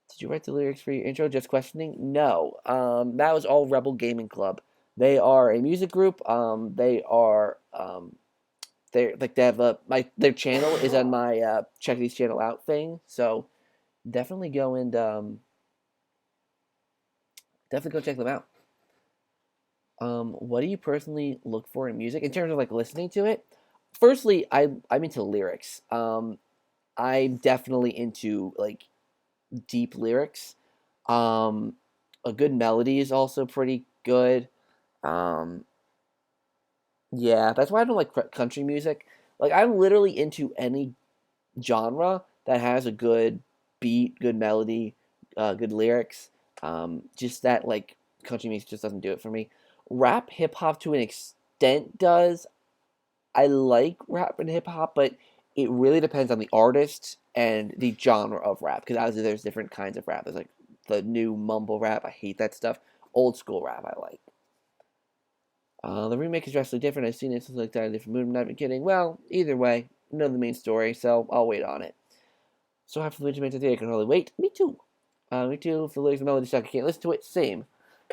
Did you write the lyrics for your intro? Just questioning? No. That was all Rebel Gaming Club. They are a music group. They are they have their channel is on my check these channel out thing. So definitely go and definitely go check them out. What do you personally look for in music in terms of like listening to it? Firstly, I'm into lyrics. I'm definitely into like deep lyrics. Um, a good melody is also pretty good. Um, yeah, that's why I don't like country music. Like I'm literally into any genre that has a good beat, good melody, good lyrics. Just that like country music just doesn't do it for me. Rap, hip hop to an extent does. I like rap and hip hop, but it really depends on the artist and the genre of rap. Because obviously there's different kinds of rap. There's like the new mumble rap. I hate that stuff. Old school rap I like. The remake is drastically different. I've seen it since like that in a different mood. I'm not even kidding. Well, either way, know the main story, so I'll wait on it. So happy for Luigi Man today. I can hardly wait. Me too. Me too. If the lyrics and melody suck, I can't listen to it. Same.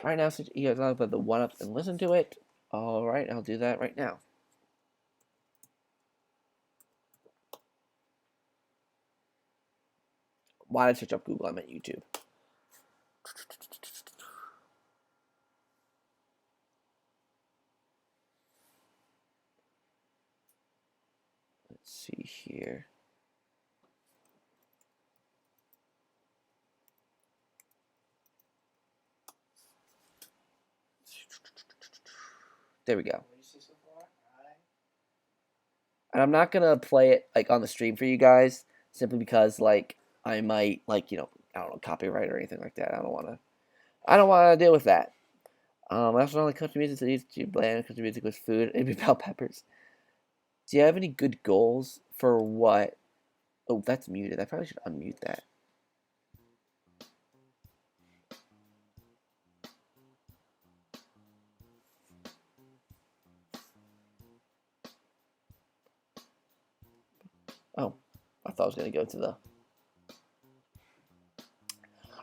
Right now, so you guys talk about the one up and listen to it. All right, I'll do that right now. Why did I search up Google? I meant YouTube. Let's see here. There we go. What do you see so far? Alright. And I'm not gonna play it like on the stream for you guys, simply because like I might like I don't know copyright or anything like that. I don't wanna deal with that. That's not like country music that used to bland. Country music was food. It'd be bell peppers. Do you have any good goals for what? Oh, that's muted. I probably should unmute that. Oh, I thought I was gonna go to the.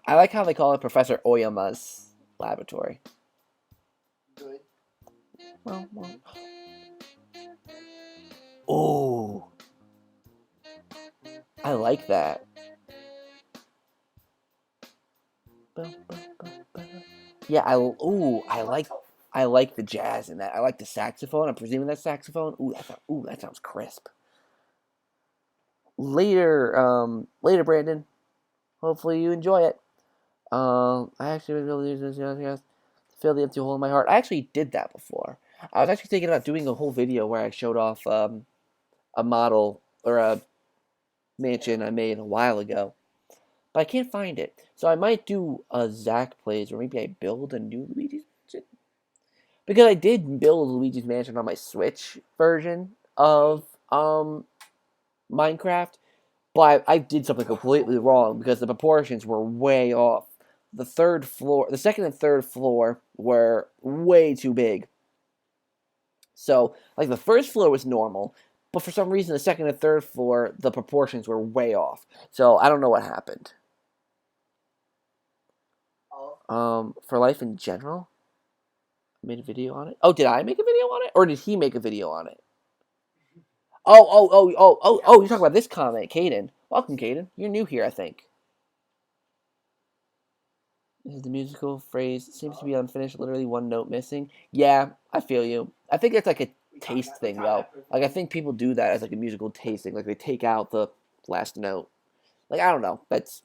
I like how they call it Professor Oyama's laboratory. Good. Well. Oh, I like that. Yeah, I like the jazz in that. I like the saxophone. I'm presuming that's saxophone. That sounds crisp. Later, Brandon. Hopefully you enjoy it. I actually really fill the empty hole in my heart. I actually did that before. I was actually thinking about doing a whole video where I showed off a model or a mansion I made a while ago, but I can't find it. So I might do a Zach plays, or maybe I build a new Luigi's Mansion. Because I did build Luigi's Mansion on my Switch version of Minecraft, but I did something completely wrong because the proportions were way off. The second and third floor were way too big. So, like the first floor was normal, but for some reason the second and third floor the proportions were way off. So I don't know what happened. For life in general, I made a video on it. Oh, did I make a video on it, or did he make a video on it? Oh! You're talking about this comment, Caden. Welcome, Caden. You're new here, I think. This is the musical phrase. Seems to be unfinished. Literally one note missing. Yeah, I feel you. I think it's like a taste thing, though. Like I think people do that as like a musical tasting. Like they take out the last note. Like I don't know. That's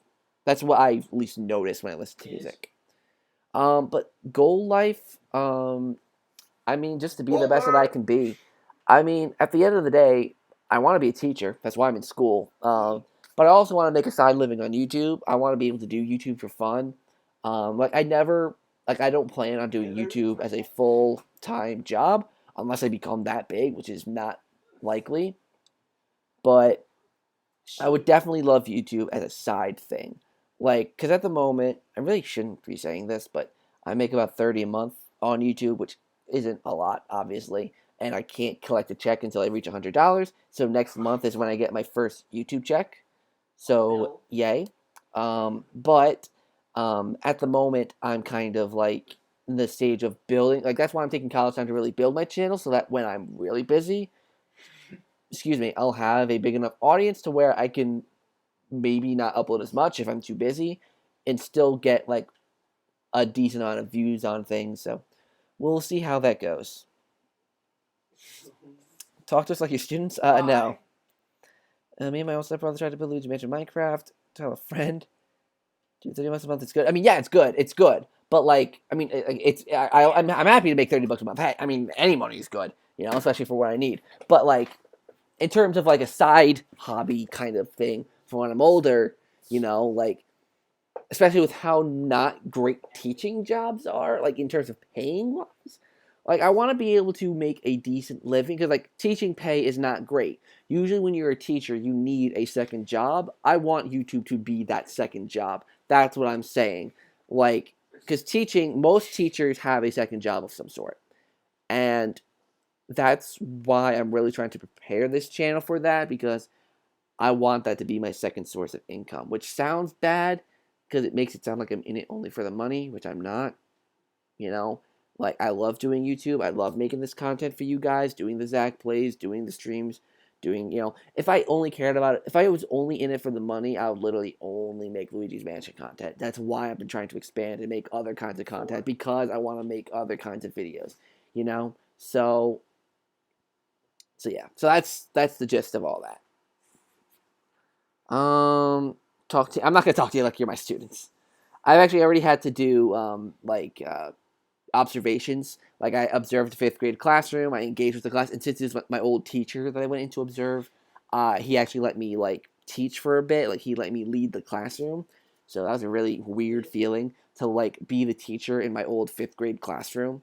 what I at least notice when I listen to music. But goal life. I mean, just to be the best that I can be. I mean, at the end of the day, I want to be a teacher. That's why I'm in school. But I also want to make a side living on YouTube. I want to be able to do YouTube for fun. I don't plan on doing YouTube as a full time job unless I become that big, which is not likely. But I would definitely love YouTube as a side thing. Like, because at the moment, I really shouldn't be saying this, but I make about 30 a month on YouTube, which isn't a lot, obviously. And I can't collect a check until I reach $100. So next month is when I get my first YouTube check. So, yay. But at the moment, I'm kind of like in the stage of building. Like, that's why I'm taking college time to really build my channel so that when I'm really busy, excuse me, I'll have a big enough audience to where I can maybe not upload as much if I'm too busy and still get like a decent amount of views on things. So we'll see how that goes. Talk to us like your students? No. Me and my old stepbrother tried to build Luigi Mansion Minecraft. Tell a friend. Dude, $30 a month. It's good. I mean, yeah, it's good. It's good. But like, I mean, I'm happy to make $30 a month. Hey, I mean, any money is good, you know, especially for what I need. But like, in terms of like a side hobby kind of thing for when I'm older, you know, like, especially with how not great teaching jobs are, like in terms of paying wise. Like I want to be able to make a decent living because like teaching pay is not great. Usually when you're a teacher, you need a second job. I want YouTube to be that second job. That's what I'm saying. Like because teaching, most teachers have a second job of some sort. And that's why I'm really trying to prepare this channel for that because I want that to be my second source of income, which sounds bad because it makes it sound like I'm in it only for the money, which I'm not. You know, like I love doing YouTube. I love making this content for you guys, doing the Zach plays, doing the streams, doing, you know, if I only cared about it, if I was only in it for the money, I would literally only make Luigi's Mansion content. That's why I've been trying to expand and make other kinds of content because I want to make other kinds of videos, you know? So yeah. So that's the gist of all that. I'm not gonna talk to you like you're my students. I've actually already had to do observations. Like I observed the fifth grade classroom. I engaged with the class, and since it's my old teacher that I went in to observe, he actually let me like teach for a bit. Like he let me lead the classroom. So that was a really weird feeling to like be the teacher in my old fifth grade classroom.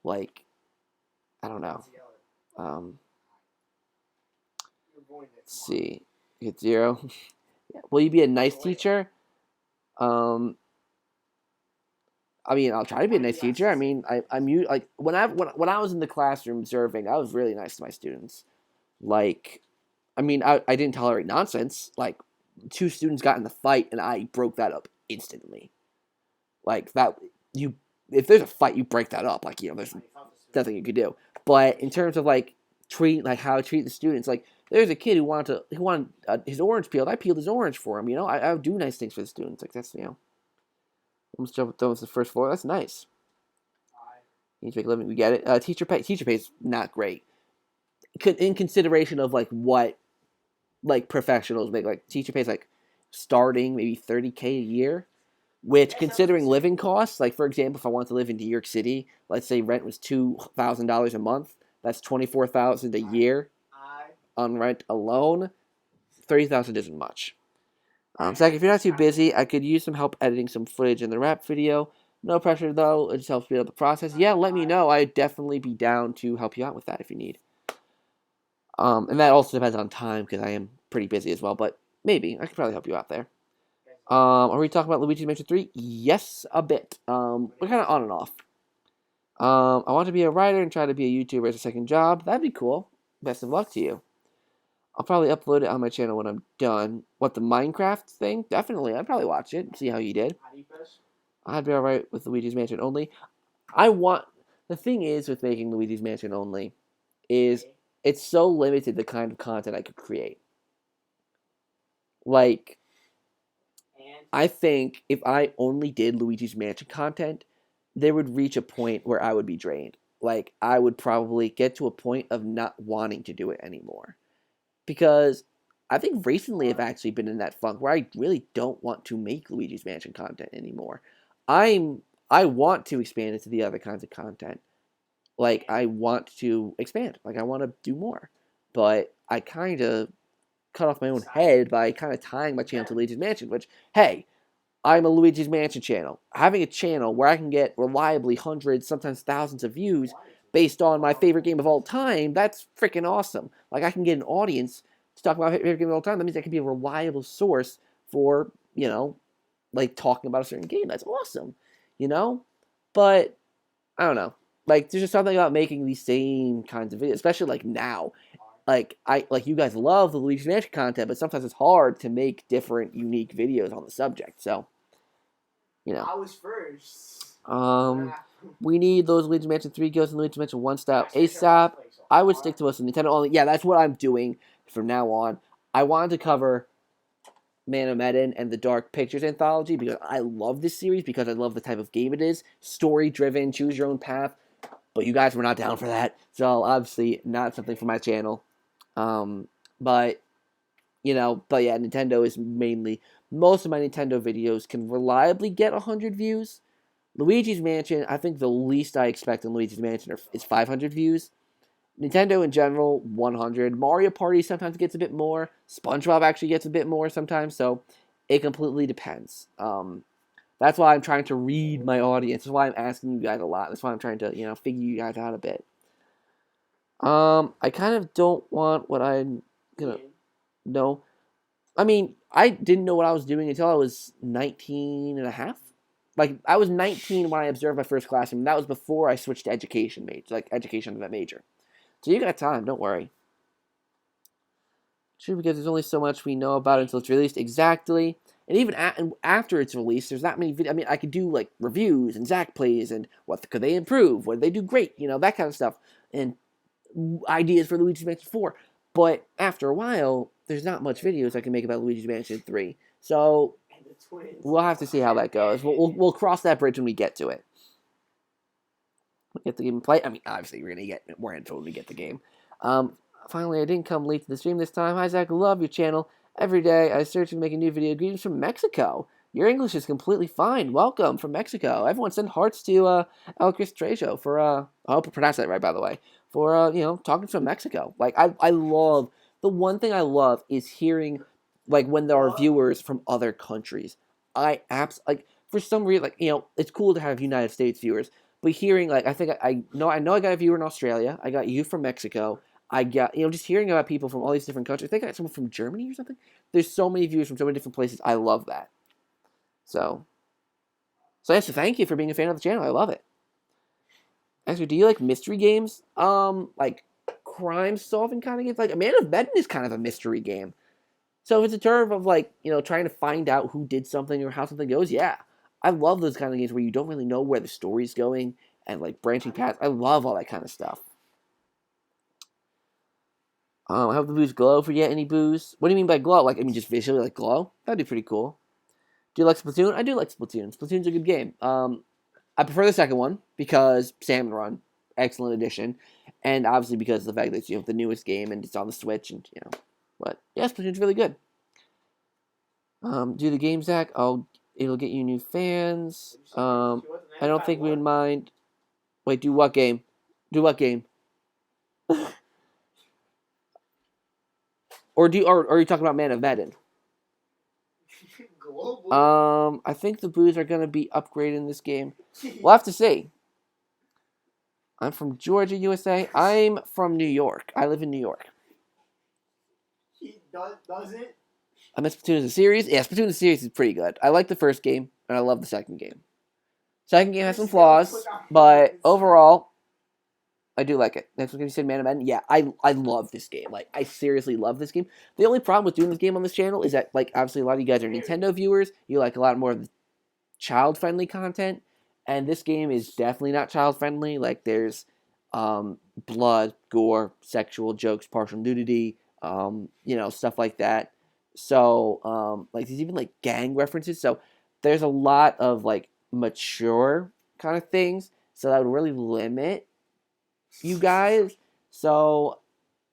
Like I don't know. Let's see. Hit 0. Will you be a nice teacher? I mean, I'll try to be a nice teacher. I mean, I'm like when I was in the classroom observing, I was really nice to my students. Like, I mean, I didn't tolerate nonsense. Like, 2 students got in the fight, and I broke that up instantly. Like that, if there's a fight, you break that up. Like, you know, there's nothing you could do. But in terms of like how I treat the students, like there's a kid who wanted his orange peeled. I peeled his orange for him. You know, I would do nice things for the students. Like that's, you know. Almost jump with the first floor. That's nice. You need to make a living. We get it. Teacher pay is not great. In consideration of like what like professionals make, like teacher pay is like starting maybe $30K a year. Which, considering living costs, like for example, if I want to live in New York City, let's say rent was $2,000 a month. That's $24,000 a year on rent alone. $30,000 isn't much. Zach, if you're not too busy, I could use some help editing some footage in the rap video. No pressure though, it just helps speed up the process. Yeah, let me know. I'd definitely be down to help you out with that if you need. And that also depends on time because I am pretty busy as well, but maybe I could probably help you out there. Are we talking about Luigi's Mansion 3? Yes, a bit. We're kind of on and off. I want to be a writer and try to be a YouTuber as a second job. That'd be cool. Best of luck to you. I'll probably upload it on my channel when I'm done. What, the Minecraft thing? Definitely. I'd probably watch it, see how you did. I'd be alright with Luigi's Mansion only. The thing is with making Luigi's Mansion only is it's so limited the kind of content I could create. Like, I think if I only did Luigi's Mansion content, there would reach a point where I would be drained. Like, I would probably get to a point of not wanting to do it anymore. Because I think recently I've actually been in that funk where I really don't want to make Luigi's Mansion content anymore. I want to expand into the other kinds of content. Like, I want to expand. Like, I want to do more. But I kind of cut off my own head by kind of tying my channel to Luigi's Mansion, which, hey, I'm a Luigi's Mansion channel. Having a channel where I can get reliably hundreds, sometimes thousands of views based on my favorite game of all time, that's freaking awesome. Like, I can get an audience to talk about my favorite game of all time. That means I can be a reliable source for, you know, like, talking about a certain game. That's awesome, you know? But, I don't know. Like, there's just something about making these same kinds of videos, especially, like, now. Like, you guys love the Luigi's Mansion content, but sometimes it's hard to make different, unique videos on the subject, so, you know. I was first. We need those Luigi Mansion 3 Ghosts and Luigi Mansion 1 style ASAP. I would stick to us in Nintendo only. Yeah, that's what I'm doing from now on. I wanted to cover Man of Medan and the Dark Pictures anthology because I love this series because I love the type of game it is. Story driven, choose your own path. But you guys were not down for that. So obviously not something for my channel. But but yeah, Nintendo is mainly, most of my Nintendo videos can reliably get 100 views. Luigi's Mansion, I think the least I expect in Luigi's Mansion is 500 views. Nintendo in general, 100. Mario Party sometimes gets a bit more. SpongeBob actually gets a bit more sometimes, so it completely depends. That's why I'm trying to read my audience. That's why I'm asking you guys a lot. That's why I'm trying to, figure you guys out a bit. I kind of don't want what I'm gonna know. I mean, I didn't know what I was doing until I was 19 and a half. Like, I was 19 when I observed my first classroom. And that was before I switched to education major. So you got time, don't worry. True, because there's only so much we know about it until it's released. Exactly. And even after it's released, there's not many videos. I mean, I could do, like, reviews and Zach plays and what could they improve? What did they do great? That kind of stuff. And ideas for Luigi's Mansion 4. But after a while, there's not much videos I can make about Luigi's Mansion 3. So we'll have to see how that goes. We'll cross that bridge when we get to it. We'll get the game and play. I mean, obviously, we're going to get more info when we get the game. Finally, I didn't come late to the stream this time. Hi, Zach. Love your channel. Every day, I search and make a new video. Greetings from Mexico. Your English is completely fine. Welcome from Mexico. Everyone send hearts to El Cristrejo for, I hope I pronounced that right, by the way, for, talking from Mexico. Like, I love, the one thing I love is hearing, like, when there are viewers from other countries. For some reason, like, it's cool to have United States viewers, but hearing, like, I know I got a viewer in Australia. I got you from Mexico. I got, just hearing about people from all these different countries. I think I got someone from Germany or something. There's so many viewers from so many different places. I love that. So yes, thank you for being a fan of the channel. I love it. Actually, do you like mystery games? Like crime solving kind of games? Like, Man of Medan is kind of a mystery game. So if it's a term of, like, trying to find out who did something or how something goes, yeah. I love those kind of games where you don't really know where the story's going and, like, branching paths. I love all that kind of stuff. I hope the booze glow for yet any booze. What do you mean by glow? Like, I mean, just visually, like, glow? That'd be pretty cool. Do you like Splatoon? I do like Splatoon. Splatoon's a good game. I prefer the second one because Salmon Run, excellent addition, and obviously because of the fact that it's the newest game and it's on the Switch and But yeah, Splatoon's really good. Do the game, Zach. It'll get you new fans. I don't think we would mind. Wait, do what game? Do what game? Or are you talking about Man of Medan? I think the boos are gonna be upgraded in this game. We'll have to see. I'm from Georgia, USA. I'm from New York. I live in New York. He does it? I mean, Splatoon is a series. Yeah, Splatoon is a series is pretty good. I like the first game, and I love the second game. Second game has some flaws, but overall, I do like it. Next one, you said Man of Medan. Yeah, I love this game. Like, I seriously love this game. The only problem with doing this game on this channel is that, like, obviously a lot of you guys are Nintendo viewers. You like a lot more of the child-friendly content, and this game is definitely not child-friendly. Like, there's blood, gore, sexual jokes, partial nudity, stuff like that. So, like, there's even, like, gang references. So, there's a lot of, like, mature kind of things. So, that would really limit you guys. So,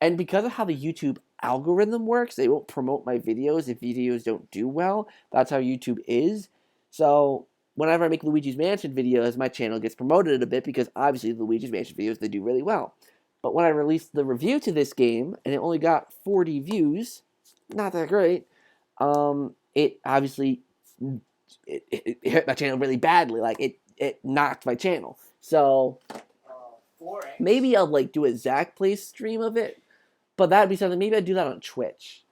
and because of how the YouTube algorithm works, they won't promote my videos if videos don't do well. That's how YouTube is. So, whenever I make Luigi's Mansion videos, my channel gets promoted a bit because obviously the Luigi's Mansion videos, they do really well. But when I released the review to this game, and it only got 40 views, not that great, it obviously, it hurt my channel really badly. Like, it knocked my channel. So, maybe I'll, like, do a Zach Plays stream of it, but that'd be something, maybe I'd do that on Twitch.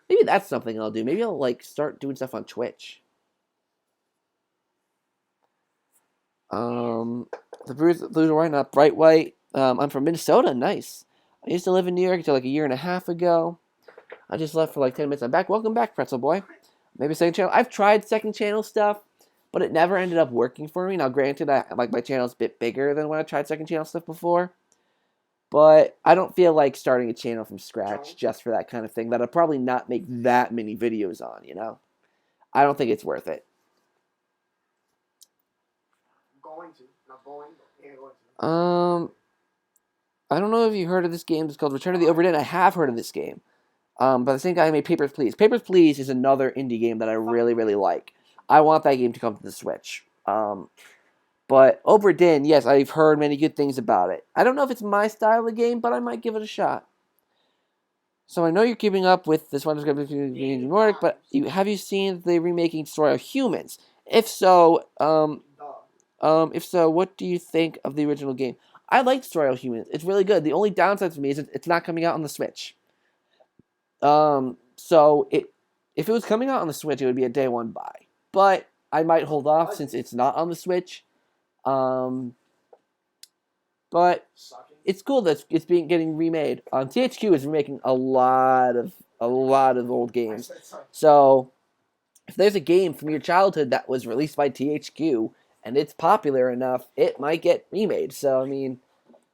Maybe that's something I'll do. Maybe I'll, like, start doing stuff on Twitch. The blues are white, not bright white. I'm from Minnesota. Nice. I used to live in New York until like a year and a half ago. I just left for like 10 minutes. I'm back. Welcome back, Pretzel Boy. Maybe second channel. I've tried second channel stuff, but it never ended up working for me. Now, granted, like my channel's a bit bigger than when I tried second channel stuff before, but I don't feel like starting a channel from scratch just for that kind of thing that I'll probably not make that many videos on, you know? I don't think it's worth it. Going to. Not going, but yeah, going to. I don't know if you heard of this game. It's called Return of the Overdin. I have heard of this game. By the same guy who made Papers, Please. Papers, Please is another indie game that I really, really like. I want that game to come to the Switch. But Obra Dinn, yes, I've heard many good things about it. I don't know if it's my style of game, but I might give it a shot. So I know you're keeping up with this one that's going to be in Nordic, but have you seen the remaking Story of Humans? If so, what do you think of the original game? I like Story of Humans. It's really good. The only downside for me is it's not coming out on the Switch. If it was coming out on the Switch, it would be a day one buy. But I might hold off since it's not on the Switch. But it's cool that it's getting remade. THQ is remaking a lot of old games. So if there's a game from your childhood that was released by THQ and it's popular enough, it might get remade. So I mean,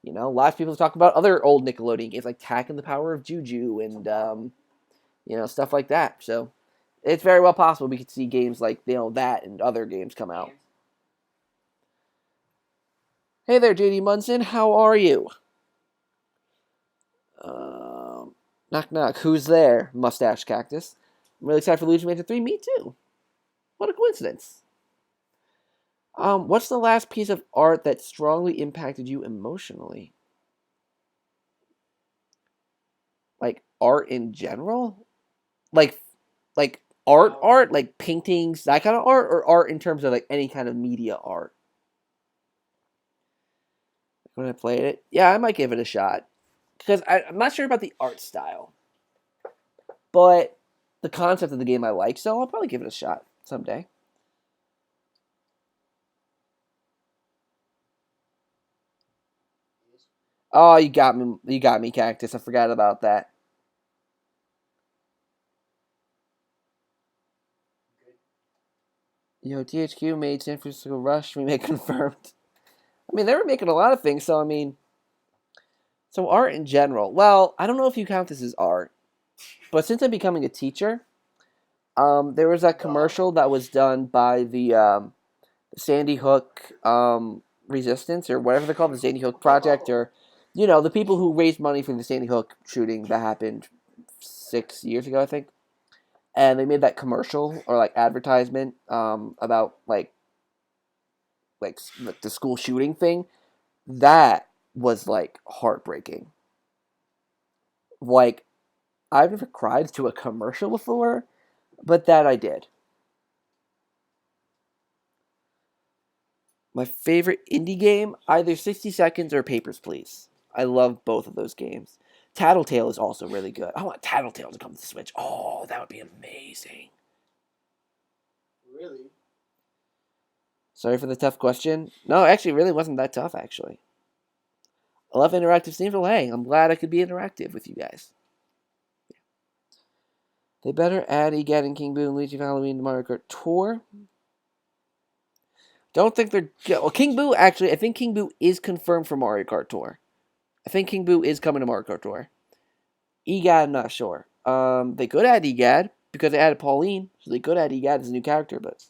you know, lots of people talk about other old Nickelodeon games like Tak and the Power of Juju and you know, stuff like that. So it's very well possible we could see games like, you know, that and other games come out. Hey there, JD Munson. How are you? Knock knock. Who's there? Mustache Cactus. I'm really excited for Luigi Mansion 3. Me too. What a coincidence. What's the last piece of art that strongly impacted you emotionally? Like art in general? Like art, like paintings, that kind of art, or art in terms of like any kind of media art? When I played it, yeah, I might give it a shot because I'm not sure about the art style, but the concept of the game I like, so I'll probably give it a shot someday. Oh, you got me, Cactus. I forgot about that. Yo, THQ made San Francisco Rush remake confirmed. I mean, they were making a lot of things, so I mean, so art in general. Well, I don't know if you count this as art, but since I'm becoming a teacher, there was that commercial that was done by the Sandy Hook Resistance or whatever they're called, the Sandy Hook Project, or you know, the people who raised money for the Sandy Hook shooting that happened 6 years ago, I think. And they made that commercial or like advertisement about like the school shooting thing. That was like heartbreaking. Like I've never cried to a commercial before, but that I did. My favorite indie game, either 60 Seconds or Papers, Please. I love both of those games. Tattletale is also really good. I want Tattletale to come to the Switch. Oh, that would be amazing. Really? Sorry for the tough question. No, actually, it really wasn't that tough, actually. I love interactive themes. Well, hey, I'm glad I could be interactive with you guys. Yeah. They better add EGAT and King Boo and Luigi for Halloween to Mario Kart Tour. Don't think they're... Well, King Boo, actually, I think King Boo is confirmed for Mario Kart Tour. I think King Boo is coming to Mario Kart Tour. EGAT, I'm not sure. They could add EGAT because they added Pauline, so they could add EGAT as a new character, but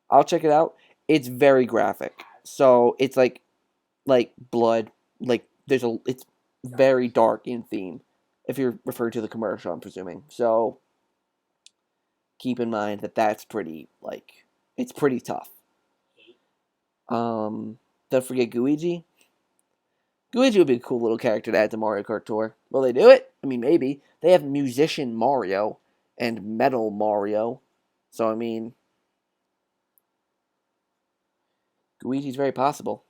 I'll check it out. It's very graphic, so it's like blood. Like it's very dark in theme. If you're referring to the commercial, I'm presuming. So keep in mind that that's pretty it's pretty tough. Don't forget Luigi. Luigi would be a cool little character to add to Mario Kart Tour. Will they do it? I mean, maybe. They have Musician Mario and Metal Mario. So, I mean, Luigi's very possible.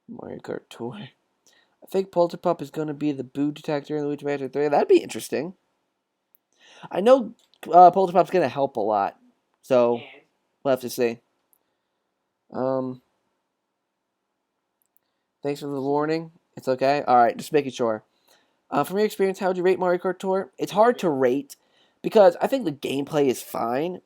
Mario Kart Tour. I think Polterpup is going to be the boo detector in Luigi Mansion 3. That'd be interesting. I know Polterpup's going to help a lot. So, We'll have to see. Thanks for the warning. It's okay. All right, just making sure. From your experience, how would you rate Mario Kart Tour? It's hard to rate because I think the gameplay is fine.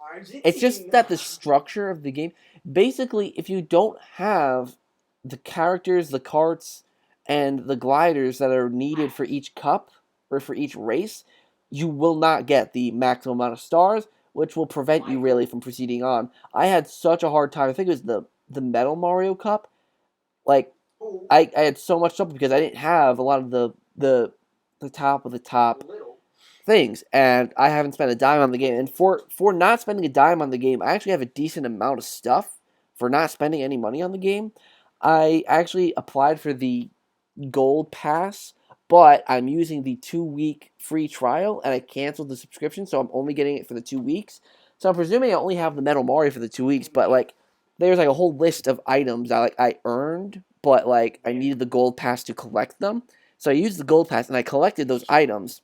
It's just that the structure of the game, basically, if you don't have the characters, the carts, and the gliders that are needed for each cup or for each race, you will not get the maximum amount of stars, which will prevent you really from proceeding on. I had such a hard time. I think it was the Metal Mario Cup. Like I had so much trouble because I didn't have a lot of the top of the top things, and I haven't spent a dime on the game. And for not spending a dime on the game, I actually have a decent amount of stuff for not spending any money on the game. I actually applied for the gold pass, but I'm using the 2-week free trial, and I canceled the subscription, so I'm only getting it for the 2 weeks. So I'm presuming I only have the Metal Mario for the 2 weeks, but like there's like a whole list of items that I earned, but like I needed the gold pass to collect them. So I used the gold pass and I collected those items,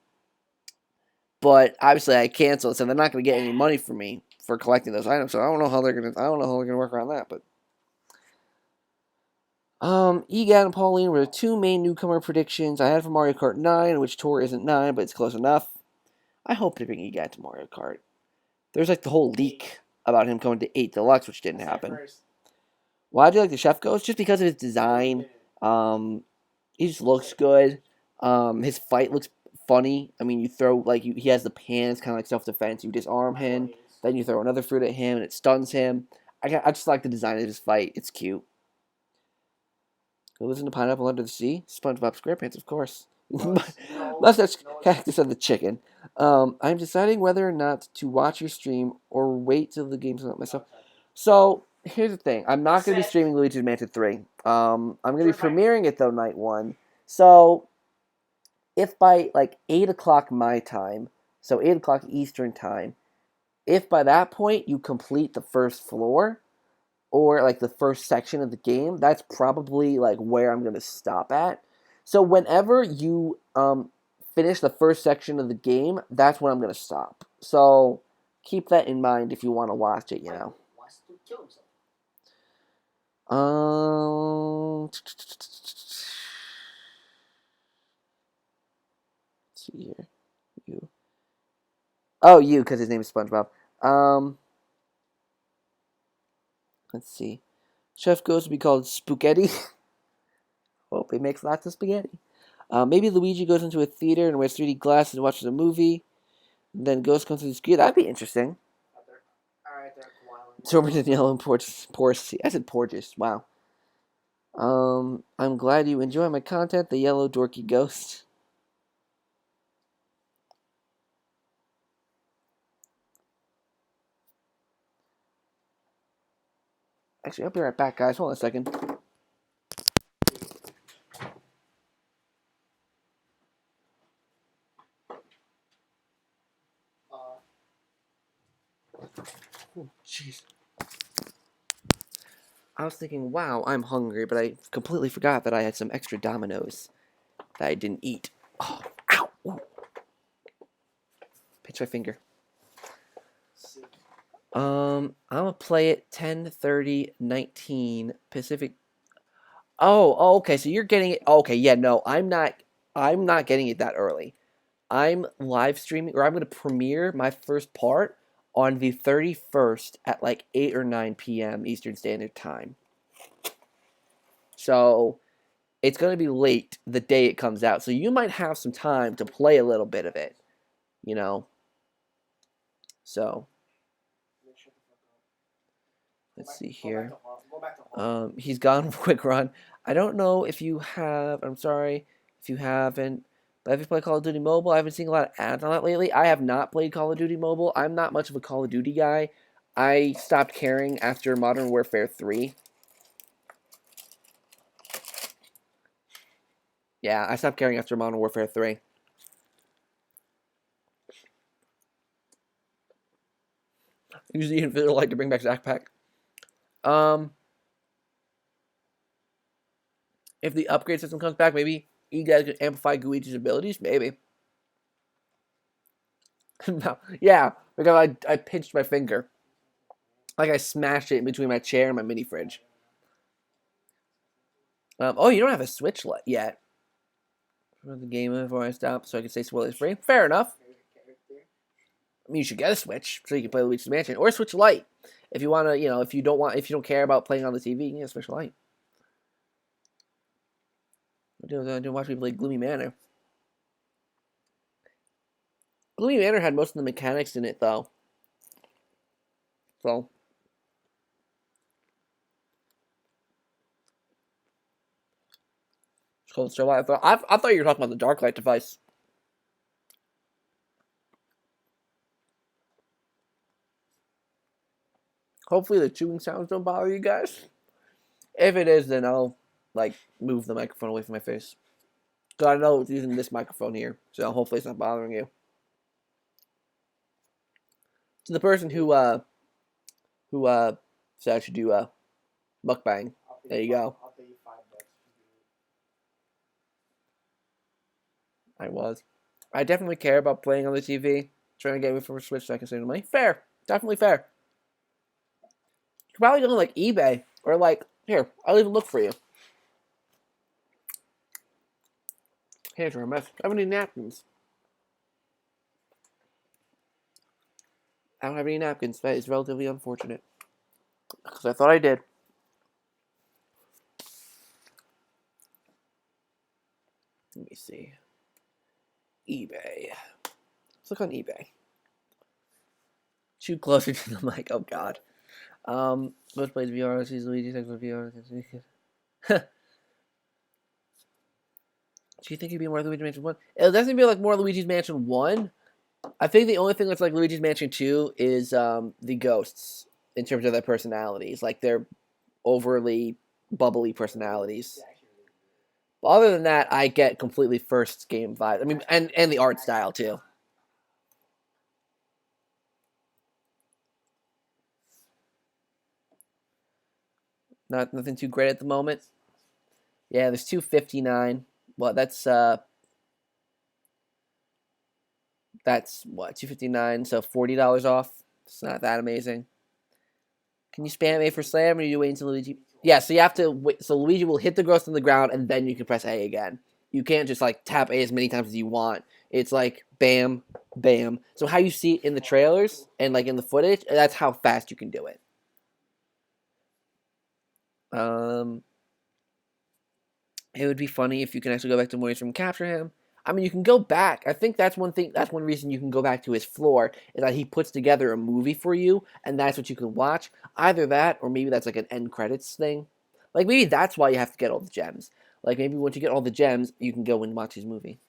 but obviously I canceled, so they're not going to get any money from me for collecting those items. So I don't know how they're gonna work around that, but. Egan and Pauline were the two main newcomer predictions I had for Mario Kart 9, which Tour isn't 9, but it's close enough. I hope to bring Egan to Mario Kart. There's like the whole leak about him coming to 8 Deluxe, which didn't happen. Why do you like the Chef Ghost? Just because of his design. He just looks good. His fight looks funny. I mean, you throw, like, he has the pans, kind of like self-defense. You disarm him, then you throw another fruit at him, and it stuns him. I just like the design of his fight. It's cute. Go listen to Pineapple Under the Sea. SpongeBob SquarePants, of course. Mustache Cactus and the Chicken. I'm deciding whether or not to watch your stream or wait till the game's out myself. So, here's the thing. I'm not going to be streaming Luigi's Mansion 3. I'm going to be premiering it, though, night 1. So, if by, like, 8 o'clock my time, so 8 o'clock Eastern time, if by that point you complete the first floor, or like the first section of the game, that's probably like where I'm going to stop at. So whenever you finish the first section of the game, that's when I'm going to stop. So keep that in mind if you want to watch it, you know. Let's see here. You. Oh, you, because his name is SpongeBob. Let's see. Chef Ghost to be called Spaghetti. Hope he makes lots of spaghetti. Maybe Luigi goes into a theater and wears 3D glasses and watches a movie. Then Ghost comes to the screen. That'd be interesting. Sorbet in yellow and porous. I said porges. Wow. I'm glad you enjoy my content. The yellow dorky ghost. Actually, I'll be right back, guys. Hold on a second. Oh, jeez. I was thinking, wow, I'm hungry, but I completely forgot that I had some extra Dominoes that I didn't eat. Oh, ow! Ooh. Pinch my finger. I'm gonna play it 10:30:19 Pacific. Oh, okay. So you're getting it. Okay, yeah, no, I'm not. I'm not getting it that early. I'm live streaming, or I'm gonna premiere my first part on the 31st at like 8 or 9 p.m. Eastern Standard Time. So it's gonna be late the day it comes out. So you might have some time to play a little bit of it, you know. So let's see here. He's gone quick run. I don't know if you have. I'm sorry if you haven't. But have you played Call of Duty Mobile? I haven't seen a lot of ads on that lately. I have not played Call of Duty Mobile. I'm not much of a Call of Duty guy. I stopped caring after Modern Warfare 3. Yeah, I stopped caring after Modern Warfare 3. Usually Infinite like to bring back ZakPak. If the upgrade system comes back, maybe you guys can amplify Guichi's abilities. Maybe. No, yeah, because I pinched my finger. Like I smashed it in between my chair and my mini fridge. Oh, you don't have a Switch yet. For the game before I stop, so I can say spoilers free. Fair enough. I mean, you should get a Switch so you can play Luigi's Mansion or a Switch Lite. If you want to, if you don't care about playing on the TV, you can get a Switch Lite. I do watch people play Gloomy Manor. Gloomy Manor had most of the mechanics in it, though. So. Cold Starlight. I thought you were talking about the Darklight device. Hopefully the chewing sounds don't bother you guys. If it is, then I'll move the microphone away from my face. So I know it's using this microphone here, so hopefully it's not bothering you. To the person who said I should do mukbang, there you go. I'll pay you $5 if you do it. I was. I definitely care about playing on the TV. Trying to get me from a Switch so I can save the money. Fair. Definitely fair. You could probably go on eBay or here, I'll even look for you. Here's our mess. I have any napkins? I don't have any napkins. That is relatively unfortunate. Because I thought I did. Let me see. eBay. Let's look on eBay. Too closer to the mic. Oh, God. Most plays VR. Sees Luigi takes VR. Do you think it'd be more Luigi's Mansion 1? It'll definitely be more Luigi's Mansion 1. I think the only thing that's like Luigi's Mansion 2 is the ghosts in terms of their personalities. Their overly bubbly personalities. But other than that, I get completely first game vibe. I mean, and the art style too. Nothing too great at the moment. Yeah, there's 259. Well, that's what, 259, so $40 off. It's not that amazing. Can you spam A for slam, or you wait until Luigi? Yeah, so you have to wait. So Luigi will hit the ghost on the ground, and then you can press A again. You can't just tap A as many times as you want. It's bam, bam. So how you see it in the trailers and in the footage, that's how fast you can do it. It would be funny if you can actually go back to Maurice from capture him. I mean, you can go back. I think that's one thing. That's one reason you can go back to his floor is that he puts together a movie for you, and that's what you can watch. Either that, or maybe that's an end credits thing. Maybe that's why you have to get all the gems. Maybe once you get all the gems, you can go and watch his movie.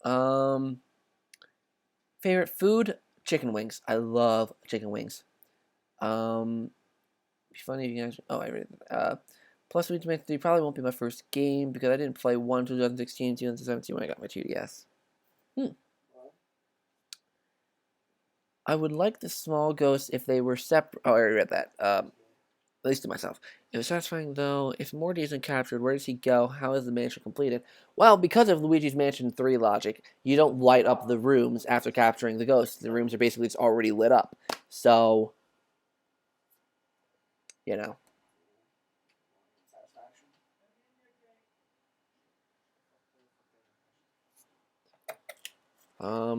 Favorite food? Chicken wings. I love chicken wings. Be funny if you guys. Oh, I read that. Plus, Luigi Mansion 3 probably won't be my first game because I didn't play 1 until 2016, 2017 when I got my 2DS. I would like the small ghosts if they were separate. Oh, I already read that. At least to myself. It was satisfying though. If Morty isn't captured, where does he go? How is the mansion completed? Well, because of Luigi's Mansion 3 logic, you don't light up the rooms after capturing the ghosts. The rooms are basically just already lit up. So,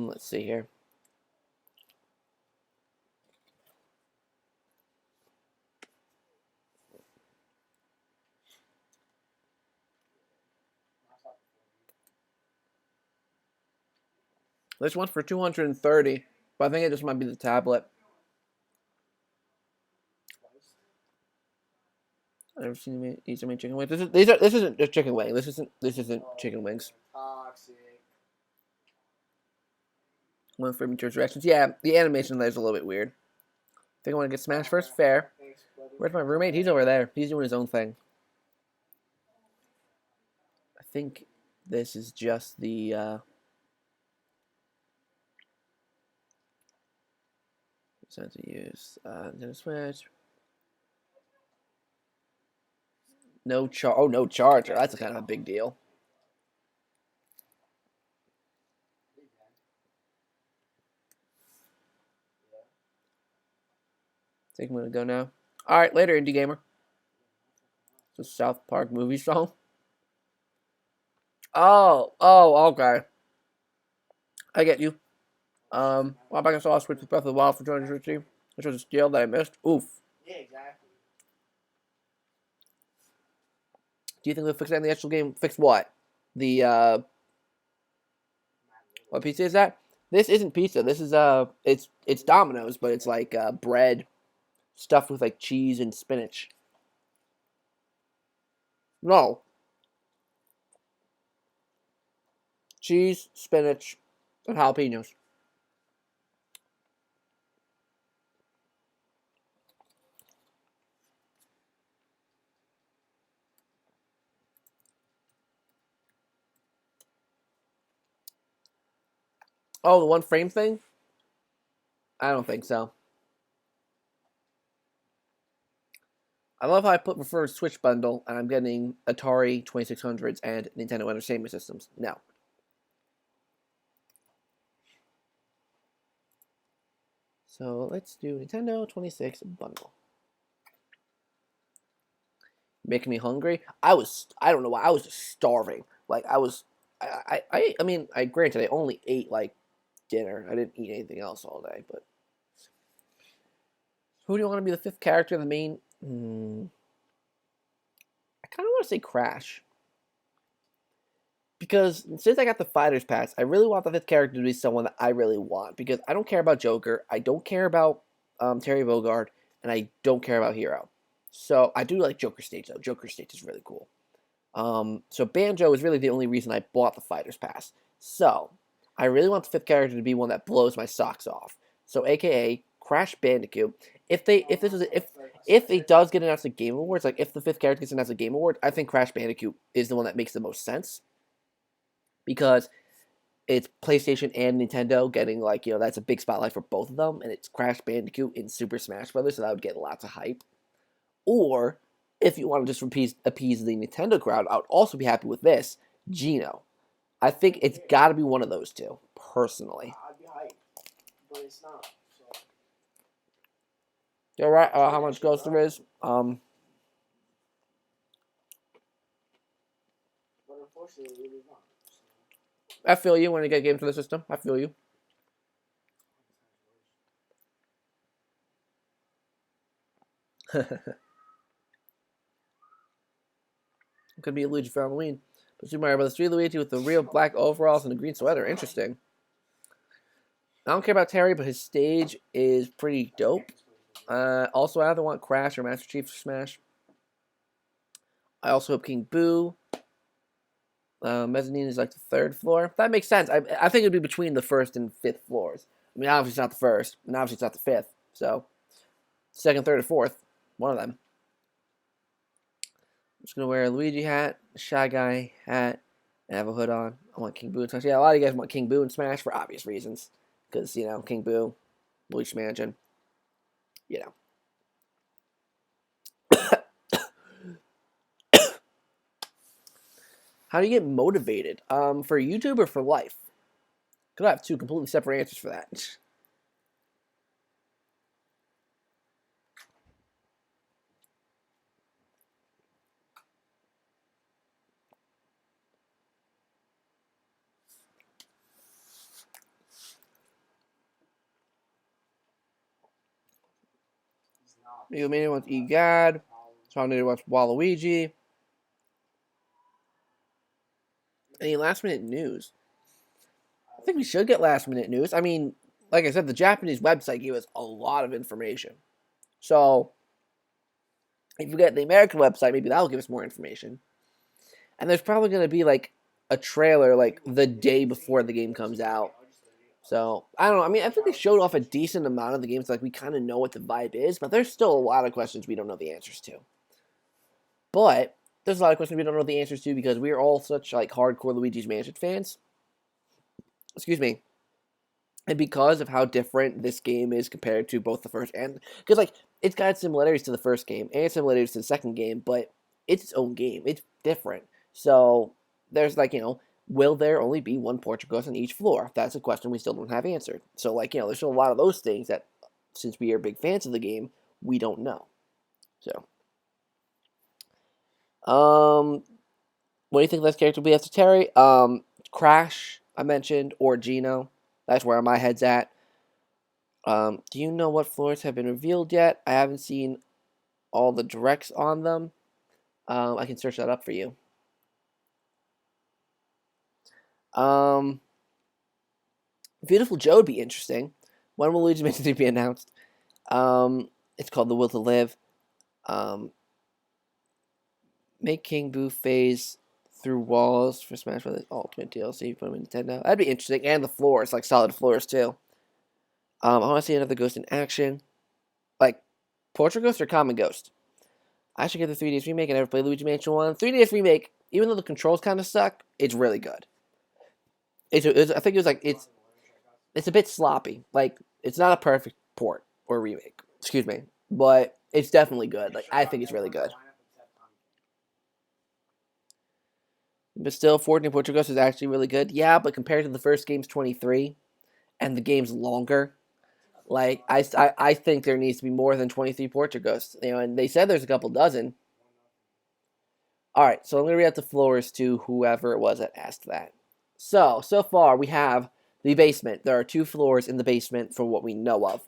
let's see here. This one's for 230, but I think it just might be the tablet. I've never seen him eat so many chicken wings. This isn't just chicken wing. This isn't chicken wings. Toxic. One for Mature Reactions. Yeah, the animation there is a little bit weird. Think I want to get smashed first? Fair. Where's my roommate? He's over there. He's doing his own thing. I think this is just the to use Nintendo Switch. No charger. That's kind of a big deal. think I'm gonna go now. All right, later, indie gamer. It's a South Park movie song. Oh, okay. I get you. Well, back I saw Switch with Breath of the Wild for 2013, which was a deal that I missed. Oof. Yeah, exactly. Do you think they'll fix that in the actual game? Fix what? The what pizza is that? This isn't pizza. This is it's Domino's, but it's like bread stuffed with like cheese and spinach. No. Cheese, spinach, and jalapenos. Oh, the one frame thing? I don't think so. I love how I put preferred Switch bundle and I'm getting Atari 2600s and Nintendo Entertainment Systems. No. So let's do Nintendo 26 bundle. Making me hungry. I don't know why, I was just starving. Like I mean, granted I only ate like dinner. I didn't eat anything else all day, but who do you want to be the fifth character of the main? I kind of want to say Crash. Because since I got the Fighters Pass, I really want the fifth character to be someone that I really want. Because I don't care about Joker, I don't care about Terry Bogard, and I don't care about Hero. So I do like Joker Stage though. Joker Stage is really cool. So Banjo is really the only reason I bought the Fighters Pass. So I really want the fifth character to be one that blows my socks off. So AKA Crash Bandicoot. If it does get announced at Game Awards, like if the fifth character gets announced at Game Awards, I think Crash Bandicoot is the one that makes the most sense. Because it's PlayStation and Nintendo getting like, that's a big spotlight for both of them, and it's Crash Bandicoot in Super Smash Brothers, so that would get lots of hype. Or if you want to just appease the Nintendo crowd, I would also be happy with this, Geno. I think it's got to be one of those two, personally. I'd be hyped, but it's not. So. You're right. How much Ghost there is? But unfortunately, it is not. I feel you when you get games for the system. I feel you. Could be a Luigi for Halloween. But Super Mario Bros. 3 Luigi with the real black overalls and a green sweater. Interesting. I don't care about Terry, but his stage is pretty dope. Also, I either want Crash or Master Chief for Smash. I also hope King Boo. Mezzanine is like the third floor. That makes sense. I think it would be between the first and fifth floors. I mean, obviously it's not the first, and obviously it's not the fifth. So, second, third, or fourth. One of them. I'm just going to wear a Luigi hat, a Shy Guy hat, and have a hood on. I want King Boo in Smash. Yeah, a lot of you guys want King Boo in Smash for obvious reasons. Because, King Boo, Luigi's Mansion, How do you get motivated? For YouTube or for life? Because I have two completely separate answers for that. You made wants Egad. Chaturday wants Waluigi. Any last minute news? I think we should get last minute news. I mean, like I said, the Japanese website gave us a lot of information. So, if you get the American website, maybe that'll give us more information. And there's probably going to be like a trailer like the day before the game comes out. So, I don't know. I mean, I think they showed off a decent amount of the games. Like, we kind of know what the vibe is, but there's still a lot of questions we don't know the answers to. But there's a lot of questions we don't know the answers to because we are all such like hardcore Luigi's Mansion fans. Excuse me. And because of how different this game is compared to both the first and... Because, like, it's got similarities to the first game and similarities to the second game, but it's its own game. It's different. So, there's, like, will there only be one portrait ghost on each floor? That's a question we still don't have answered. So, like, there's still a lot of those things that, since we are big fans of the game, we don't know. So, what do you think the last character will be after Terry? Crash, I mentioned, or Gino. That's where my head's at. Do you know what floors have been revealed yet? I haven't seen all the directs on them. I can search that up for you. Beautiful Joe would be interesting. When will Luigi Mansion 3 be announced? It's called The Will to Live. Make King Boo phase through walls for Smash Bros. Ultimate DLC. Put them in Nintendo. That'd be interesting. And the floors, like solid floors too. I want to see another Ghost in action. Like, Portrait Ghost or Common Ghost? I should get the 3DS Remake and never play Luigi Mansion 1. 3DS Remake, even though the controls kind of suck, it's really good. I think it was like, it's a bit sloppy. Like, it's not a perfect port or remake. Excuse me. But it's definitely good. Like, I think it's really good. But still, 14 Portrait Ghost is actually really good. Yeah, but compared to the first game's 23, and the game's longer, like, I think there needs to be more than 23 Portrait Ghosts. You know, and they said there's a couple dozen. Alright, so I'm going to read out the floors to whoever it was that asked that. So far we have the basement. There are 2 floors in the basement from what we know of.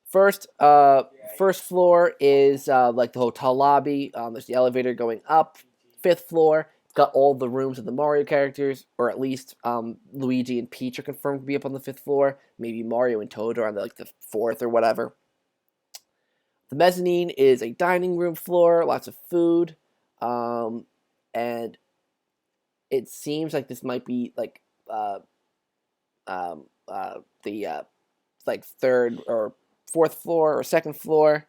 First floor is like the hotel lobby. There's the elevator going up. 5th floor, it's got all the rooms of the Mario characters, or at least Luigi and Peach are confirmed to be up on the 5th floor. Maybe Mario and Toad are on the 4th or whatever. The mezzanine is a dining room floor, lots of food, and it seems like this might be like the 3rd or 4th floor or 2nd floor.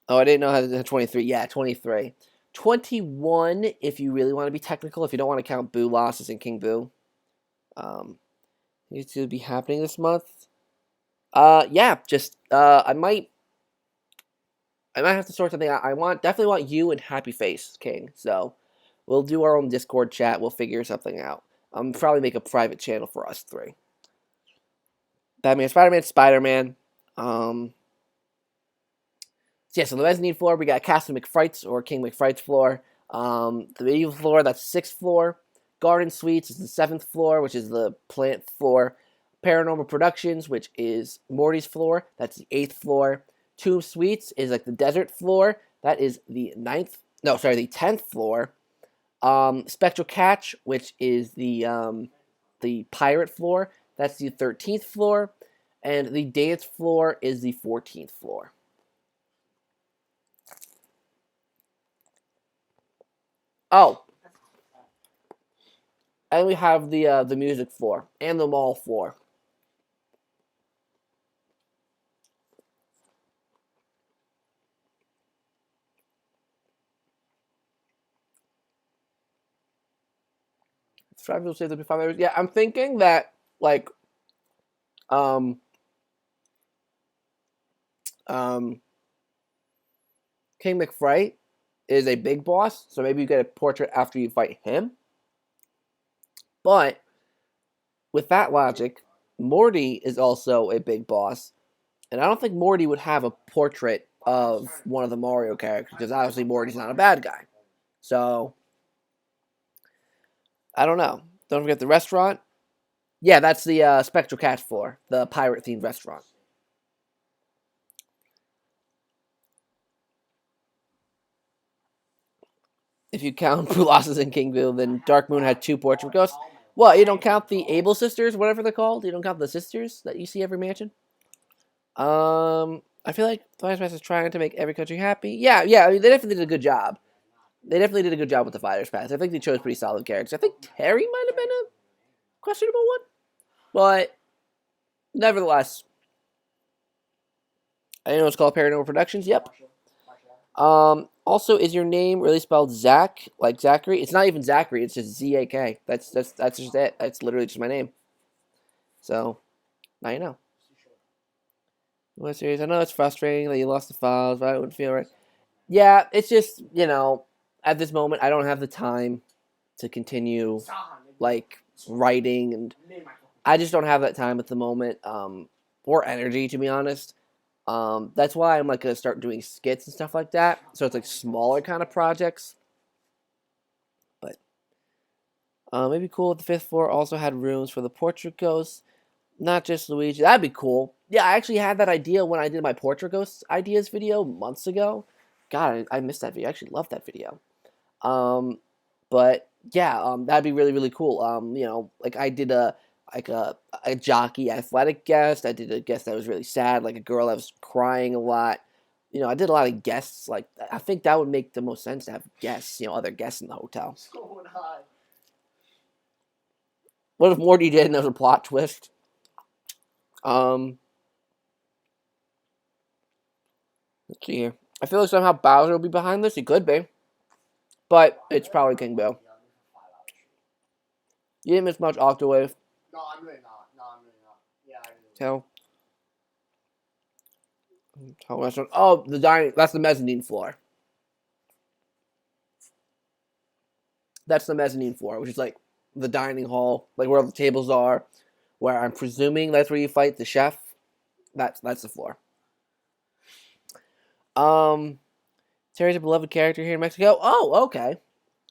Oh, I didn't know how to 23. Yeah, 23. 21, if you really want to be technical, if you don't want to count Boo losses in King Boo. It's going to be happening this month. Yeah, just, I might have to sort something out. Definitely want you and Happy Face King, so we'll do our own Discord chat. We'll figure something out. Probably make a private channel for us 3. Batman, Spider-Man. So the mezzanine floor, we got Castle McFright's or King McFright's floor. The medieval floor, that's the 6th floor. Garden Suites is the 7th floor, which is the plant floor. Paranormal Productions, which is Morty's floor, that's the 8th floor. Tomb Suites is like the desert floor, that is the 10th floor. Spectral Catch, which is the pirate floor, that's the 13th floor. And the dance floor is the 14th floor. Oh, and we have the music floor and the mall floor. People say there'll be 5 hours. Yeah, I'm thinking that like King McFright is a big boss, so maybe you get a portrait after you fight him. But with that logic, Morty is also a big boss, and I don't think Morty would have a portrait of one of the Mario characters, because obviously Morty's not a bad guy. So, I don't know. Don't forget the restaurant. Yeah, that's the Spectral Catch floor, the pirate-themed restaurant. If you count Boo losses in King Boo, then Dark Moon had 2 portrait ghosts. What, you don't count the Able sisters, whatever they're called? You don't count the sisters that you see every mansion? I feel like Fire Pass is trying to make every country happy. Yeah, I mean, they definitely did a good job. They definitely did a good job with the Fighters Pass. I think they chose pretty solid characters. I think Terry might have been a questionable one. But, nevertheless, I know it's called Paranormal Productions. Yep. Also, is your name really spelled Zach, like Zachary? It's not even Zachary. It's just Z-A-K. That's just it. That's literally just my name. So, now you know. What series? I know it's frustrating that you lost the files, but I wouldn't feel right. Yeah, it's just, at this moment, I don't have the time to continue, like, writing, and I just don't have that time at the moment, or energy, to be honest. That's why I'm like gonna start doing skits and stuff like that. So it's like smaller kind of projects. But maybe cool if the fifth floor also had rooms for the portrait ghosts, not just Luigi. That'd be cool. Yeah, I actually had that idea when I did my portrait ghosts ideas video months ago. God, I missed that video. I actually loved that video. But yeah, that'd be really really cool. Like I did like a jockey athletic guest. I did a guest that was really sad, like a girl that was crying a lot. I did a lot of guests. Like I think that would make the most sense to have guests. Other guests in the hotel. What's going on? What if Morty did and there was a plot twist? Let's see here. I feel like somehow Bowser will be behind this. He could be, but it's probably King Bill. You didn't miss much Octawave. No, I'm really not. No, I'm really not. Yeah, I really. Oh, the dining. That's the mezzanine floor. That's the mezzanine floor, which is like the dining hall, like where all the tables are. Where I'm presuming that's where you fight the chef. That's the floor. Terry's a beloved character here in Mexico. Oh, okay.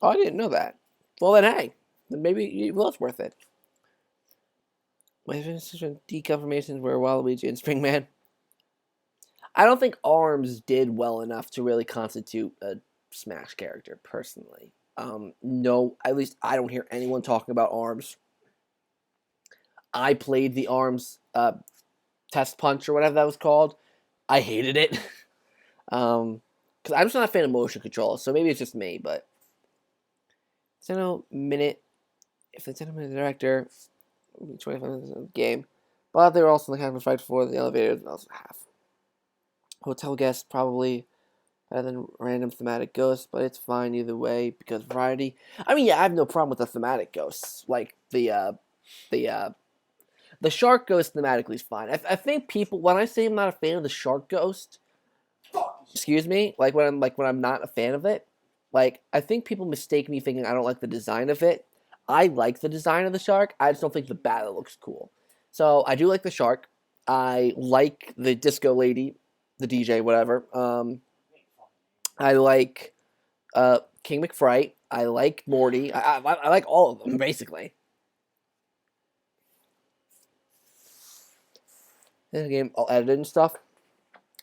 Oh, I didn't know that. Well, then, hey, then maybe it's worth it. My deconfirmations were Waluigi and Springman. I don't think Arms did well enough to really constitute a Smash character, personally. No, at least I don't hear anyone talking about Arms. I played the Arms Test Punch or whatever that was called. I hated it. Because I'm just not a fan of motion control, so maybe it's just me, but minute. If the 10-minute director, 25 minutes of the game. But they were also in the kind of fight for the elevators and also half. Hotel guests probably better than random thematic ghosts, but it's fine either way because variety. I mean, yeah, I have no problem with the thematic ghosts, like the shark ghost thematically is fine. I think people, when I say I'm not a fan of the shark ghost, excuse me, like when I'm not a fan of it, like I think people mistake me thinking I don't like the design of it. I like the design of the shark. I just don't think the battle looks cool. So I do like the shark. I like the disco lady, the DJ, whatever. I like King McFright. I like Morty. I like all of them basically. This game all edited and stuff.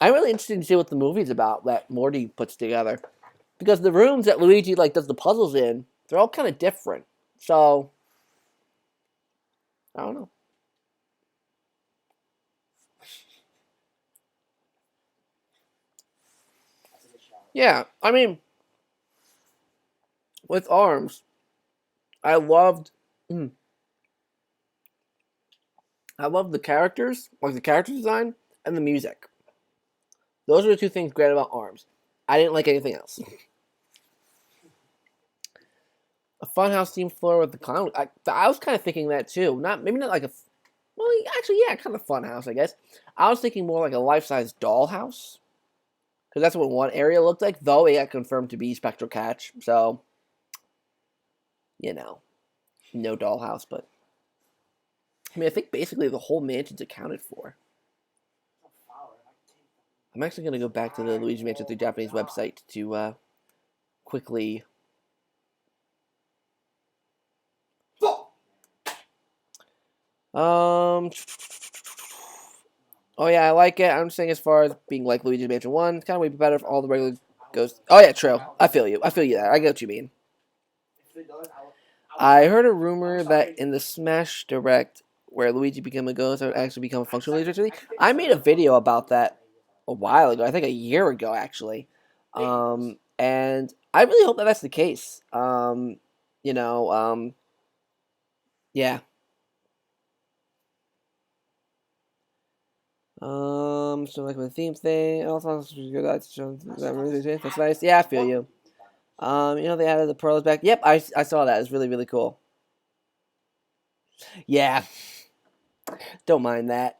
I'm really interested to see what the movie's about that Morty puts together, because the rooms that Luigi does the puzzles in, they're all kind of different. So I don't know. Yeah, I mean, with Arms, I loved the characters, like the character design and the music. Those are the two things great about Arms. I didn't like anything else. A funhouse themed floor with the clown. I was kind of thinking that too. Maybe not like well, actually, yeah, kind of funhouse, I guess. I was thinking more like a life-size dollhouse, because that's what one area looked like. Though it got confirmed to be Spectral Catch, so no dollhouse. But I mean, I think basically the whole mansion's accounted for. I'm actually going to go back to the Luigi Mansion 3 Japanese website to quickly. Oh yeah, I like it. I'm saying as far as being like Luigi's Mansion 1, it's kind of way better if all the regular ghosts. Oh yeah, true. I feel you. There. I get what you mean. I heard a rumor that in the Smash Direct, where Luigi became a ghost, would actually become a functional Luigi. I made a video about that a while ago. I think a year ago, actually. And I really hope that that's the case. Yeah. So like the theme thing, also that's nice. Yeah, I feel you. They added the pearls back. Yep, I saw that. It's really, really cool. Yeah. Don't mind that.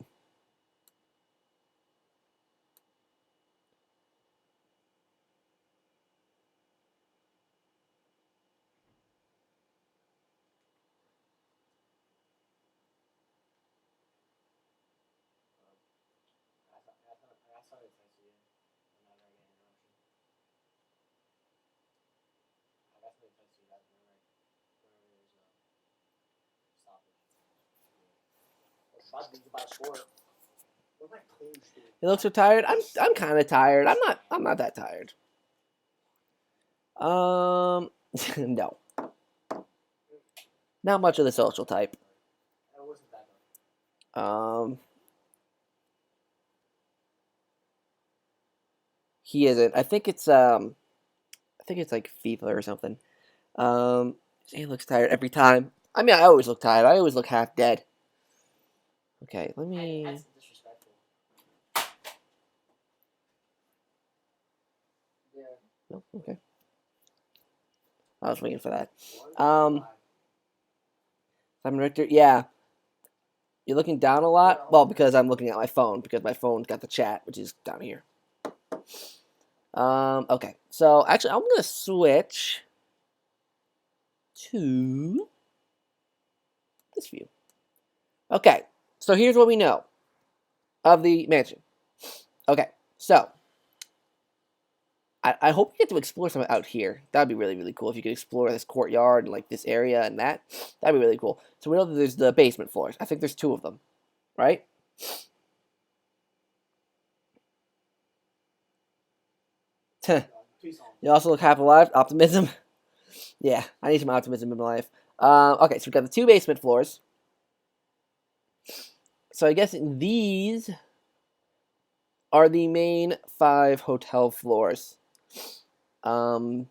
You look so tired. I'm kind of tired. I'm not that tired. No. Not much of the social type. He isn't. I think it's like FIFA or something. He looks tired every time. I mean, I always look tired. I always look half dead. Okay, let me. That's disrespectful. Yeah. No, okay. I was waiting for that. One, Simon Richter, yeah. You're looking down a lot? Well, because I'm looking at my phone, because my phone's got the chat, which is down here. Okay. So, actually, I'm going to switch to this view. Okay. So, here's what we know of the mansion. Okay. So, I hope you get to explore something out here. That'd be really, really cool if you could explore this courtyard and, like, this area and that. That'd be really cool. So, we know that there's the basement floors. I think there's 2 of them. Right? You also look half alive. Optimism. Yeah, I need some optimism in my life. Okay, so we've got the 2 basement floors. So I guess these are the main 5 hotel floors. Even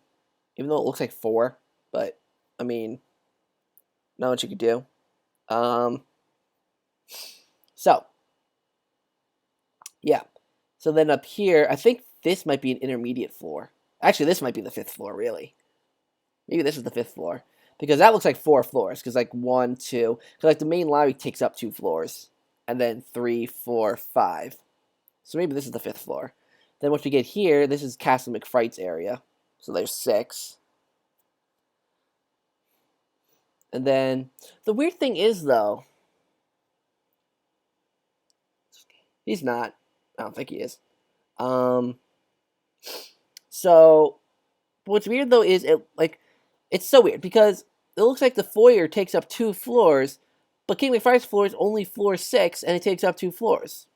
though it looks like 4, but I mean, not what you could do. So yeah. So then up here, I think this might be an intermediate floor. Actually, this might be the 5th floor, really. Maybe this is the 5th floor. Because that looks like 4 floors. Because, like, 1, 2. Because, like, the main lobby takes up 2 floors. And then 3, 4, 5. So maybe this is the 5th floor. Then once we get here, this is Castle McFright's area. So there's 6. And then, the weird thing is, though, he's not. I don't think he is. So, what's weird, though, is, it's so weird, because it looks like the foyer takes up 2 floors, but King McFright's floor is only floor 6, and it takes up 2 floors.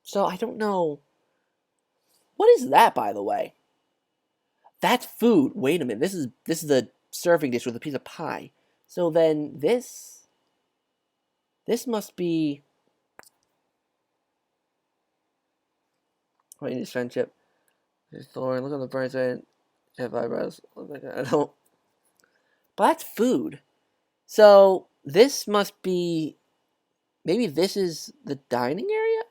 So, I don't know. What is that, by the way? That's food. Wait a minute. This is a serving dish with a piece of pie. So then this must be. What is friendship? There's Thorn. Look on the bright side. Have eyebrows. Look like I don't. But that's food. So this must be. Maybe this is the dining area?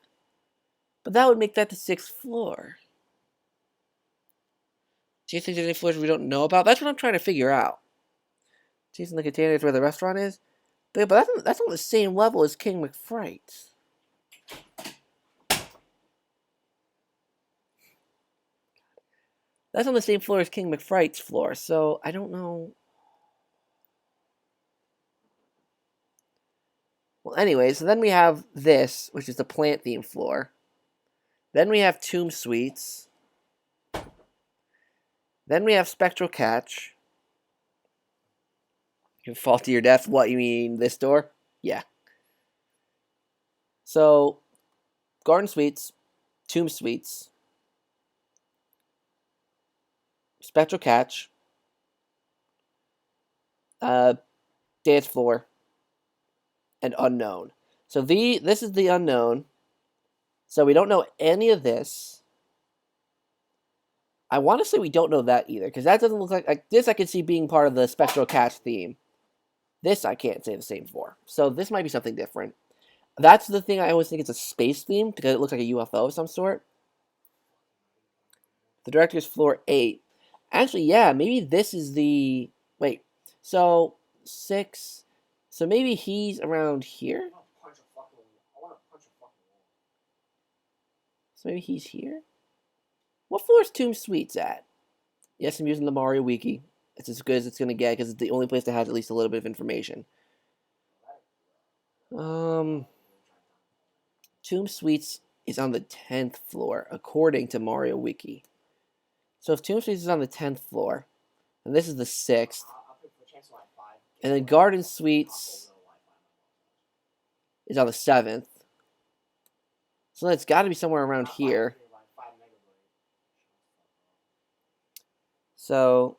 But that would make that the 6th floor. Do you think there's any floors we don't know about? That's what I'm trying to figure out. Chasing the containers where the restaurant is? But that's on the same level as King McFright's. That's on the same floor as King McFright's floor, so I don't know. Well, anyway, so then we have this, which is the plant-themed floor. Then we have Tomb Suites. Then we have Spectral Catch. You fall to your death. What, you mean this door? Yeah. So, Garden Suites, Tomb Suites, Spectral Catch, Dance Floor, and Unknown. So this is the unknown. So we don't know any of this. I want to say we don't know that either, because that doesn't look like this. I can see being part of the Spectral Catch theme. This I can't say the same for. So this might be something different. That's the thing I always think it's a space theme, because it looks like a UFO of some sort. The director's floor 8. Actually, yeah, maybe this is the... Wait, so 6... So maybe he's around here? So maybe he's here? What floor is Tomb Suites at? Yes, I'm using the Mario Wiki. It's as good as it's going to get, because it's the only place that has at least a little bit of information. Tomb Suites is on the 10th floor, according to Mario Wiki. So if Tomb Suites is on the 10th floor, and this is the 6th... And then Garden Suites is on the 7th. So that's got to be somewhere around here. So,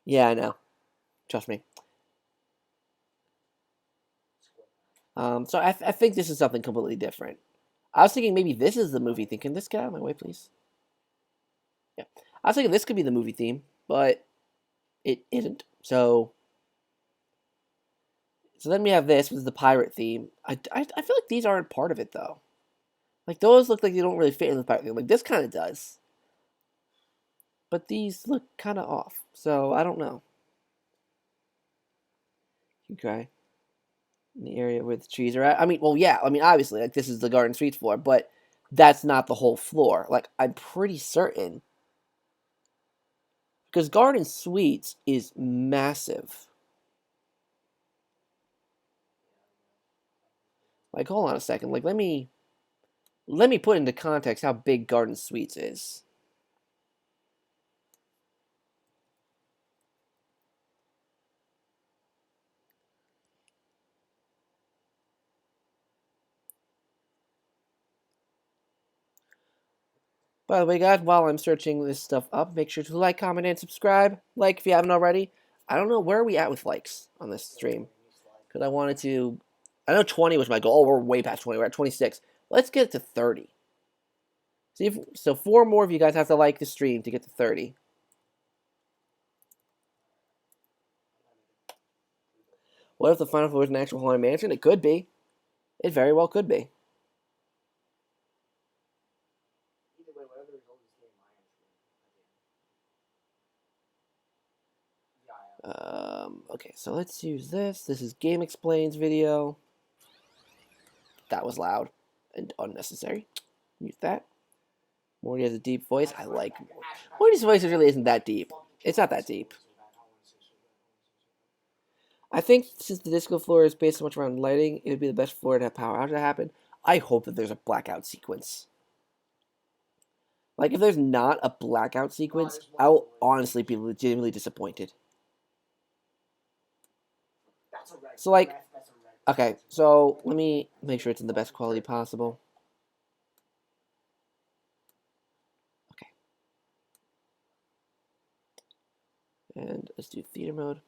yeah, I know. Trust me. So I think this is something completely different. I was thinking maybe this is the movie theme. Can this get out of my way, please? Yeah. I was thinking this could be the movie theme, but it isn't. So then we have this, which is the pirate theme. I feel like these aren't part of it, though. Like, those look like they don't really fit in the pirate theme. Like, this kind of does. But these look kind of off. So, I don't know. Okay. In the area where the trees are at. I mean, well, yeah. I mean, obviously, like, this is the Garden Suites floor. But that's not the whole floor. Like, I'm pretty certain. Because Garden Suites is massive. Like, hold on a second. Like, let me put into context how big Garden Suites is. By the way, guys, while I'm searching this stuff up, make sure to like, comment, and subscribe. Like if you haven't already. I don't know, where are we at with likes on this stream? Because I wanted to... I know 20 was my goal. Oh, we're way past 20. We're at 26. Let's get it to 30. See if, so 4 more of you guys have to like the stream to get to 30. What if the final floor is an actual haunted mansion? It could be. It very well could be. Okay, so let's use this. This is Game Explains video. That was loud and unnecessary. Mute that. Morty has a deep voice. I like Morty's voice really isn't that deep. It's not that deep. I think since the disco floor is based so much around lighting, it would be the best floor to have power outage happen. I hope that there's a blackout sequence. Like, if there's not a blackout sequence, I'll honestly be legitimately disappointed. So, like, okay, so let me make sure it's in the best quality possible. Okay. And let's do theater mode.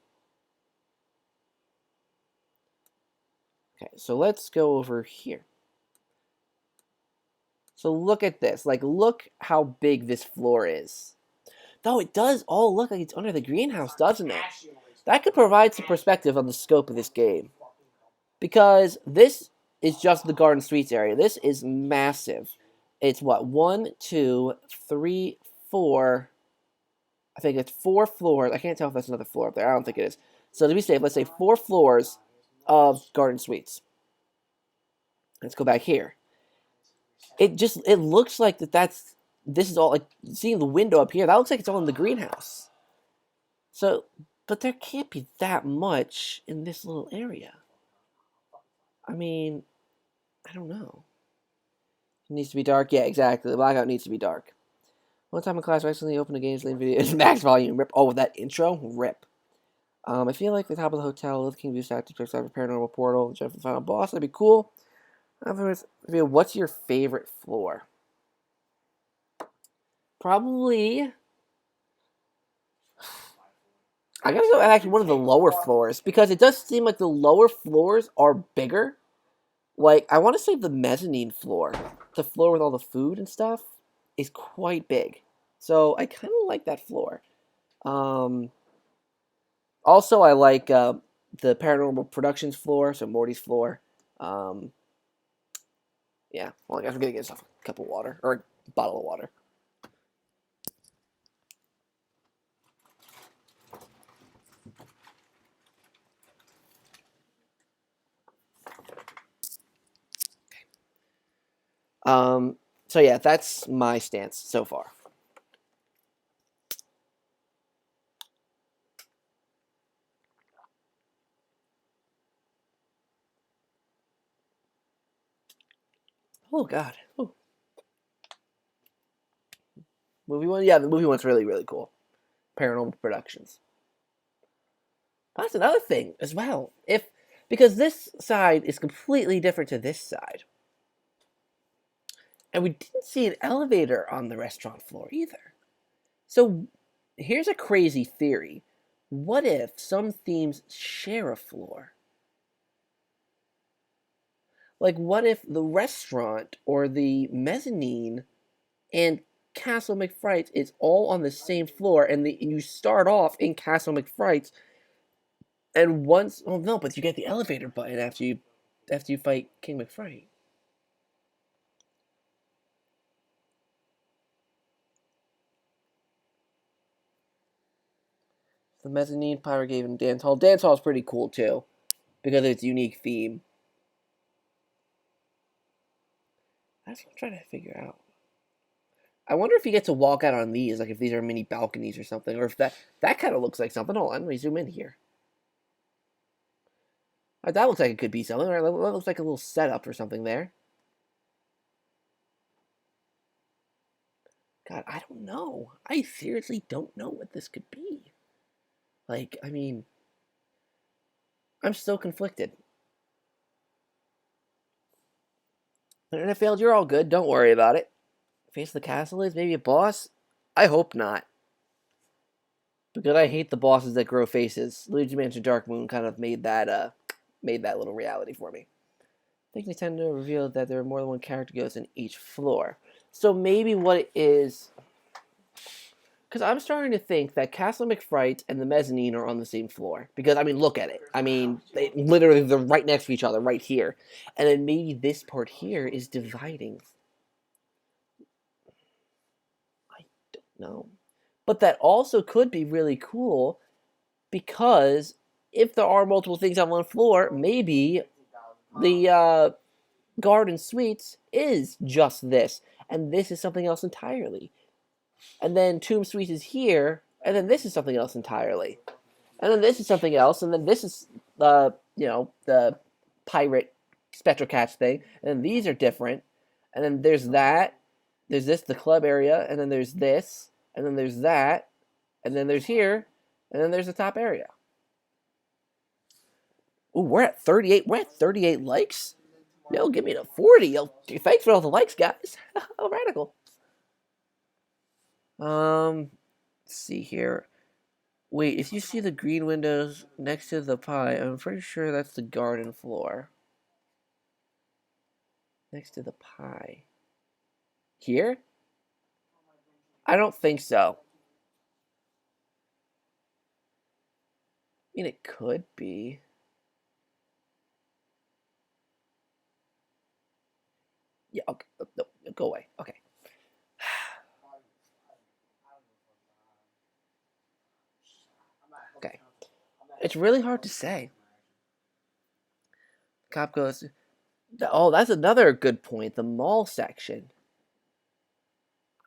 Okay, so let's go over here. So look at this. Like, look how big this floor is. Though it does all look like it's under the greenhouse, doesn't it? That could provide some perspective on the scope of this game. Because this is just the Garden Suites area. This is massive. It's what? 1, 2, 3, 4. I think it's 4 floors. I can't tell if that's another floor up there. I don't think it is. So to be safe, let's say 4 floors of Garden Suites. Let's go back here. It looks like this is all, like, seeing the window up here, that looks like it's all in the greenhouse. So, but there can't be that much in this little area. I mean, I don't know. It needs to be dark? Yeah, exactly. The blackout needs to be dark. One time in class, I accidentally opened a games lane video. It's max volume. Rip. Oh, with that intro? Rip. I feel like the top of the hotel, the King View Stack to check out a paranormal portal, jump for the final boss. That'd be cool. What's your favorite floor? Probably... I gotta go actually one of the lower floors, because it does seem like the lower floors are bigger. Like, I want to say the mezzanine floor, the floor with all the food and stuff, is quite big. So I kind of like that floor. Also, I like the Paranormal Productions floor, so Morty's floor. Yeah, well, I guess we're gonna get a cup of water, or a bottle of water. So yeah, that's my stance so far. Oh God. Ooh. Movie one? Yeah, the movie one's really, really cool. Paranormal Productions. That's another thing as well. Because this side is completely different to this side. And we didn't see an elevator on the restaurant floor either. So here's a crazy theory. What if some themes share a floor? Like, what if the restaurant or the mezzanine and Castle McFrights is all on the same floor, and you start off in Castle McFrights, and once, oh no, but you get the elevator button after you fight King McFright. The mezzanine, Pyro Cave, and Dance Hall. Dance Hall is pretty cool too, because of its unique theme. That's what I'm trying to figure out. I wonder if you get to walk out on these, like if these are mini balconies or something, or if that kind of looks like something. Hold on, let me zoom in here. That looks like it could be something. Right? That looks like a little setup or something there. God, I don't know. I seriously don't know what this could be. Like, I mean, I'm so conflicted. Internet failed, you're all good. Don't worry about it. Face the castle is maybe a boss? I hope not. Because I hate the bosses that grow faces. Luigi Mansion Dark Moon kind of made that little reality for me. I think they tend to reveal that there are more than one character ghost in each floor. So maybe what it is, because I'm starting to think that Castle McFright and the mezzanine are on the same floor. Because, I mean, look at it. I mean, they're right next to each other, right here. And then maybe this part here is dividing. I don't know. But that also could be really cool, because if there are multiple things on one floor, maybe the Garden Suites is just this. And this is something else entirely. And then Tomb Suites is here, and then this is something else entirely. And then this is something else, and then this is the pirate spectral catch thing, and then these are different. And then there's that. There's this, the club area, and then there's this, and then there's that, and then there's here, and then there's the top area. Ooh, we're at 38. We're at 38 likes. Yo, give me the 40. Yo, thanks for all the likes, guys. How radical. Let's see here. Wait, if you see the green windows next to the pie, I'm pretty sure that's the garden floor. Next to the pie. Here? I don't think so. I mean, it could be. Yeah, okay. No, go away. Okay. Okay. It's really hard to say. Cop goes, oh, that's another good point. The mall section.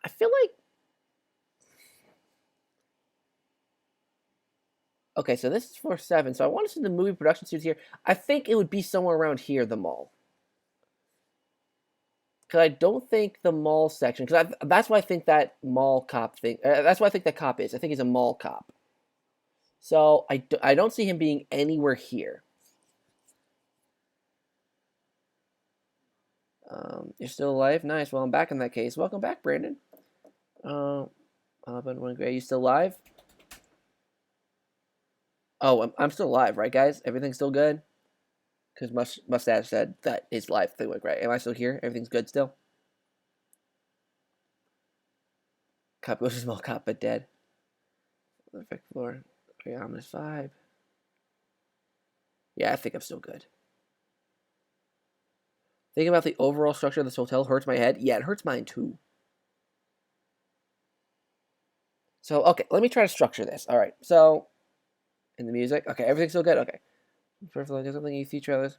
I feel like. Okay, so this is for 7. So I want to see the movie production studios here. I think it would be somewhere around here, the mall. Because I don't think the mall section. Because that's why I think that mall cop thing. That's why I think that cop is. I think he's a mall cop. So I don't see him being anywhere here. You're still alive? Nice. Well, I'm back in that case. Welcome back, Brandon. Are you still alive? Oh, I'm still alive, right, guys? Everything's still good? Because Mustache said that his live thing went right. Am I still here? Everything's good still? Cop goes to small cop, but dead. Perfect floor. Very ominous vibe. Yeah, I think I'm still good. Thinking about the overall structure of this hotel hurts my head. Yeah, it hurts mine too. So, okay, let me try to structure this. All right, so in the music, okay, everything's still good. Okay, first of all, there's something you see trailers.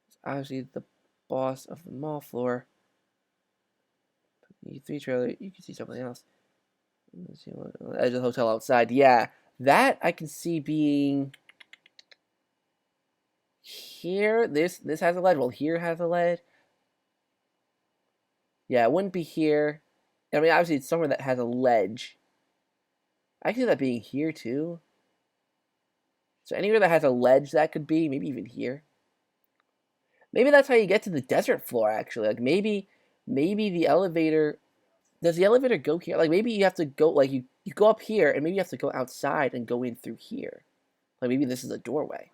It's obviously the boss of the mall floor. E3 trailer, you can see something else. Let's see what edge of the hotel outside. Yeah, that I can see being here. This has a ledge. Well, here has a ledge. Yeah, it wouldn't be here. I mean, obviously, it's somewhere that has a ledge. I can see that being here too. So anywhere that has a ledge, that could be maybe even here. Maybe that's how you get to the desert floor. Actually, like maybe the elevator. Does the elevator go here? Like maybe you have to go like you go up here and maybe you have to go outside and go in through here. Like maybe this is a doorway.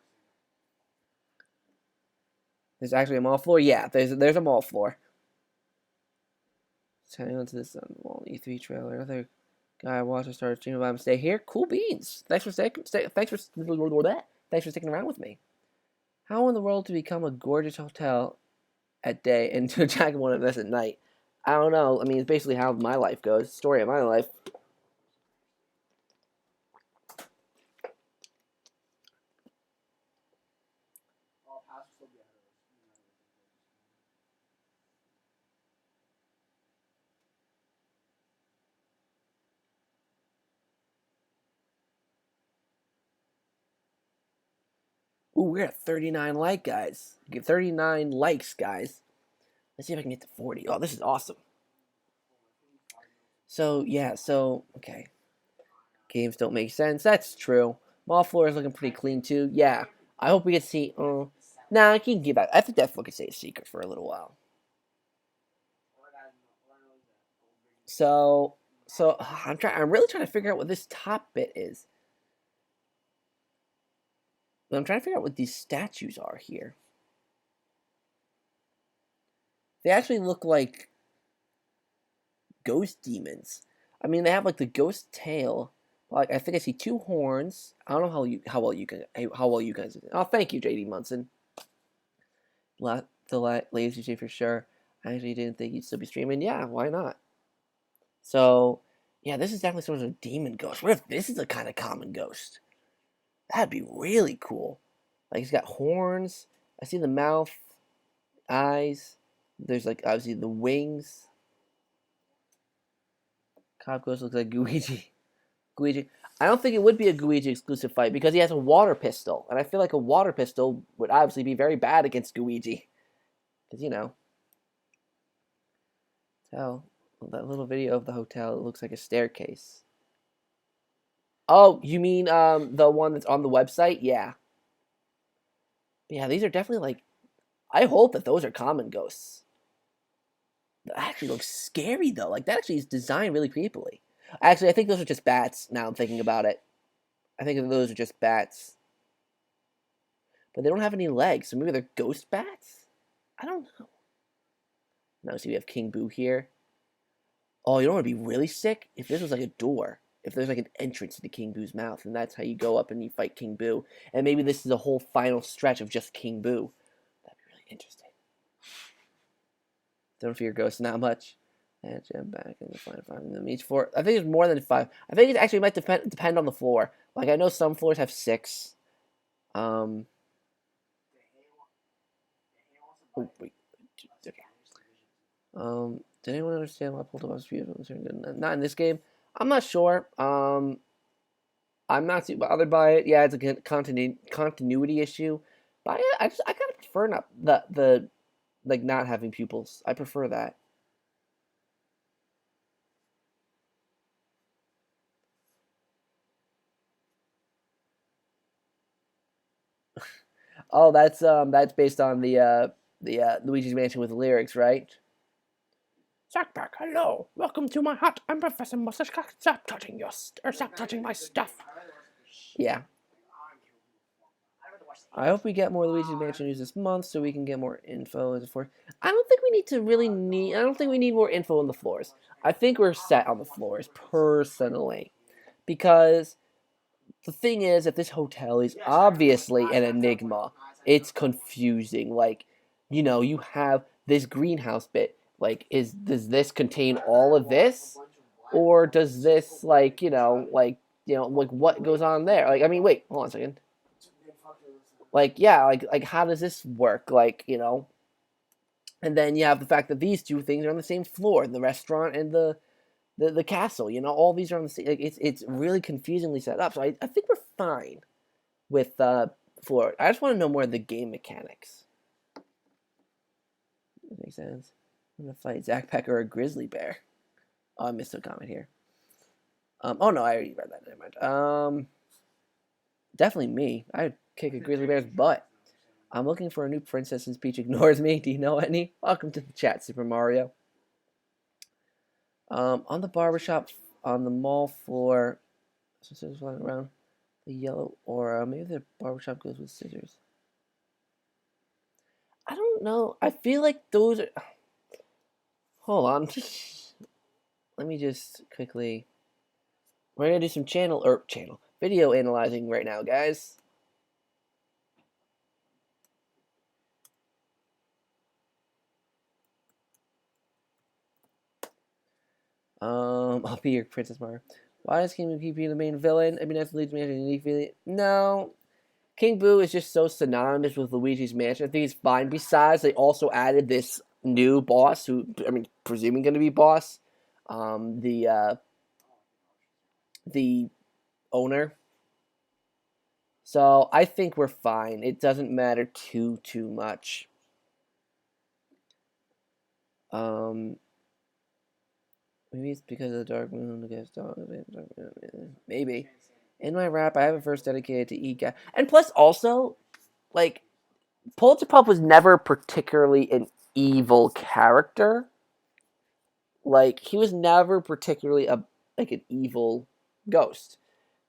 There's actually a mall floor. Yeah, there's a mall floor. Turning onto this wall E3 trailer. Another guy watching started streaming about him. Stay here. Cool beans. Thanks for sticking around with me. How in the world to become a gorgeous hotel at day and to attract one of us at night? I don't know. I mean, it's basically how my life goes. Story of my life. Ooh, we're at 39 guys. Get 39 likes, guys. Let's see if I can get to 40. Oh, this is awesome. So, yeah, okay. Games don't make sense. That's true. Mall floor is looking pretty clean, too. Yeah. I hope we get to see... nah, I can give that. I think that floor can stay a secret for a little while. So I'm really trying to figure out what this top bit is. I'm trying to figure out what these statues are here. They actually look like ghost demons. I mean, they have like the ghost tail. Like I think I see 2 horns. I don't know how well you guys. Oh, thank you, JD Munson. The latest DJ for sure. I actually didn't think you'd still be streaming. Yeah, why not? So, yeah, this is definitely sort of a demon ghost. What if this is a kind of common ghost? That'd be really cool. Like he's got horns. I see the mouth, eyes. There's like obviously the wings. Cop Ghost looks like Luigi. Luigi. I don't think it would be a Luigi exclusive fight because he has a water pistol, and I feel like a water pistol would obviously be very bad against Luigi, because you know. Tell that little video of the hotel. It looks like a staircase. Oh, you mean the one that's on the website? Yeah. Yeah, these are definitely like. I hope that those are common ghosts. That actually looks scary though. Like that actually is designed really creepily. Actually, I think those are just bats. Now I'm thinking about it. I think those are just bats. But they don't have any legs, so maybe they're ghost bats? I don't know. Now, see, we have King Boo here. Oh, you don't want to be really sick? If this was like a door, if there's like an entrance to King Boo's mouth, and that's how you go up and you fight King Boo. And maybe this is a whole final stretch of just King Boo. That'd be really interesting. Don't fear ghosts, not much. And jump back and find them each 4. I think it's more than 5. I think it actually might depend on the floor. Like I know some floors have 6. Oh wait. Okay. Did anyone understand why Poltergeist was beautiful? Not in this game. I'm not sure. I'm not too bothered by it. Yeah, it's a continuity issue, but I kind of prefer not the like not having pupils. I prefer that. Oh, that's based on the Luigi's Mansion with lyrics, right? ZakPak, hello. Welcome to my hut. I'm Professor Mustache. Stop touching stop touching my stuff. Yeah. I hope we get more Luigi's Mansion news this month so we can get more info as for. I don't think we need more info on the floors. I think we're set on the floors personally, because the thing is that this hotel is obviously an enigma. It's confusing. Like, you have this greenhouse bit. Like, does this contain all of this, or does this like what goes on there? Like, I mean, wait, hold on a second. Like, yeah, like how does this work? Like, and then you have the fact that these 2 things are on the same floor, the restaurant and the castle. All these are on the same. Like, it's really confusingly set up. So I think we're fine with floor. I just want to know more of the game mechanics. That makes sense. I'm gonna fight ZakPak or a grizzly bear. Oh, I missed a comment here. Oh no, I already read that. Never mind. Definitely me. I'd kick a grizzly bear's butt. I'm looking for a new princess since Peach ignores me. Do you know any? Welcome to the chat, Super Mario. On the barbershop, on the mall floor, some scissors flying around. The yellow aura. Maybe the barbershop goes with scissors. I don't know. I feel like those are. Hold on. Let me just quickly. We're gonna do some channel video analyzing right now, guys. I'll be your Princess Mario. Why does King Boo be the main villain? I mean, that's leads me to a unique feeling. No, King Boo is just so synonymous with Luigi's Mansion. I think he's fine. Besides, they also added this new boss, who I mean, presuming going to be boss, the owner. So I think we're fine. It doesn't matter too much. Maybe it's because of the Dark Moon against Dark Moon. Maybe. In my rap, I have a verse dedicated to Ika. And plus, also, like, Polterpup was never particularly an evil character. Like, he was never particularly an evil ghost.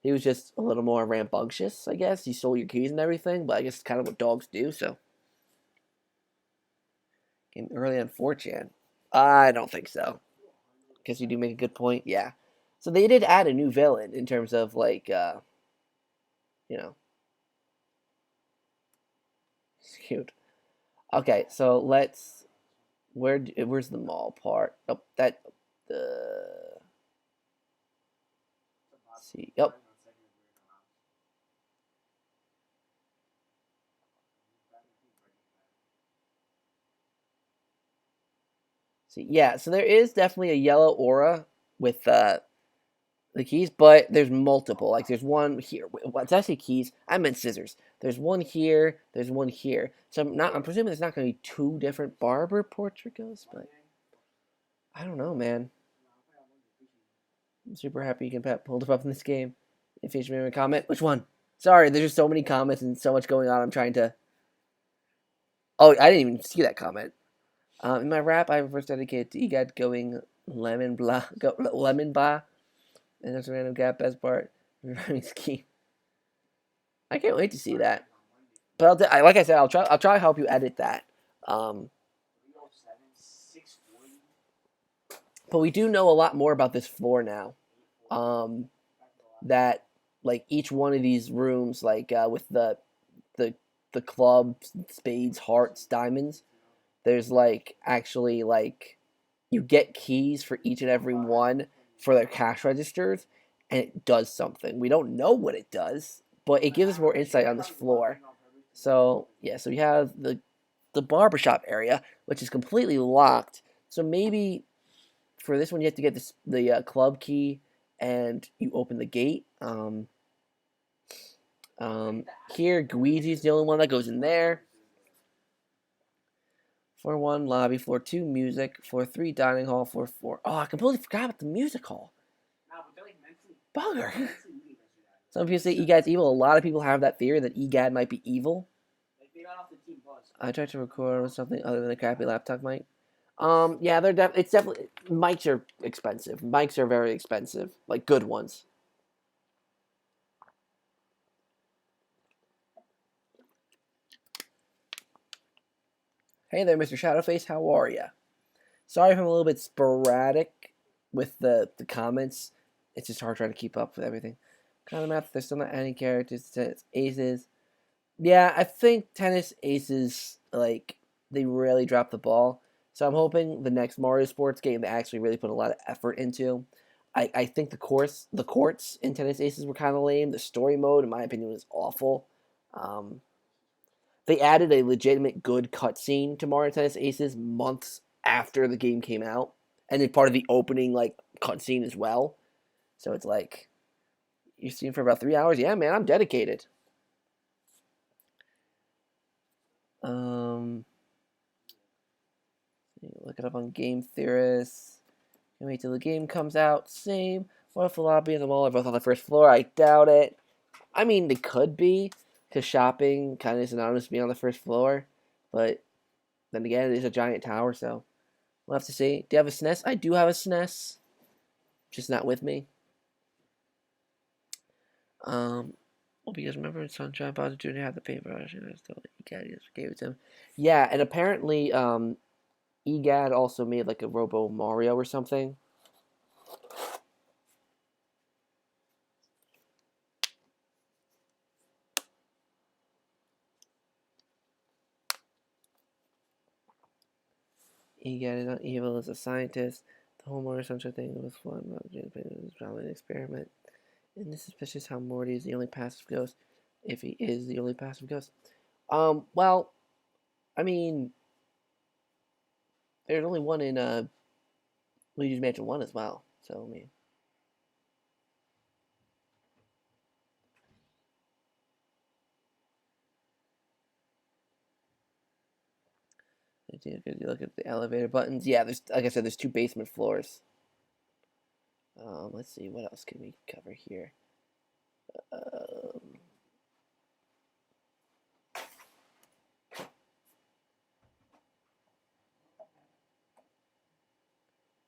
He was just a little more rambunctious, I guess. He stole your keys and everything, but I guess it's kind of what dogs do, so. Came early on 4chan. I don't think so. Because you do make a good point, yeah. So they did add a new villain in terms of, like, you know. It's cute. Okay, so let's. Where's the mall part? Oh, that. Let's see. Yep. See, yeah. So there is definitely a yellow aura with the keys, but there's multiple. Like there's one here. It's actually keys. I meant scissors. There's one here. There's one here. So I'm presuming there's not going to be two different barber portraits, but I don't know, man. I'm super happy you can pull it up in this game. If you should make a comment, which one? Sorry, there's just so many comments and so much going on. I'm trying to. Oh, I didn't even see that comment. In my rap, I first dedicated to EGAD going lemon blah, and there's a random gap best part. Scheme. I can't wait to see that. But like I said, I'll try to help you edit that. But we do know a lot more about this floor now. That like each one of these rooms, like with the clubs, spades, hearts, diamonds, there's like actually like you get keys for each and every one for their cash registers, and it does something. We don't know what it does, but it gives us more insight on this floor. So yeah, so we have the barbershop area, which is completely locked. So maybe for this one, you have to get the club key, and you open the gate. Here, Luigi's the only one that goes in there. Floor 1, lobby. Floor 2, music. Floor 3, dining hall. Floor 4. Oh, I completely forgot about the music hall. Bugger. Some people say EGAD's evil. A lot of people have that theory that EGAD might be evil. I tried to record with something other than a crappy laptop mic. Yeah, it's definitely mics are expensive. Mics are very expensive, like good ones. Hey there, Mr. Shadowface. How are ya? Sorry if I'm a little bit sporadic with the comments. It's just hard trying to keep up with everything. Kind of math. There's still not any characters. Tennis aces. Yeah, I think tennis aces like they really drop the ball. So I'm hoping the next Mario Sports game they actually really put a lot of effort into. I think the courts in Tennis Aces were kind of lame. The story mode, in my opinion, was awful. They added a legitimate good cutscene to Mario Tennis Aces months after the game came out, and then part of the opening like cutscene as well. So it's like you're seeing for about 3 hours. Yeah, man, I'm dedicated. Look it up on Game Theorists. Can't wait till the game comes out. Same. What if the lobby and the mall are both on the first floor? I doubt it. I mean, they could be, because shopping kind of is synonymous with being on the first floor. But then again, it is a giant tower, so we'll have to see. Do you have a SNES? I do have a SNES, just not with me. Well, because remember in Sunshine Bowser Jr. had the paintbrush, and I still just gave it to him. Yeah, and apparently, EGAD also made like a Robo Mario or something. EGAD is not evil as a scientist. The whole Mario Sunshine thing was fun. It was probably an experiment. And this is suspicious how Morty is the only passive ghost, if he is the only passive ghost. Well, I mean, there's only one in Luigi's Mansion 1 as well. So, I mean, if you look at the elevator buttons, yeah, there's, like I said, there's 2 basement floors. Let's see, what else can we cover here?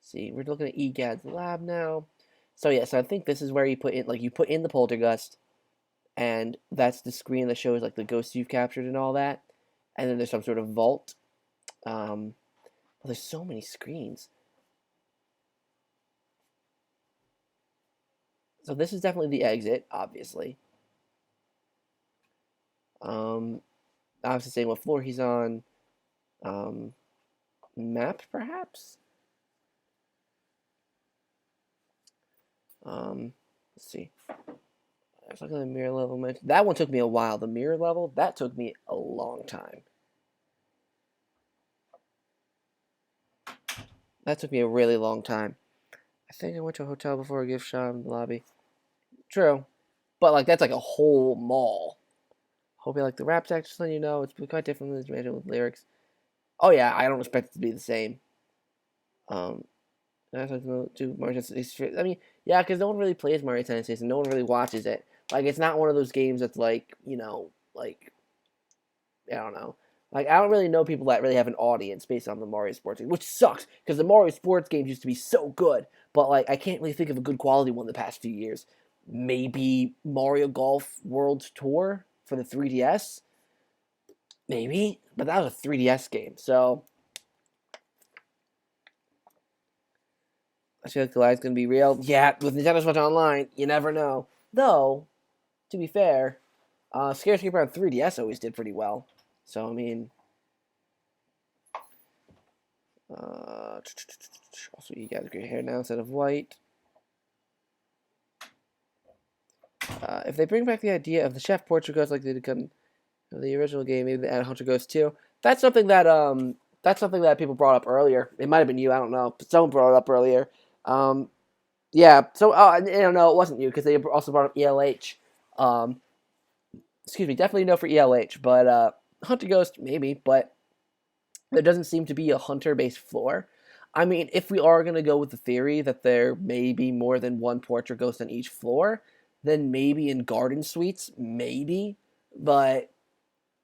See, we're looking at EGAD's lab now. So yeah, so I think this is where you put in, like, you put in the poltergust, and that's the screen that shows like the ghosts you've captured and all that. And then there's some sort of vault. Well, there's so many screens. So this is definitely the exit, obviously. Obviously saying what floor he's on. Map, perhaps? Let's see. Let's look at the mirror level. That one took me a while. The mirror level, that took me a long time. That took me a really long time. I think I went to a hotel before a gift shop in the lobby. True. But, like, that's like a whole mall. Hope you like the rap text, just letting you know. It's quite different than you imagine with lyrics. Oh, yeah, I don't expect it to be the same. I do Mario Tennis. I mean, yeah, because no one really plays Mario Tennis, and no one really watches it. Like, it's not one of those games that's like, like, I don't know. Like, I don't really know people that really have an audience based on the Mario Sports game, which sucks, because the Mario Sports games used to be so good, but, like, I can't really think of a good quality one the past few years. Maybe Mario Golf World Tour for the 3DS? Maybe, but that was a 3DS game, so I feel like the line's gonna be real. Yeah, with Nintendo Switch Online, you never know. Though, to be fair, Scarescaper on 3DS always did pretty well. So I mean, also you got gray hair now instead of white. If they bring back the idea of the chef portrait ghost like they did in the original game, maybe they add Hunter Ghost too. That's something that people brought up earlier. It might have been you, I don't know, but someone brought it up earlier. Yeah, so no, it wasn't you because they also brought up ELH. Excuse me, definitely no for ELH, but Hunter Ghost maybe, but there doesn't seem to be a hunter-based floor. I mean, if we are gonna go with the theory that there may be more than one portrait ghost on each floor, then maybe in garden suites, maybe, but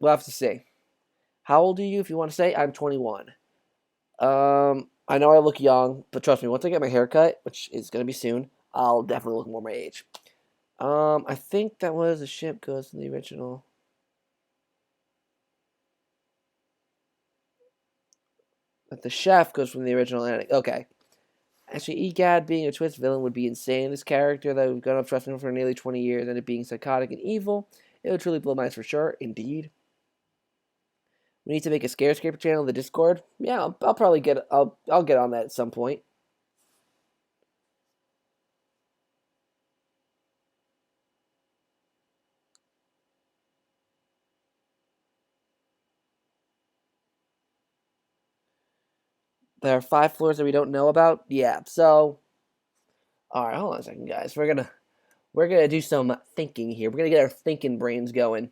we'll have to see. How old are you? If you want to say, I'm 21. I know I look young, but trust me, once I get my haircut, which is gonna be soon, I'll definitely look more my age. I think that was a ship goes in the original. But the chef goes from the original ending. Okay. Actually, EGAD being a twist villain would be insane. This character that we've grown up trusting for nearly 20 years and it being psychotic and evil, it would truly blow minds for sure. Indeed. We need to make a Scarescaper channel in the Discord. Yeah, I'll probably I'll get on that at some point. There are 5 floors that we don't know about. Yeah, so all right, hold on a second, guys. We're gonna do some thinking here. We're gonna get our thinking brains going.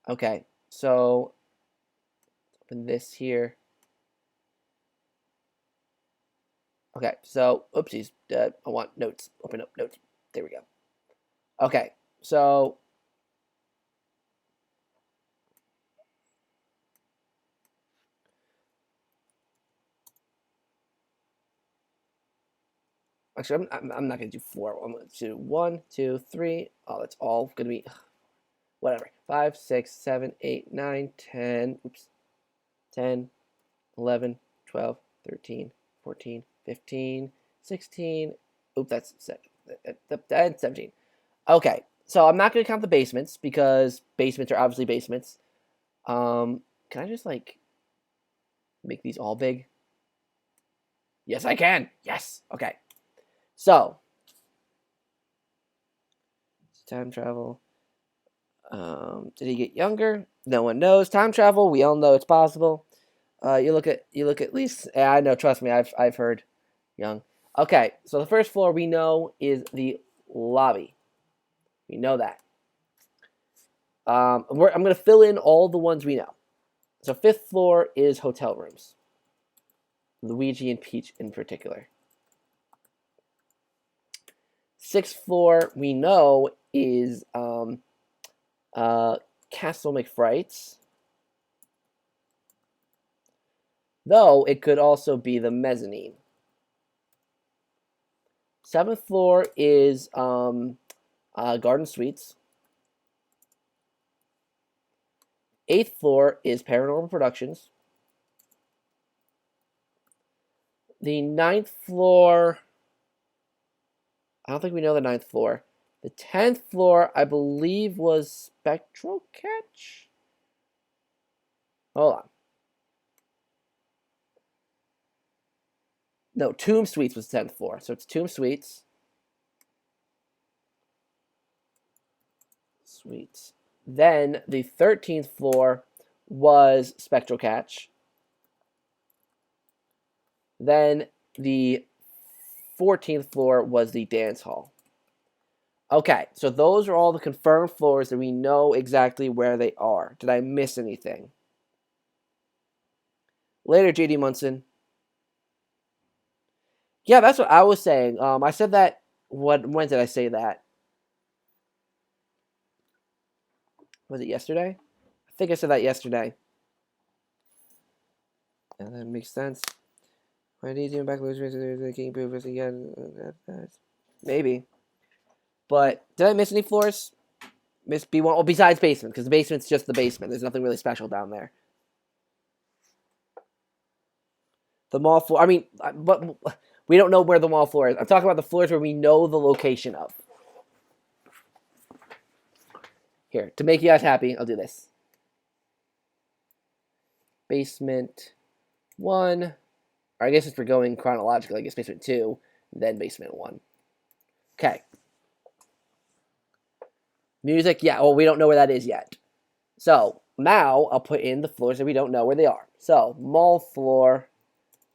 Okay, so Open this here. Okay, so, oopsies. I want notes. Open up notes. There we go. Okay, so actually, I'm not gonna do 4. I'm gonna do 1, 2, 3. Oh, that's all gonna be whatever. 5, 6, 7, 8, 9, 10. Oops. 10, 11, 12, 13, 14, 15, 16. Oops, that's 17. Okay, so I'm not gonna count the basements because basements are obviously basements. Can I just like make these all big? Yes, I can. Yes. Okay. So time travel. Did he get younger? No one knows. Time travel. We all know it's possible. You look at least. Yeah, I know. Trust me. I've heard young. Okay. So the first floor we know is the lobby. We know that. I'm gonna fill in all the ones we know. So fifth floor is hotel rooms. Luigi and Peach in particular. Sixth floor we know is Castle McFright's. Though it could also be the mezzanine. Seventh floor is Garden Suites. Eighth floor is Paranormal Productions. The ninth floor, I don't think we know the ninth floor. The 10th floor, I believe, was Spectral Catch. Hold on. No, Tomb Suites was 10th floor. So it's Tomb Suites. Suites. Then the 13th floor was Spectral Catch. Then the 14th floor was the dance hall. Okay, so those are all the confirmed floors that we know exactly where they are. Did I miss anything? Later, JD Munson. Yeah, that's what I was saying. I said that. When did I say that? Was it yesterday? I think I said that yesterday. And that makes sense. Why did you back maybe. But did I miss any floors? Miss B1. Well, besides basement, because the basement's just the basement. There's nothing really special down there. The mall floor. I mean, but we don't know where the mall floor is. I'm talking about the floors where we know the location of. Here, to make you guys happy, I'll do this. Basement 1. Or I guess if we're going chronologically, I guess basement 2, then basement 1. Okay. Music, yeah, well, we don't know where that is yet. So, now I'll put in the floors that we don't know where they are. So, mall floor,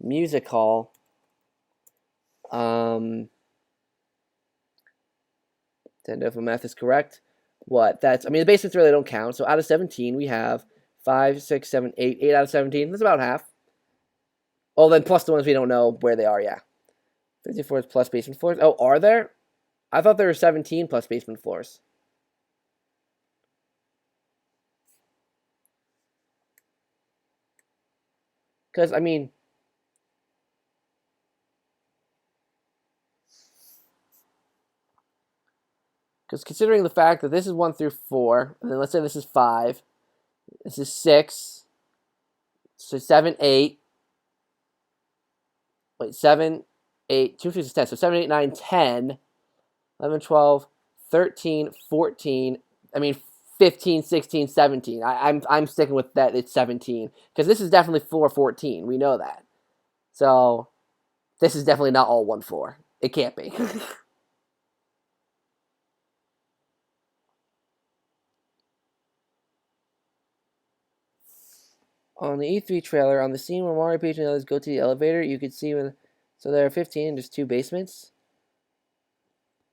music hall, don't know if my math is correct. What? That's, I mean, the basements really don't count. So, out of 17, we have 5, 6, 7, 8. 8 out of 17. That's about half. Oh, then plus the ones we don't know where they are, yeah. 54 is plus basement floors. Oh, are there? I thought there were 17 plus basement floors. Because, I mean, because considering the fact that this is 1 through 4, and then let's say this is 5, this is 6, so 7, 8. Wait, 7, 8, 2, 3 is 10. So 7, 8, 9, 10, 11, 12, 13, 14. I mean, 15, 16, 17. I'm sticking with that. It's 17 because this is definitely floor 14. We know that. So this is definitely not all one floor. It can't be. On the E3 trailer, on the scene where Mario, Peach, and others go to the elevator, you could see when. So there are 15 and there's 2 basements.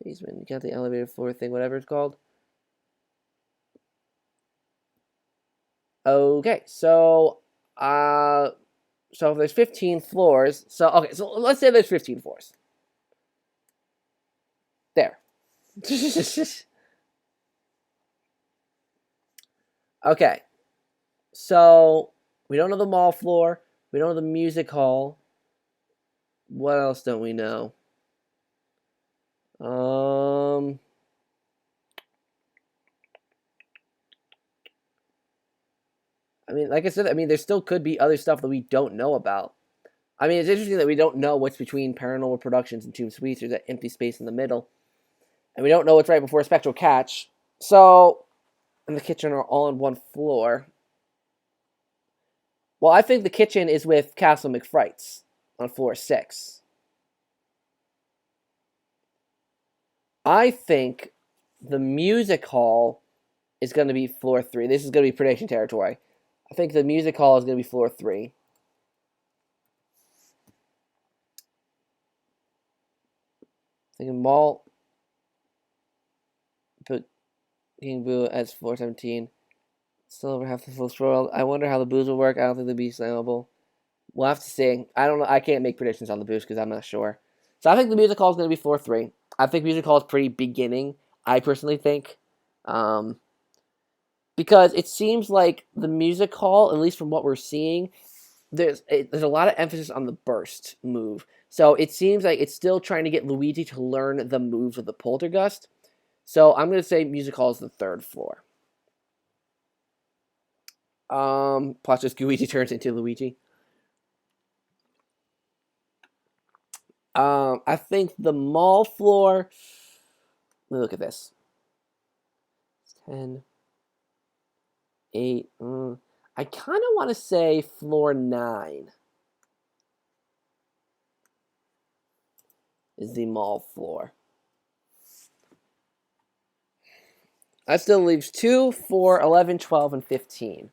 Basement, you count the elevator floor thing, whatever it's called. Okay, so So if there's 15 floors, so let's say there's 15 floors. There. Okay. So we don't know the mall floor. We don't know the music hall. What else don't we know? I mean, like I said, there still could be other stuff that we don't know about. I mean, it's interesting that we don't know what's between Paranormal Productions and Tomb Suites. There's that empty space in the middle. And we don't know what's right before Spectral Catch. So, and the kitchen are all on one floor. Well, I think the kitchen is with Castle McFrights on floor 6. I think the music hall is going to be floor 3. This is going to be prediction territory. I think the music hall is going to be floor 3. Thinking mall. Put King Boo as floor 17. Still over half the full floor. I wonder how the booze will work. I don't think they'll be slammable. We'll have to see. I don't know. I can't make predictions on the booze because I'm not sure. So I think the music hall is going to be floor 3. I think music hall is pretty beginning. I personally think. Because it seems like the music hall, at least from what we're seeing, there's a lot of emphasis on the burst move. So it seems like it's still trying to get Luigi to learn the moves of the poltergust. So I'm going to say music hall is the 3rd floor. Plus just Luigi turns into Luigi. I think the mall floor. Let me look at this. 10, 8. I kind of want to say floor 9 is the mall floor. That still leaves 2, 4, 11, 12, and 15.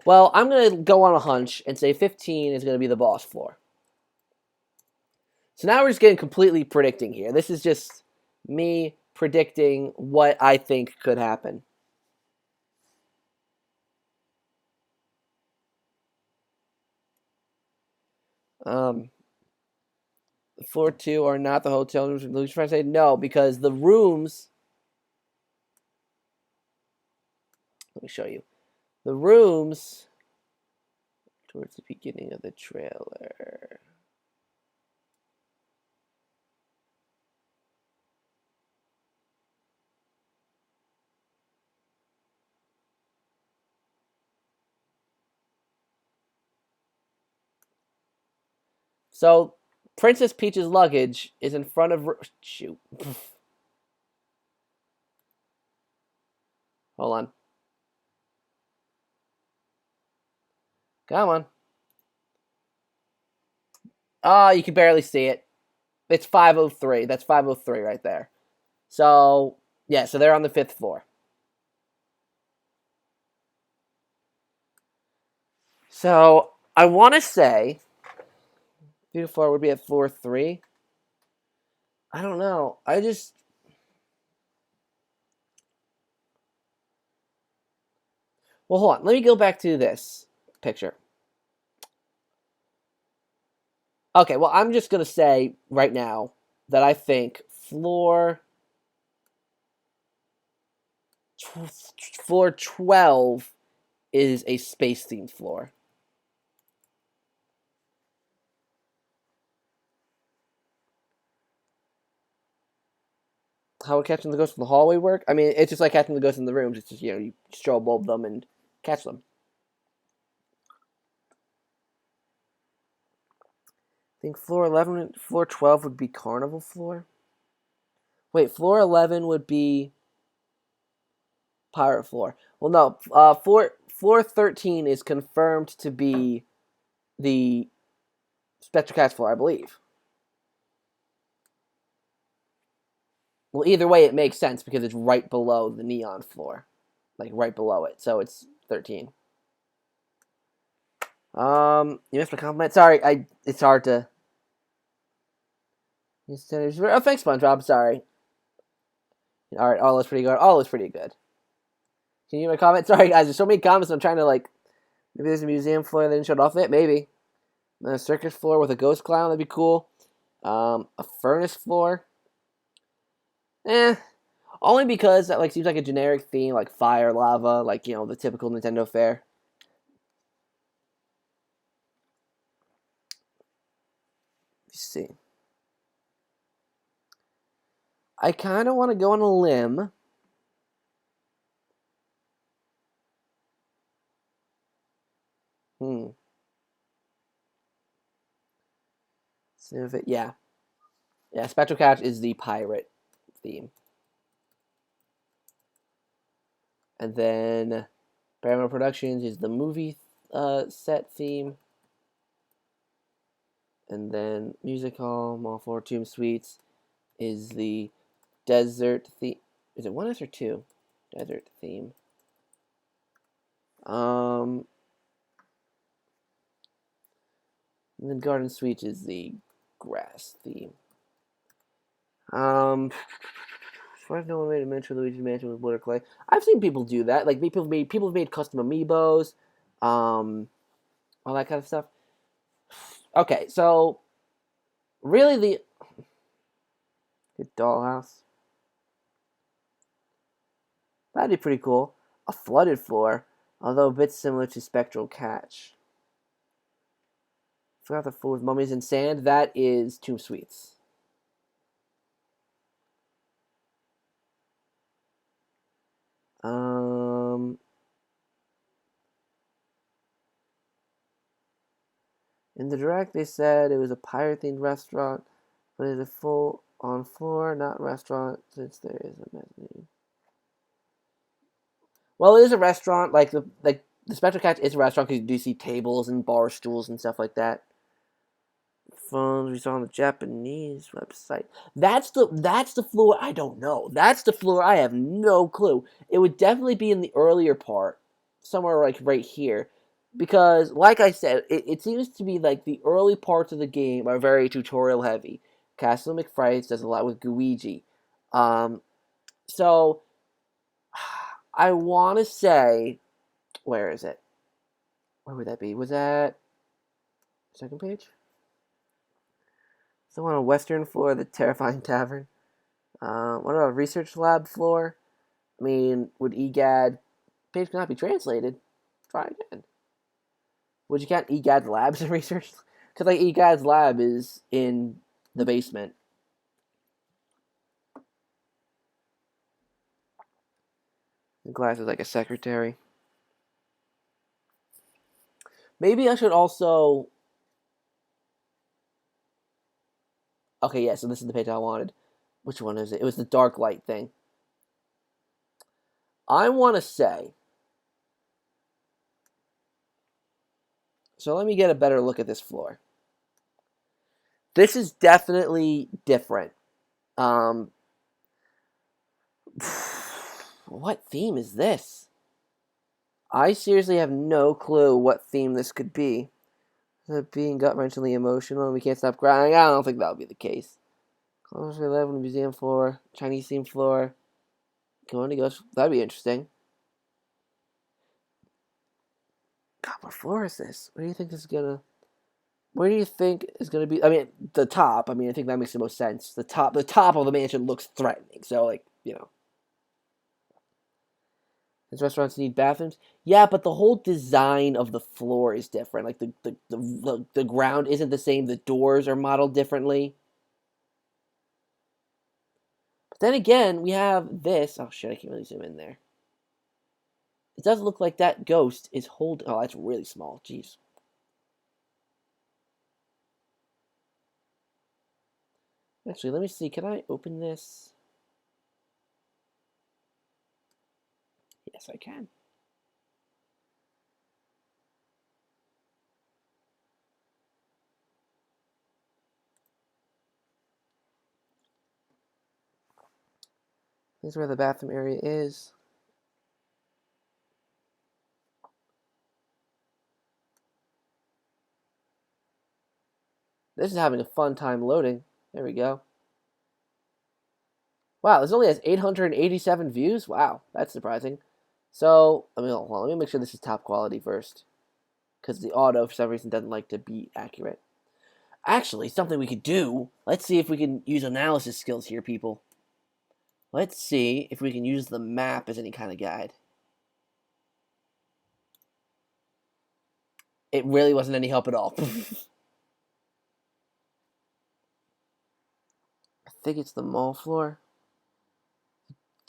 Well, I'm going to go on a hunch and say 15 is going to be the boss floor. So now we're just getting completely predicting here. This is just me predicting what I think could happen. Floor 2 are not the hotel rooms. Luigi's trying to say no, because the rooms... Let me show you. The rooms towards the beginning of the trailer. So, Princess Peach's luggage is in front of... Shoot. Hold on. Come on. Oh, you can barely see it. It's 503. That's 503 right there. So, yeah, so they're on the 5th floor. So, I want to say... Beautiful floor would be at floor 3. I don't know. Well, hold on. Let me go back to this picture. Okay, well, I'm just going to say right now that I think floor 12 is a space-themed floor. How would catching the ghosts in the hallway work? I mean, it's just like catching the ghosts in the rooms. It's just, you strobe bulb them and catch them. I think floor 11 and floor 12 would be carnival floor. Wait, floor 11 would be pirate floor. Well, no. Floor 13 is confirmed to be the Spectral Catch floor, I believe. Well, either way, it makes sense because it's right below the neon floor. Like, right below it. So it's 13. You missed my compliment. Sorry, it's hard to... Oh, thanks, SpongeBob. Sorry. Alright, all is pretty good. All is pretty good. Can you make a comment? Sorry, guys. There's so many comments. I'm trying to, Maybe there's a museum floor that didn't show off it. Maybe. A circus floor with a ghost clown. That'd be cool. A furnace floor. Eh. Only because that seems like a generic theme, like fire, lava, the typical Nintendo fare. Let's see. I kind of want to go on a limb. See if it, yeah. Spectral Catch is the pirate theme. And then Paramount Productions is the movie set theme. And then Music Hall, Mall 4, Tomb Suites is the desert theme. Is it 1S or 2? Desert theme. And then Garden Suites is the grass theme. As far as no one made a miniature Luigi Mansion with wood or clay. I've seen people do that. Like people have made custom amiibos, all that kind of stuff. Okay, so really the dollhouse. That'd be pretty cool. A flooded floor, although a bit similar to Spectral Catch. Forgot the floor with mummies and sand. That is Tomb Suites. In the direct, they said it was a pirate-themed restaurant, but it's a full-on floor, not restaurant, since there is a mezzanine. Well, it is a restaurant. The Spectral Catch is a restaurant because you do see tables and bar stools and stuff like that. Phones we saw on the Japanese website. That's the floor I don't know. That's the floor I have no clue. It would definitely be in the earlier part, somewhere right here, because like I said, it seems to be like the early parts of the game are very tutorial heavy. Castle McFrights does a lot with Luigi, so I want to say, where is it? Where would that be? Was that second page? So on a western floor, the terrifying tavern. What about a research lab floor? I mean, would EGAD page cannot be translated? Try again. Would you count EGAD's labs in research? Because EGAD's lab is in the basement. The glass is like a secretary. Maybe I should also. Okay, yeah, so this is the page I wanted. Which one is it? It was the dark light thing. I want to say. So let me get a better look at this floor. This is definitely different. What theme is this? I seriously have no clue what theme this could be. Being gut-wrenchingly emotional and we can't stop crying? I don't think that would be the case. Close for 11, museum floor, Chinese theme floor. Going to Ghost. That'd be interesting. God, what floor is this? Where do you think this is gonna? Where do you think is gonna be? I mean, the top. I mean, I think that makes the most sense. The top of the mansion looks threatening. So, Does restaurants need bathrooms? Yeah, but the whole design of the floor is different. Like the ground isn't the same. The doors are modeled differently. But then again, we have this. Oh shit! I can't really zoom in there. It does look like that ghost is holding. Oh, that's really small. Jeez. Actually, let me see. Can I open this? Yes, I can. This is where the bathroom area is. This is having a fun time loading. There we go. Wow, this only has 887 views? Wow, that's surprising. So, hold on, let me make sure this is top quality first. because the auto for some reason doesn't like to be accurate. Actually, something we could do. Let's see if we can use analysis skills here, people. Let's see if we can use the map as any kind of guide. It really wasn't any help at all. I think it's the mall floor.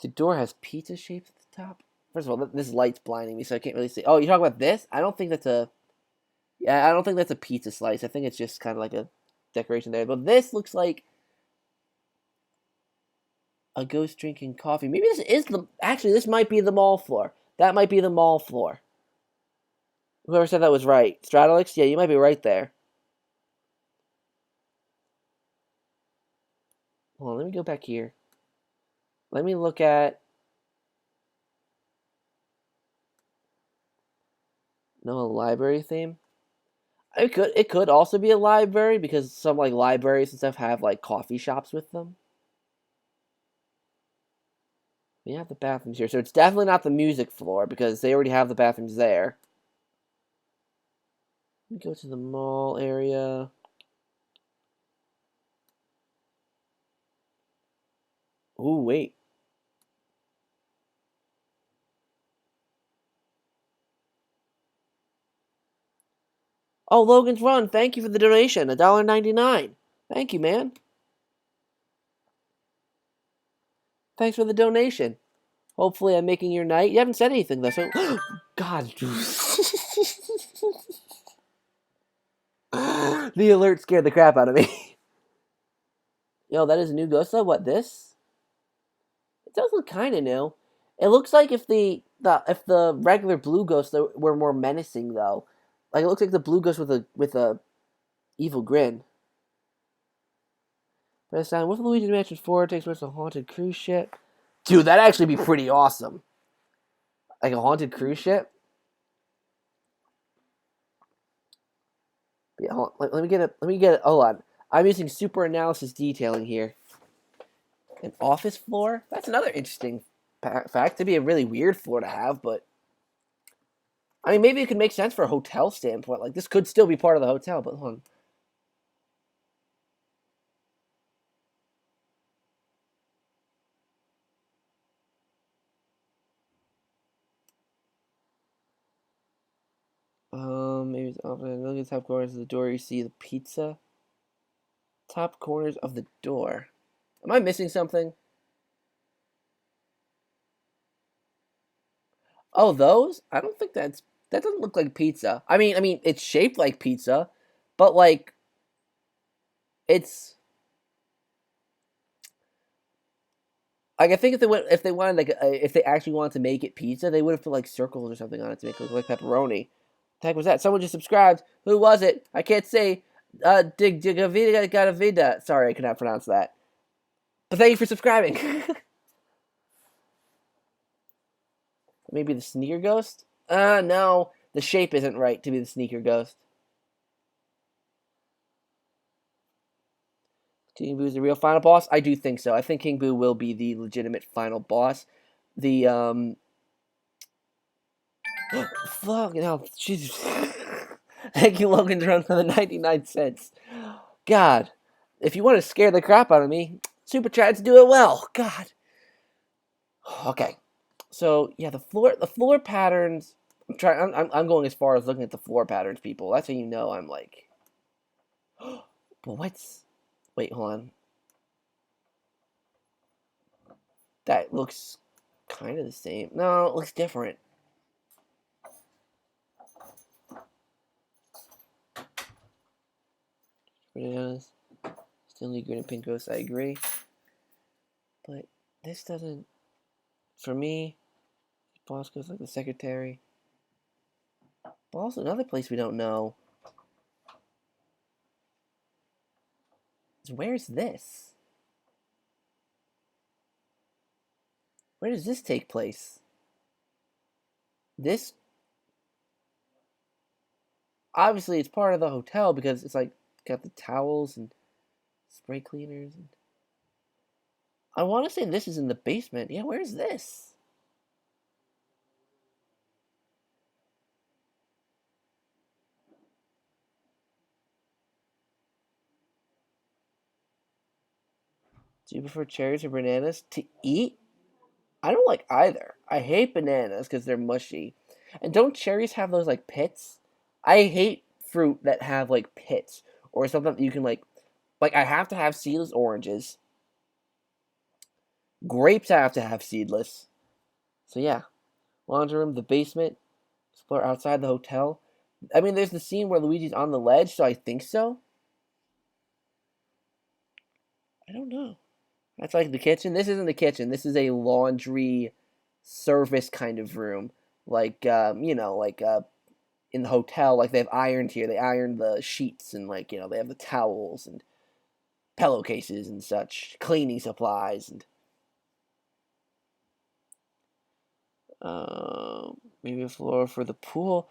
The door has pizza shapes at the top. First of all, this light's blinding me, so I can't really see. Oh, you're talking about this? I don't think that's a... Yeah, I don't think that's a pizza slice. I think it's just kind of like a decoration there. But this looks like a ghost drinking coffee. Maybe this is the... Actually, this might be the mall floor. That might be the mall floor. Whoever said that was right. Stratolix? Yeah, you might be right there. Hold on, let me go back here. Let me look at... No, a library theme? It could also be a library, because some like libraries and stuff have like coffee shops with them. We have the bathrooms here, so it's definitely not the music floor, because they already have the bathrooms there. Let me go to the mall area. Ooh, wait. Oh, Logan's Run, thank you for the donation. $1.99. Thank you, man. Thanks for the donation. Hopefully I'm making your night. You haven't said anything, though, so... God. The alert scared the crap out of me. Yo, that is a new ghost, though? What, this? It does look kind of new. It looks like if the regular blue ghosts were more menacing, though. Like, it looks like the blue ghost with a evil grin. Press down. With Luigi's Mansion 4 takes place a haunted cruise ship. Dude, that'd actually be pretty awesome. Like a haunted cruise ship. Yeah, hold on. Let me get it. Hold on. I'm using super analysis detailing here. An office floor? That's another interesting fact. It'd be a really weird floor to have, but I mean, maybe it could make sense for a hotel standpoint. Like, this could still be part of the hotel, but hold on. Maybe it's open. Look at the top corners of the door. You see the pizza. Top corners of the door. Am I missing something? Oh, those? I don't think that doesn't look like pizza. I mean, it's shaped like pizza, but like, it's like I think if they wanted like if they actually wanted to make it pizza, they would have put like circles or something on it to make it look like pepperoni. The heck was that? Someone just subscribed. Who was it? I can't say. Digavida Garavida. Sorry, I cannot pronounce that. But thank you for subscribing. Maybe the sneaker ghost? No. The shape isn't right to be the sneaker ghost. King Boo is the real final boss? I do think so. I think King Boo will be the legitimate final boss. The, fucking hell. Jesus. Thank you, Logan's Run, for the 99 cents. God. If you want to scare the crap out of me, Super Chats do it well. God. Okay. So, yeah, the floor patterns... I'm going as far as looking at the floor patterns, people. That's how you know I'm like... But what's... Wait, hold on. That looks kind of the same. No, it looks different. Still need green and pink ghosts, I agree. But this doesn't... For me, boss goes like the secretary. But also another place we don't know is where's this? Where does this take place? This... Obviously, it's part of the hotel because it's like got the towels and spray cleaners. And I want to say this is in the basement. Yeah, where's this? Do you prefer cherries or bananas to eat? I don't like either. I hate bananas because they're mushy. And don't cherries have those like pits? I hate fruit that have like pits or something that you can like I have to have seedless oranges. Grapes I have to have seedless. So yeah, laundry room, the basement, explore outside the hotel. I mean, there's the scene where Luigi's on the ledge, so I think so. I don't know. That's like the kitchen. This isn't the kitchen. This is a laundry service kind of room. Like in the hotel, like they have ironed here. They iron the sheets and they have the towels and pillowcases and such, cleaning supplies and maybe a floor for the pool.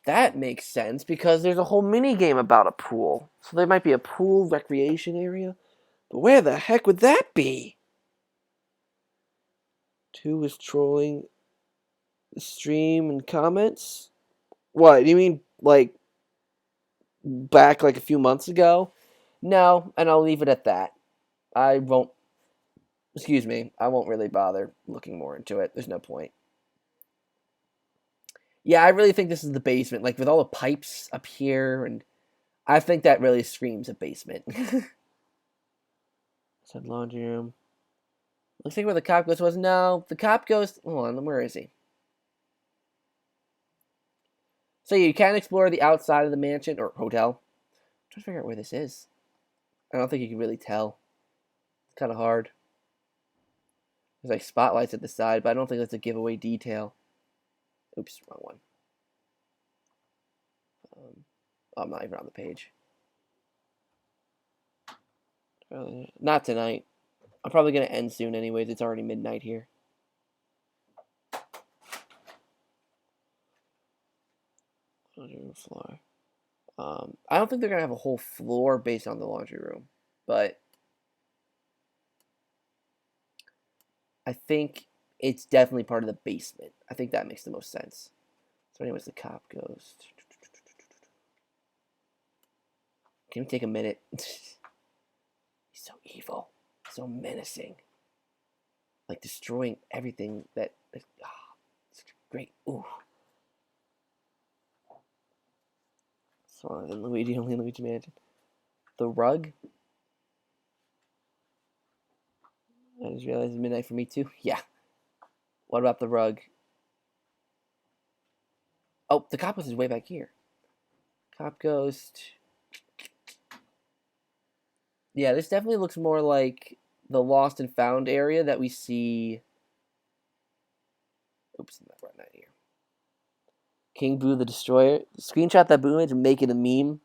That makes sense because there's a whole mini game about a pool. So there might be a pool recreation area. But where the heck would that be? 2 is trolling the stream and comments. What? You mean like back like a few months ago? No, and I'll leave it at that. I won't. Excuse me. I won't really bother looking more into it. There's no point. Yeah, I really think this is the basement, like with all the pipes up here, and I think that really screams a basement. Said laundry room. Looks like where the cop ghost was. No, the cop ghost. Hold on, where is he? So you can explore the outside of the mansion or hotel. I'm trying to figure out where this is. I don't think you can really tell. It's kind of hard. There's like spotlights at the side, but I don't think that's a giveaway detail. Oops, wrong one. I'm not even on the page. Not tonight. I'm probably going to end soon anyways. It's already midnight here. Laundry room floor. I don't think they're going to have a whole floor based on the laundry room. But I think it's definitely part of the basement. I think that makes the most sense. So anyways, the cop goes. Can we take a minute? He's so evil. So menacing. Like destroying everything that... it's great. Ooh. Smaller than Luigi, only Luigi Mansion. The rug? I just realized it's midnight for me too. Yeah. What about the rug? Oh, the cop ghost is way back here. Cop ghost. Yeah, this definitely looks more like the lost and found area that we see. Oops, not here. King Boo the Destroyer. Screenshot that Boo image and make it a meme.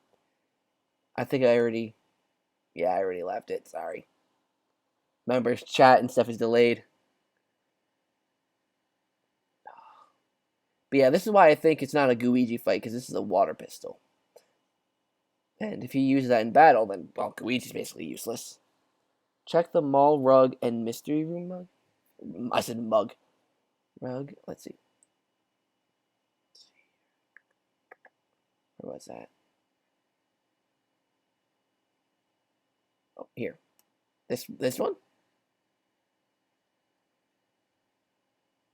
I think I already left it. Sorry. Members chat and stuff is delayed. But yeah, this is why I think it's not a Luigi fight, because this is a water pistol. And if he uses that in battle, then, well, Luigi's basically useless. Check the mall rug and mystery room mug. I said mug. Rug. Let's see. Where was that? Oh, here. This one?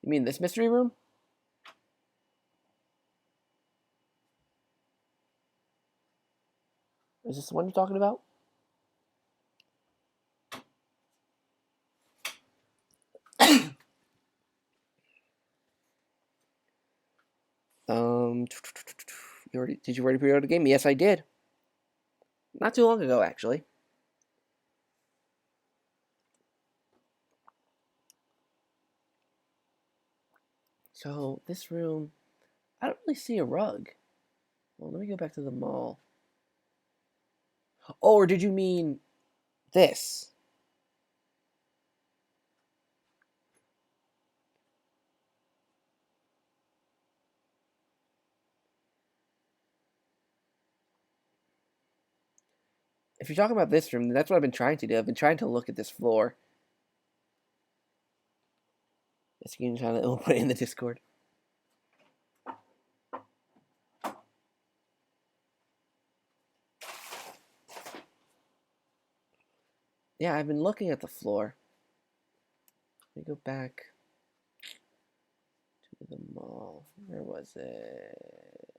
You mean this mystery room? Is this the one you're talking about? Did you already pre-order the game? Yes, I did. Not too long ago, actually. So, this room, I don't really see a rug. Well, let me go back to the mall. Oh, or did you mean this? If you're talking about this room, then that's what I've been trying to do. I've been trying to look at this floor. This you can try to put it in the Discord. Yeah, I've been looking at the floor. Let me go back to the mall. Where was it?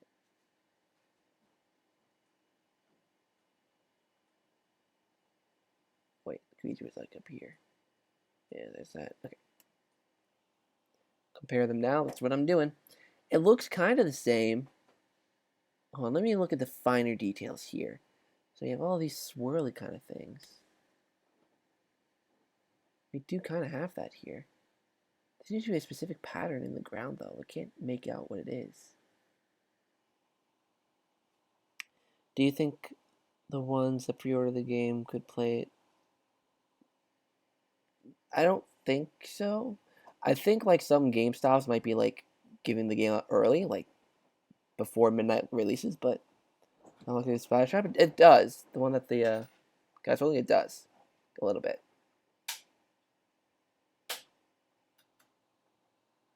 Wait, Luigi was like up here. Yeah, there's that. Okay. Compare them now. That's what I'm doing. It looks kind of the same. Hold on, let me look at the finer details here. So you have all these swirly kind of things. We do kind of have that here. There seems to be a specific pattern in the ground, though. I can't make out what it is. Do you think the ones that pre-order the game could play it? I don't think so. I think like some GameStops might be like giving the game out early, like before midnight releases, but I don't look at the Splash Shop. It does. The one that the guys holding it does a little bit.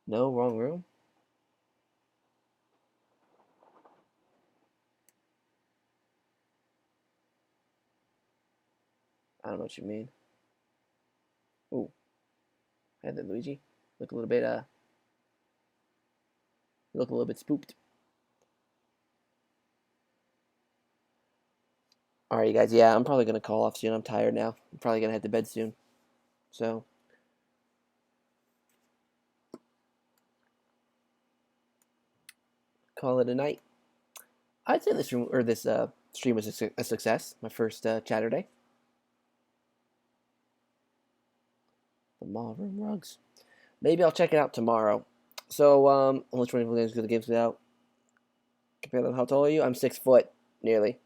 No, wrong room. I don't know what you mean. Ooh, I had that Luigi. Look a little bit you look a little bit spooked. All right, you guys. Yeah, I'm probably gonna call off soon. I'm tired now. I'm probably gonna head to bed soon. So, call it a night. I'd say this room or this stream was a success. My first Chaturday. The mall room rugs. Maybe I'll check it out tomorrow. So, unless you're going to the games out. Compare them. How tall are you? I'm 6 foot, nearly.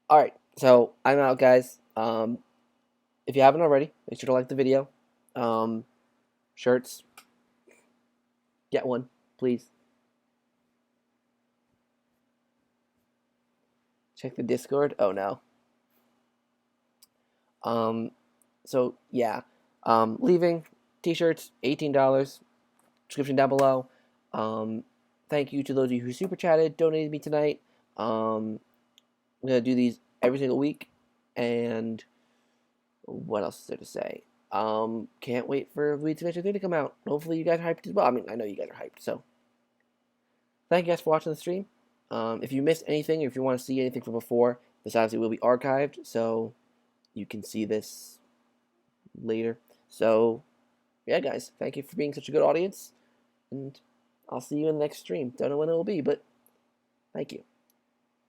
All right, so I'm out, guys. If you haven't already, make sure to like the video. Shirts, get one, please. Check the Discord. Oh no. So yeah, leaving t-shirts, $18. Description down below. Thank you to those of you who super chatted, donated me tonight. I'm gonna do these every single week, and what else is there to say? Can't wait for Luigi's Mansion 3 to come out. Hopefully you guys are hyped as well. I mean, I know you guys are hyped. So, thank you guys for watching the stream. If you missed anything, or if you want to see anything from before, this obviously will be archived, so you can see this later. So, yeah, guys, thank you for being such a good audience, and I'll see you in the next stream. Don't know when it will be, but thank you.